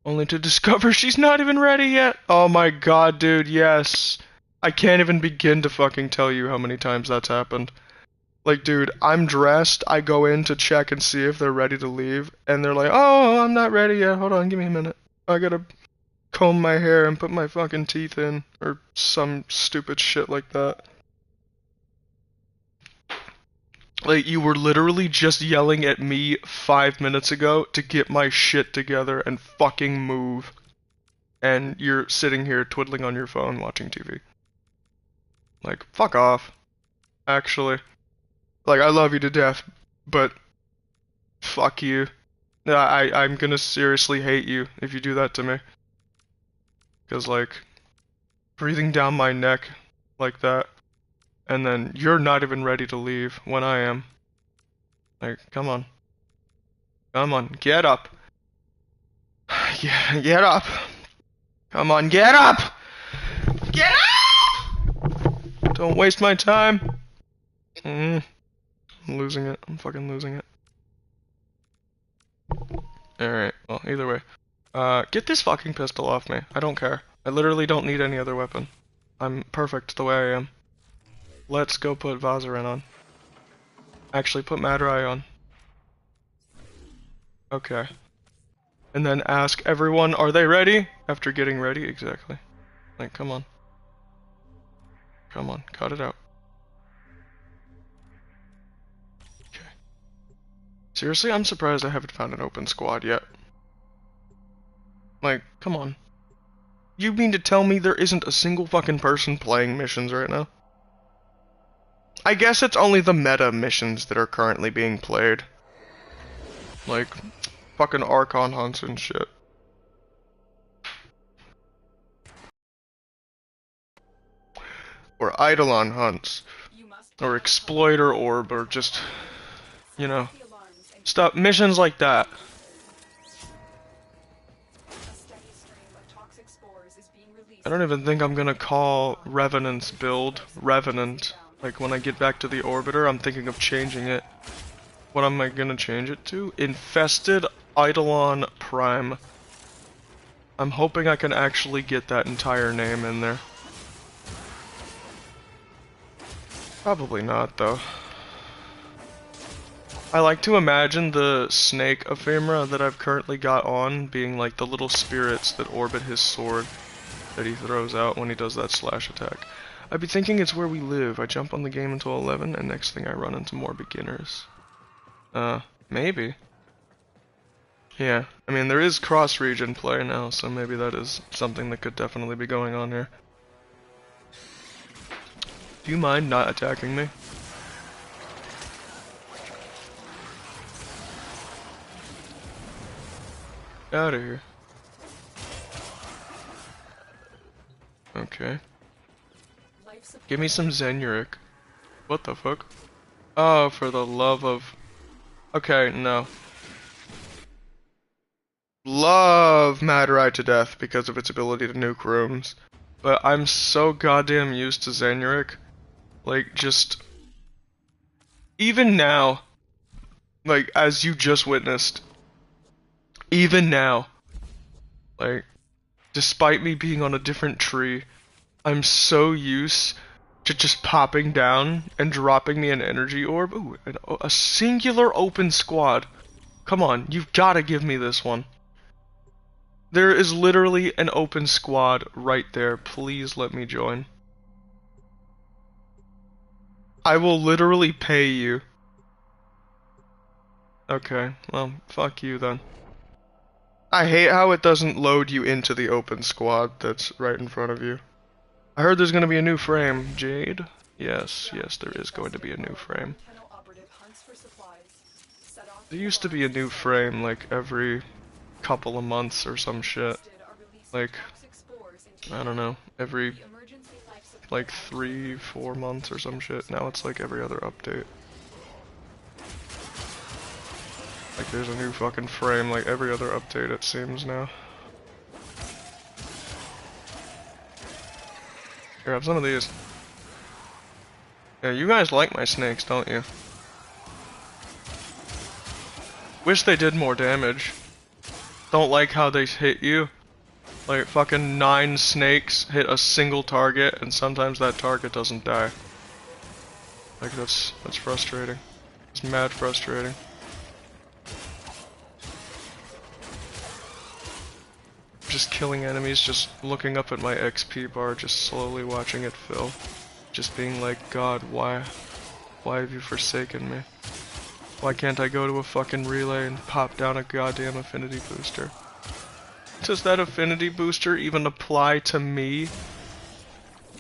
Only to discover she's not even ready yet! Oh my god, dude, yes! I can't even begin to fucking tell you how many times that's happened. Like, dude, I'm dressed, I go in to check and see if they're ready to leave, and they're like, oh, I'm not ready yet, hold on, give me a minute. I gotta comb my hair and put my fucking teeth in, or some stupid shit like that. Like, you were literally just yelling at me 5 minutes ago to get my shit together and fucking move. And you're sitting here twiddling on your phone watching TV. Like, fuck off. Actually. Like, I love you to death, but fuck you. I'm gonna seriously hate you if you do that to me. Because, like, breathing down my neck like that, and then you're not even ready to leave when I am. Like, come on. Come on, get up. Yeah, get up. Come on, get up! Get up! Don't waste my time. I'm losing it. I'm fucking losing it. Alright, well, either way. Get this fucking pistol off me. I don't care. I literally don't need any other weapon. I'm perfect the way I am. Let's go put Vazarin on. Actually, put Madurai on. Okay. And then ask everyone, are they ready? After getting ready, exactly. Like, come on. Come on, cut it out. Okay. Seriously, I'm surprised I haven't found an open squad yet. Like, come on. You mean to tell me there isn't a single fucking person playing missions right now? I guess it's only the meta missions that are currently being played. Like, fucking Archon hunts and shit. Or Eidolon hunts. Or Exploiter Orb, or just, you know, stuff, missions like that. I don't even think I'm gonna call Revenant's build Revenant. Like, when I get back to the Orbiter, I'm thinking of changing it. What am I gonna change it to? Infested Eidolon Prime. I'm hoping I can actually get that entire name in there. Probably not, though. I like to imagine the snake ephemera that I've currently got on being like the little spirits that orbit his sword that he throws out when he does that slash attack. I'd be thinking it's where we live. I jump on the game until 11, and next thing I run into more beginners. Maybe. Yeah, I mean, there is cross-region play now, so maybe that is something that could definitely be going on here. Do you mind not attacking me? Out of here. Okay. Give me some Zenuric. What the fuck? Oh, for the love of... Okay, no. Love Madurai to death because of its ability to nuke rooms. But I'm so goddamn used to Zenuric. Like, just... Even now, like, as you just witnessed, even now, like, despite me being on a different tree, I'm so used to just popping down and dropping me an energy orb. Ooh, a singular open squad. Come on, you've gotta give me this one. There is literally an open squad right there. Please let me join. I will literally pay you. Okay, well, fuck you then. I hate how it doesn't load you into the open squad that's right in front of you. I heard there's gonna be a new frame, Jade. Yes, there is going to be a new frame. There used to be a new frame like every couple of months or some shit. Like, I don't know, every like 3-4 months or some shit. Now it's like every other update. Like there's a new fucking frame like every other update it seems now. Here, have some of these. Yeah, you guys like my snakes, don't you? Wish they did more damage. Don't like how they hit you. Like fucking 9 snakes hit a single target and sometimes that target doesn't die. Like that's frustrating. It's mad frustrating. Just killing enemies, just looking up at my XP bar, just slowly watching it fill. Just being like, God, why have you forsaken me? Why can't I go to a fucking relay and pop down a goddamn affinity booster? Does that affinity booster even apply to me?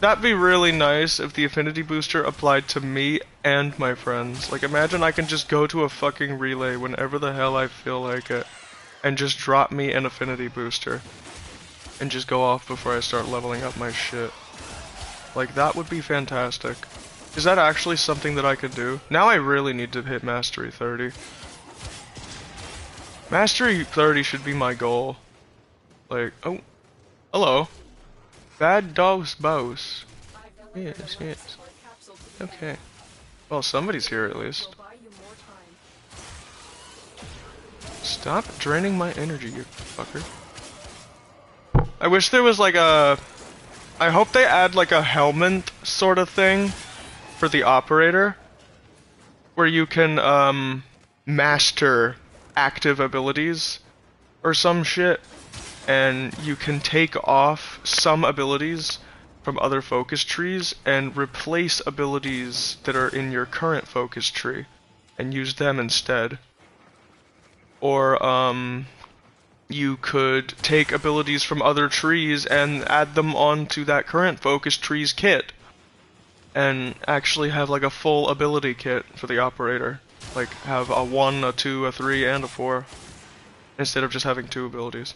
That'd be really nice if the affinity booster applied to me and my friends. Like, imagine I can just go to a fucking relay whenever the hell I feel like it, and just drop me an affinity booster. And just go off before I start leveling up my shit. Like, that would be fantastic. Is that actually something that I could do? Now I really need to hit Mastery 30. Mastery 30 should be my goal. Like, oh, hello. Bad Dog's Bows. Yes. Okay. Well, somebody's here at least. Stop draining my energy, you fucker. I wish there was like a... I hope they add like a helmet sort of thing for the operator, where you can master active abilities or some shit, and you can take off some abilities from other focus trees and replace abilities that are in your current focus tree and use them instead. Or you could take abilities from other trees and add them onto that current focus tree's kit and actually have like a full ability kit for the operator. Like have a 1, a 2, a 3, and a 4 instead of just having 2 abilities.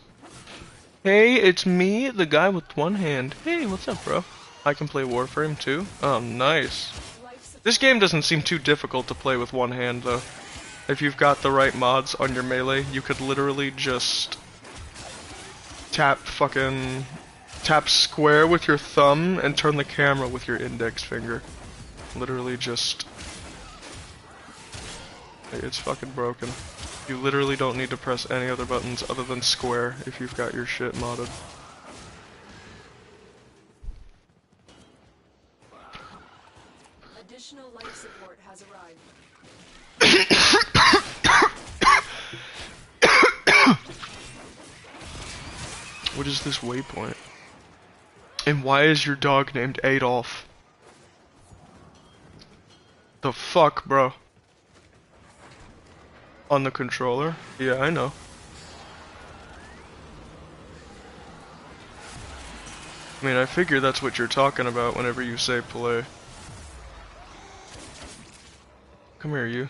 Hey, it's me, the guy with one hand. Hey, what's up, bro? I can play Warframe too? Oh, nice. This game doesn't seem too difficult to play with one hand though. If you've got the right mods on your melee, you could literally just tap square with your thumb and turn the camera with your index finger. Literally just... It's fucking broken. You literally don't need to press any other buttons other than square if you've got your shit modded. Additional life support has arrived. What is this waypoint? And why is your dog named Adolf? The fuck, bro? On the controller? Yeah, I know. I mean, I figure that's what you're talking about whenever you say play. Come here, you.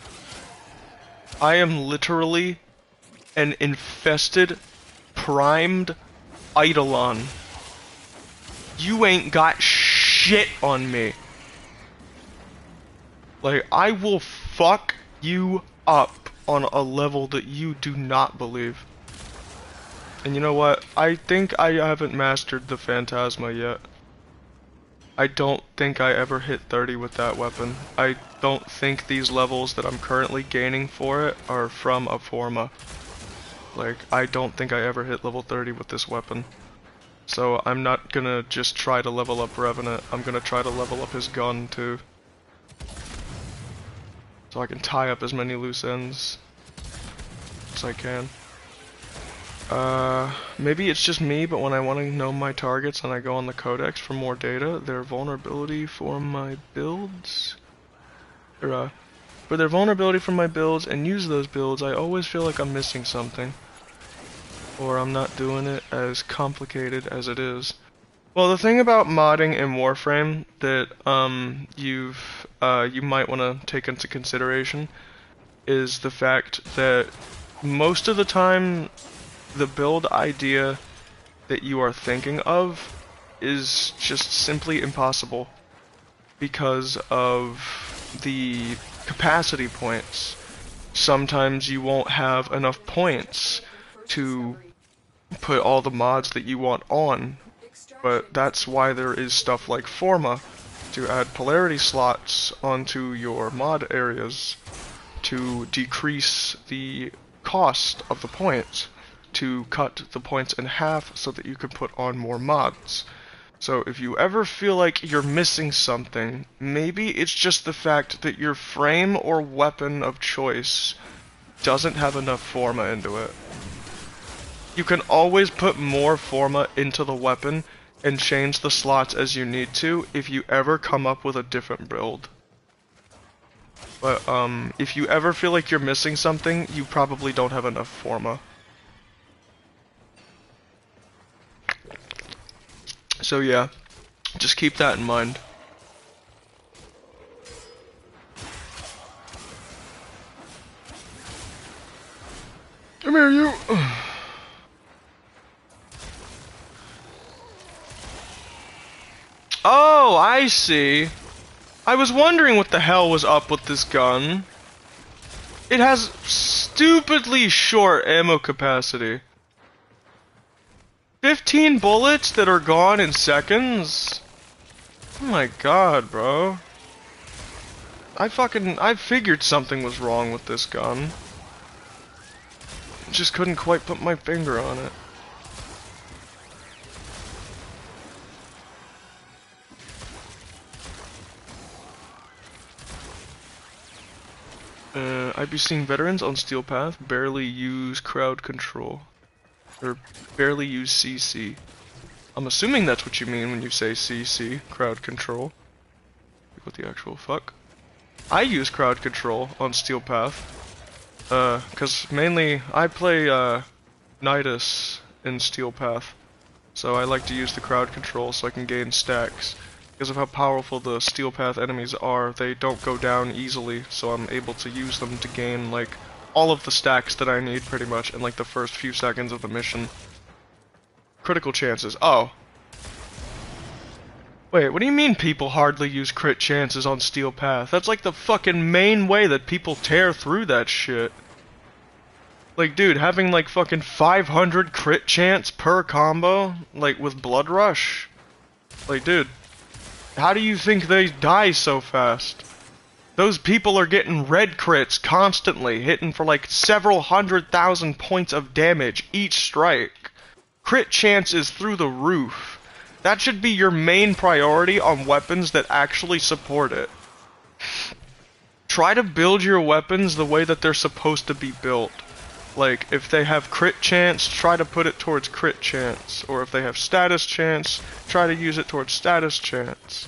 I am literally an infested, primed Eidolon. You ain't got shit on me. Like, I will fuck you up on a level that you do not believe. And you know what? I think I haven't mastered the Phantasma yet. I don't think I ever hit 30 with that weapon. I don't think these levels that I'm currently gaining for it are from a Forma. Like, I don't think I ever hit level 30 with this weapon. So I'm not gonna just try to level up Revenant, I'm gonna try to level up his gun too. So I can tie up as many loose ends as I can. Maybe it's just me, but when I want to know my targets and I go on the codex for more data, their vulnerability for my builds, or for their vulnerability for my builds and use those builds, I always feel like I'm missing something. Or I'm not doing it as complicated as it is. Well, the thing about modding in Warframe that you might want to take into consideration is the fact that most of the time the build idea that you are thinking of is just simply impossible because of the capacity points. Sometimes you won't have enough points to put all the mods that you want on, but that's why there is stuff like Forma to add polarity slots onto your mod areas to decrease the cost of the points, to cut the points in half so that you can put on more mods. So if you ever feel like you're missing something, maybe it's just the fact that your frame or weapon of choice doesn't have enough Forma into it. You can always put more Forma into the weapon and change the slots as you need to if you ever come up with a different build. But if you ever feel like you're missing something, you probably don't have enough Forma. So yeah, just keep that in mind. Come here, you! Oh, I see. I was wondering what the hell was up with this gun. It has stupidly short ammo capacity. 15 bullets that are gone in seconds? Oh my god, bro. I figured something was wrong with this gun. Just couldn't quite put my finger on it. I'd be seeing veterans on Steel Path barely use crowd control. Or barely use CC. I'm assuming that's what you mean when you say CC, crowd control. What the actual fuck? I use crowd control on Steel Path. Cause mainly I play Nidus in Steel Path. So I like to use the crowd control so I can gain stacks. Because of how powerful the Steel Path enemies are, they don't go down easily, so I'm able to use them to gain, like, all of the stacks that I need, pretty much, in, like, the first few seconds of the mission. Critical chances. Oh. Wait, what do you mean people hardly use crit chances on Steel Path? That's, like, the fucking main way that people tear through that shit. Like, dude, having, like, fucking 500 crit chance per combo, like, with Blood Rush? Like, dude. How do you think they die so fast? Those people are getting red crits constantly, hitting for like several 100,000 points of damage each strike. Crit chance is through the roof. That should be your main priority on weapons that actually support it. Try to build your weapons the way that they're supposed to be built. Like, if they have crit chance, try to put it towards crit chance. Or if they have status chance, try to use it towards status chance.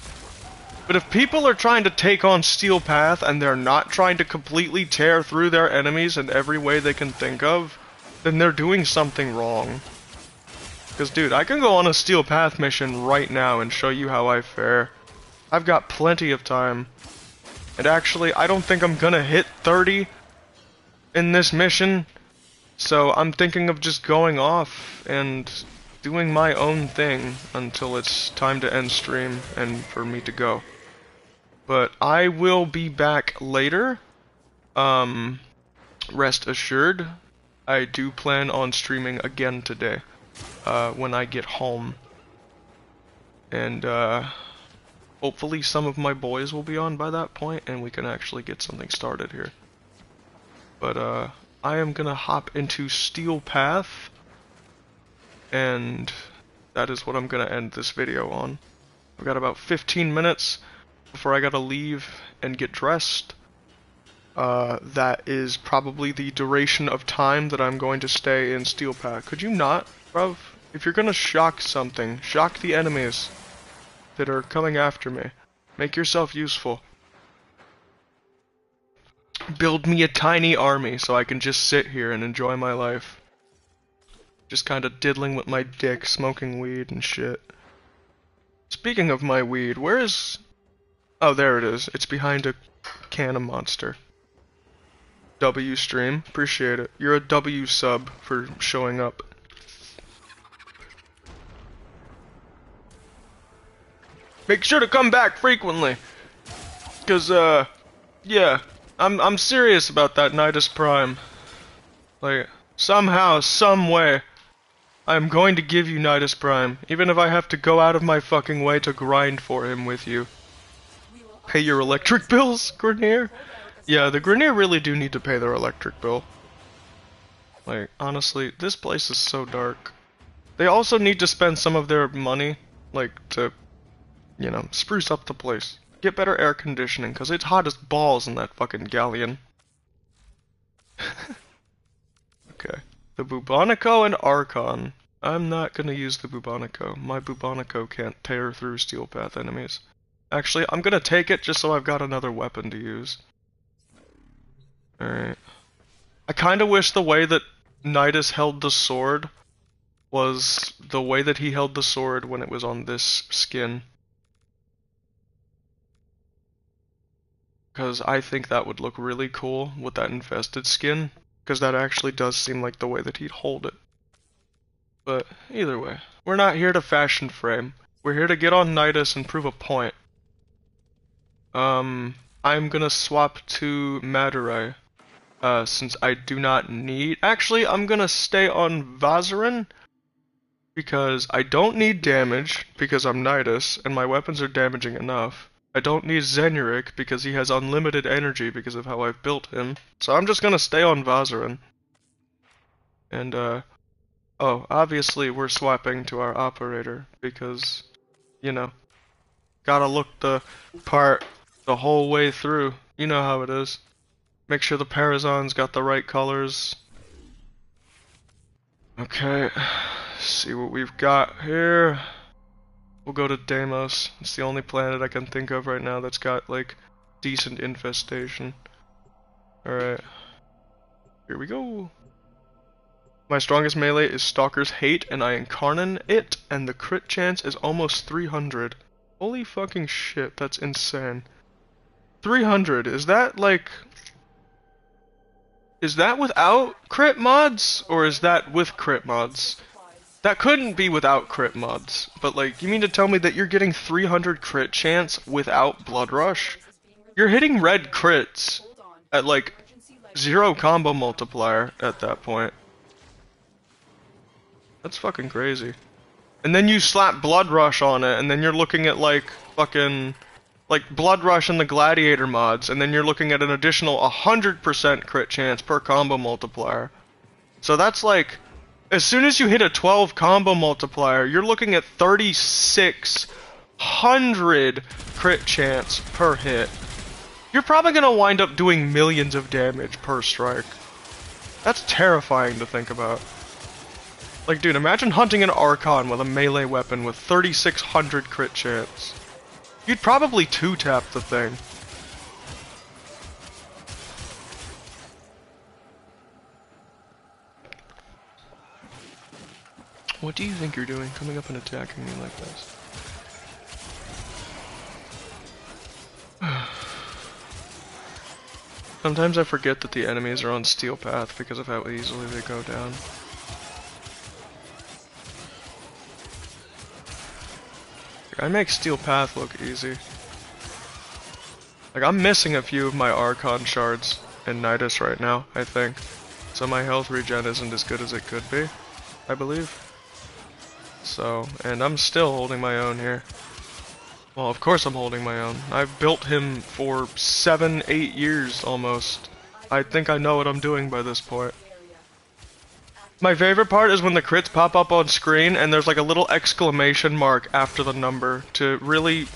But if people are trying to take on Steel Path and they're not trying to completely tear through their enemies in every way they can think of, then they're doing something wrong. Because, dude, I can go on a Steel Path mission right now and show you how I fare. I've got plenty of time. And actually, I don't think I'm gonna hit 30 in this mission. So I'm thinking of just going off and doing my own thing until it's time to end stream and for me to go. But I will be back later. Rest assured, I do plan on streaming again today, when I get home. And, hopefully some of my boys will be on by that point and we can actually get something started here. But, I am gonna hop into Steel Path, and that is what I'm gonna end this video on. I've got about 15 minutes before I gotta leave and get dressed. That is probably the duration of time that I'm going to stay in Steel Path. Could you not, bruv? If you're gonna shock something, shock the enemies that are coming after me. Make yourself useful. Build me a tiny army so I can just sit here and enjoy my life. Just kinda diddling with my dick, smoking weed and shit. Speaking of my weed, where is... Oh, there it is. It's behind a can of Monster. W stream. Appreciate it. You're a W sub for showing up. Make sure to come back frequently. Cause, yeah. I'm serious about that Nidus Prime. Like, somehow, some way, I'm going to give you Nidus Prime, even if I have to go out of my fucking way to grind for him with you. Pay your electric bills, Grenier? Yeah, the Grenier really do need to pay their electric bill. Like, honestly, this place is so dark. They also need to spend some of their money, like, to, you know, spruce up the place. Get better air conditioning, because it's hot as balls in that fucking galleon. Okay. The Bubonico and Archon. I'm not gonna use the Bubonico. My Bubonico can't tear through Steel Path enemies. Actually, I'm gonna take it just so I've got another weapon to use. Alright. I kinda wish the way that Nidus held the sword was the way that he held the sword when it was on this skin. Because I think that would look really cool with that infested skin. Because that actually does seem like the way that he'd hold it. But either way, we're not here to fashion frame. We're here to get on Nidus and prove a point. I'm gonna swap to Madurai. Since I do not need... Actually, I'm gonna stay on Vazarin. Because I don't need damage, because I'm Nidus, and my weapons are damaging enough. I don't need Zenuric because he has unlimited energy because of how I've built him. So I'm just gonna stay on Vazarin. And, oh, obviously we're swapping to our operator because, you know, gotta look the part the whole way through. You know how it is. Make sure the Parazon's got the right colors. Okay, see what we've got here. We'll go to Deimos. It's the only planet I can think of right now that's got, like, decent infestation. Alright. Here we go. My strongest melee is Stalker's Hate, and I incarnate it, and the crit chance is almost 300. Holy fucking shit, that's insane. 300, is that, like... Is that without crit mods, or is that with crit mods? That couldn't be without crit mods, but like, you mean to tell me that you're getting 300 crit chance without Blood Rush? You're hitting red crits at like 0 combo multiplier at that point. That's fucking crazy. And then you slap Blood Rush on it, and then you're looking at like fucking... like Blood Rush and the Gladiator mods, and then you're looking at an additional 100% crit chance per combo multiplier. So that's like, as soon as you hit a 12 combo multiplier, you're looking at 3,600 crit chance per hit. You're probably gonna wind up doing millions of damage per strike. That's terrifying to think about. Like, dude, imagine hunting an Archon with a melee weapon with 3,600 crit chance. You'd probably 2-tap the thing. What do you think you're doing, coming up and attacking me like this? Sometimes I forget that the enemies are on Steel Path because of how easily they go down. I make Steel Path look easy. Like, I'm missing a few of my Archon shards in Nidus right now, I think. So my health regen isn't as good as it could be, I believe. So, and I'm still holding my own here. Well, of course I'm holding my own. I've built him for 7-8 years almost. I think I know what I'm doing by this point. My favorite part is when the crits pop up on screen and there's like a little exclamation mark after the number to really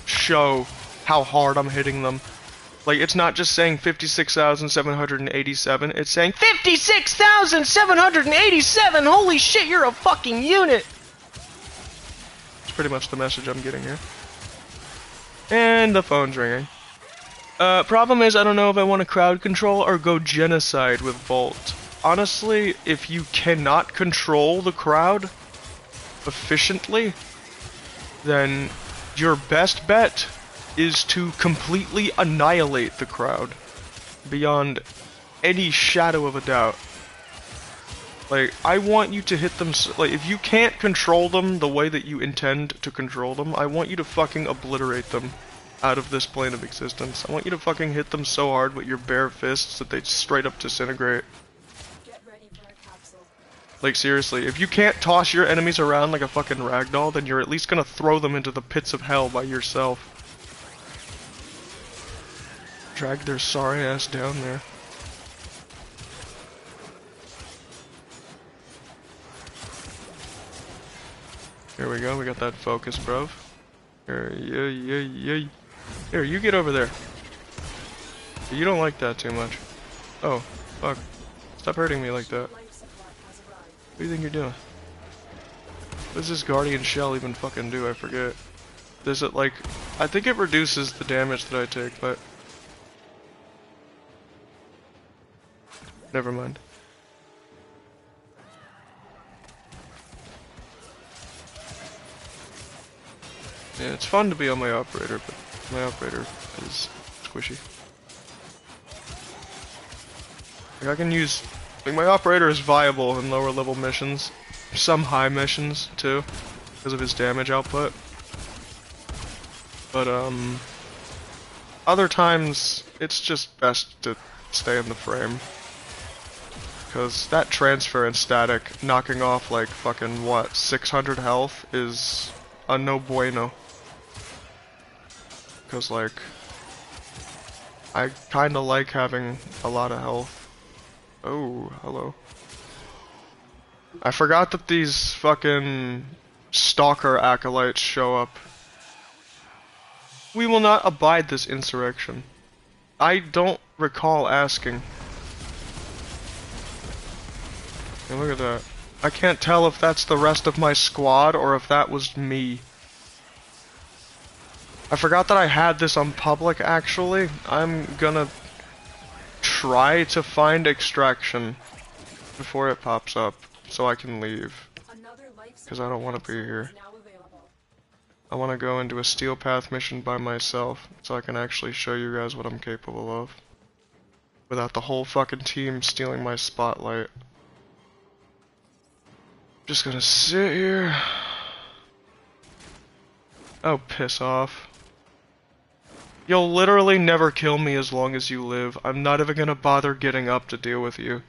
show how hard I'm hitting them. Like, it's not just saying 56,787, it's saying 56,787! Holy shit, you're a fucking unit! That's pretty much the message I'm getting here. And the phone's ringing. Problem is, I don't know if I want to crowd control or go genocide with Volt. Honestly, if you cannot control the crowd efficiently, then your best bet is to completely annihilate the crowd beyond any shadow of a doubt. Like, I want you to hit them, like, if you can't control them the way that you intend to control them, I want you to fucking obliterate them out of this plane of existence. I want you to fucking hit them so hard with your bare fists that they straight up disintegrate. Like, seriously, if you can't toss your enemies around like a fucking ragdoll, then you're at least gonna throw them into the pits of hell by yourself. Drag their sorry ass down there. Here we go, we got that focus, bro. Here, yeah. Here, you get over there. You don't like that too much. Oh, fuck. Stop hurting me like that. What do you think you're doing? What does this Guardian Shell even fucking do? I forget. Does it, like... I think it reduces the damage that I take, but... Never mind. Yeah, it's fun to be on my operator, but my operator is squishy. Like, I can use... Like, my operator is viable in lower level missions. Some high missions, too, because of his damage output. But, other times, it's just best to stay in the frame. Because that transfer and static knocking off, like, fucking, what, 600 health is a no bueno. Because, like, I kinda like having a lot of health. Oh, hello. I forgot that these fucking stalker acolytes show up. We will not abide this insurrection. I don't recall asking. Hey, look at that. I can't tell if that's the rest of my squad or if that was me. I forgot that I had this on public, actually. I'm gonna try to find extraction before it pops up so I can leave. Because I don't want to be here. I want to go into a steel path mission by myself so I can actually show you guys what I'm capable of. Without the whole fucking team stealing my spotlight. Just gonna sit here. Oh, piss off. You'll literally never kill me as long as you live. I'm not even gonna bother getting up to deal with you.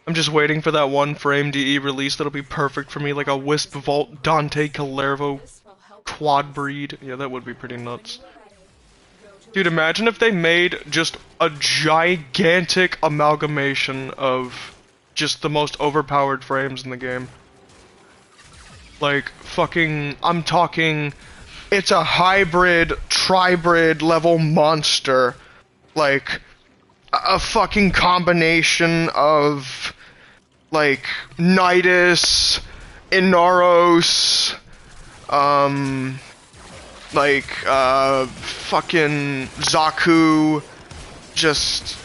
I'm just waiting for that one frame DE release that'll be perfect for me, like a Wisp Vault Dante Calervo quad breed. Yeah, that would be pretty nuts. Dude, imagine if they made just a gigantic amalgamation of just the most overpowered frames in the game. Like, fucking, I'm talking, it's a hybrid, tribrid level monster. Like, a fucking combination of, like, Nidus, Inaros, fucking Zaku, just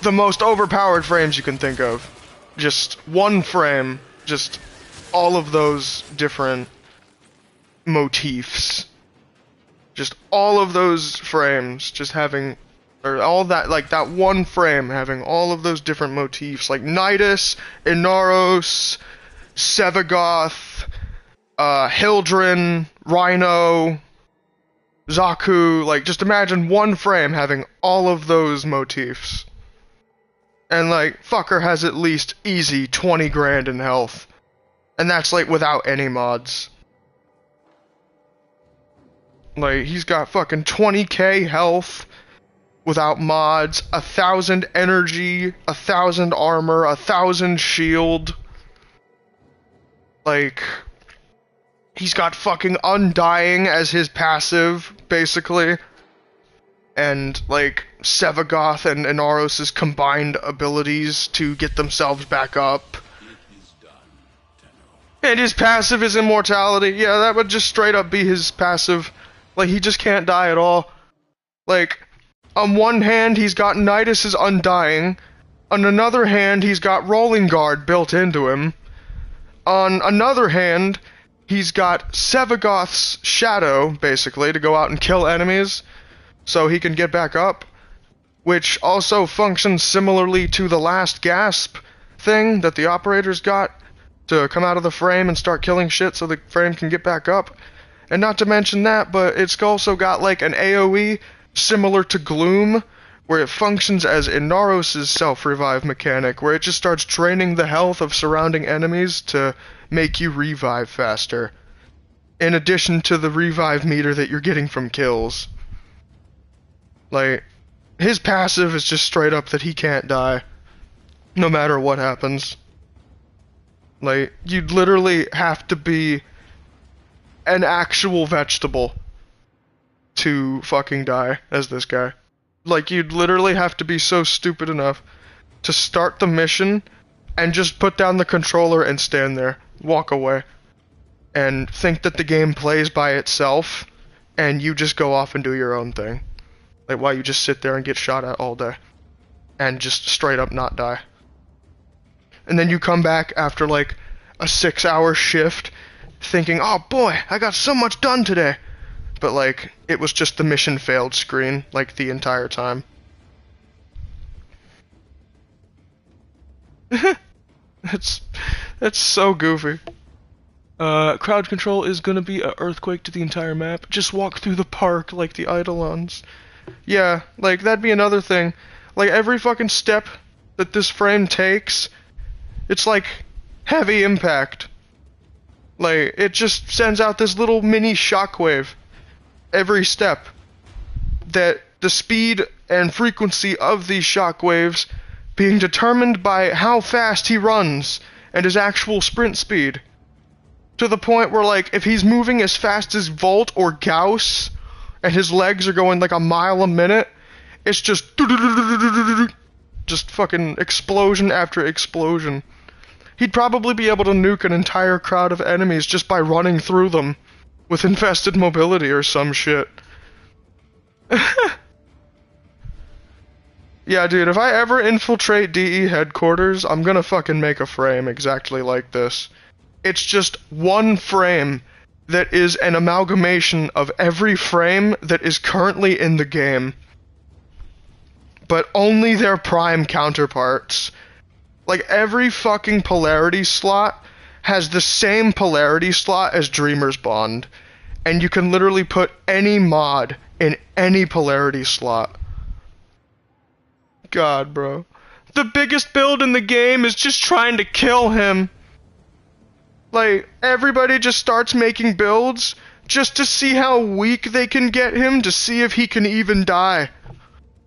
the most overpowered frames you can think of. Just one frame, just all of those different motifs. Just all of those frames just having, or all that, like that one frame having all of those different motifs, like Nidus, Inaros, Sevagoth, Hildren, Rhino, Zaku, like just imagine one frame having all of those motifs. And like, fucker has at least easy 20 grand in health. And that's like without any mods. Like, he's got fucking 20k health without mods, 1,000 energy, 1,000 armor, 1,000 shield. Like, he's got fucking Undying as his passive, basically. And, like, Sevagoth and Inaros' combined abilities to get themselves back up. And his passive is immortality. Yeah, that would just straight up be his passive. Like, he just can't die at all. Like, on one hand, he's got Nidus' Undying. On another hand, he's got Rolling Guard built into him. On another hand, he's got Sevagoth's Shadow, basically, to go out and kill enemies, so he can get back up. Which also functions similarly to the last gasp thing that the operators got, to come out of the frame and start killing shit so the frame can get back up. And not to mention that, but it's also got like an AoE similar to Gloom, where it functions as Inaros' self-revive mechanic, where it just starts draining the health of surrounding enemies to make you revive faster, in addition to the revive meter that you're getting from kills. Like, his passive is just straight up that he can't die, no matter what happens. Like, you'd literally have to be an actual vegetable to fucking die as this guy. Like, you'd literally have to be so stupid enough to start the mission and just put down the controller and stand there, walk away, and think that the game plays by itself, and you just go off and do your own thing. Like, while you just sit there and get shot at all day, and just straight up not die. And then you come back after like a 6-hour shift thinking, oh boy, I got so much done today. But like, it was just the mission failed screen, like, the entire time. That's so goofy. Crowd control is gonna be an earthquake to the entire map. Just walk through the park like the Eidolons. Yeah, like, that'd be another thing. Like, every fucking step that this frame takes, it's like heavy impact. Like, it just sends out this little mini shockwave every step. That the speed and frequency of these shockwaves being determined by how fast he runs and his actual sprint speed. To the point where, like, if he's moving as fast as Volt or Gauss, and his legs are going like a mile a minute, it's just fucking explosion after explosion. He'd probably be able to nuke an entire crowd of enemies just by running through them with infested mobility or some shit. Yeah, dude, if I ever infiltrate DE headquarters, I'm gonna fucking make a frame exactly like this. It's just one frame that is an amalgamation of every frame that is currently in the game, but only their prime counterparts. Like, every fucking polarity slot has the same polarity slot as Dreamer's Bond, and you can literally put any mod in any polarity slot. God, bro. The biggest build in the game is just trying to kill him. Like, everybody just starts making builds just to see how weak they can get him, to see if he can even die.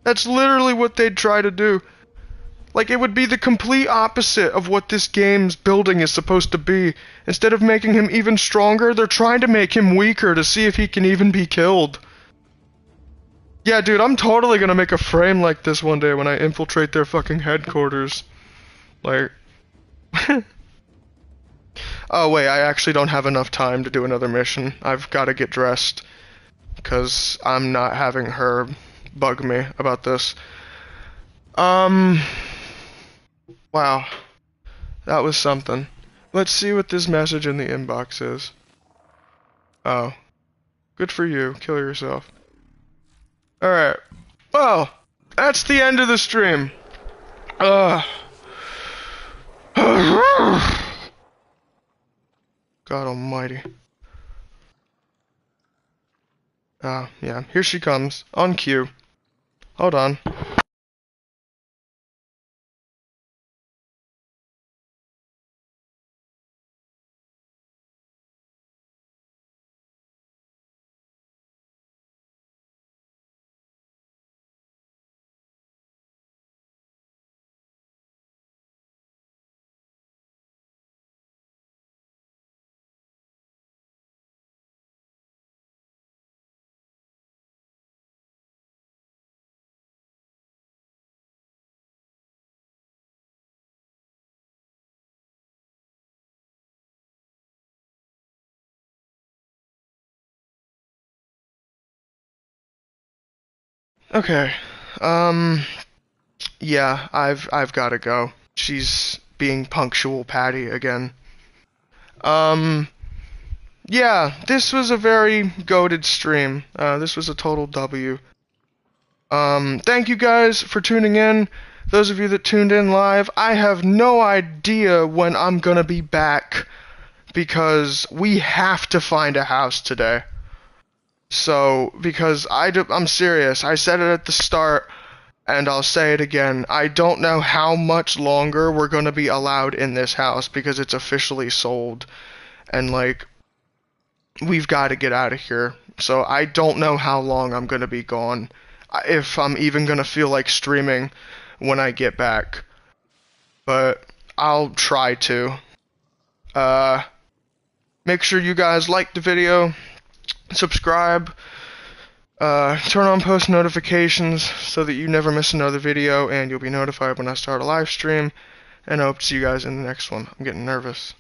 That's literally what they'd try to do. Like, it would be the complete opposite of what this game's building is supposed to be. Instead of making him even stronger, they're trying to make him weaker to see if he can even be killed. Yeah, dude, I'm totally gonna make a frame like this one day when I infiltrate their fucking headquarters. Like... Oh, wait, I actually don't have enough time to do another mission. I've gotta get dressed. Because I'm not having her bug me about this. Wow. That was something. Let's see what this message in the inbox is. Oh. Good for you. Kill yourself. Alright. Well, that's the end of the stream. God almighty. Yeah. Here she comes. On cue. Hold on. Okay. Yeah, I've gotta go. She's being punctual Patty again. Yeah, this was a very goated stream. This was a total W. Thank you guys for tuning in. Those of you that tuned in live, I have no idea when I'm gonna be back, because we have to find a house today. So, because I'm serious, I said it at the start, and I'll say it again, I don't know how much longer we're gonna be allowed in this house, because it's officially sold, and like, we've gotta get out of here. So I don't know how long I'm gonna be gone, if I'm even gonna feel like streaming when I get back, but I'll try to. Make sure you guys like the video, subscribe, turn on post notifications so that you never miss another video and you'll be notified when I start a live stream, and I hope to see you guys in the next one. I'm getting nervous.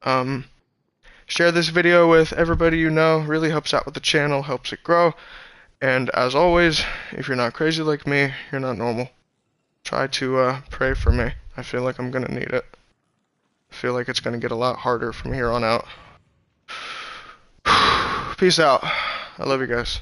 Share this video with everybody you know, really helps out with the channel, helps it grow, and as always, if you're not crazy like me, you're not normal. Try to pray for me. I feel like I'm gonna need it. I feel like it's gonna get a lot harder from here on out. Peace out. I love you guys.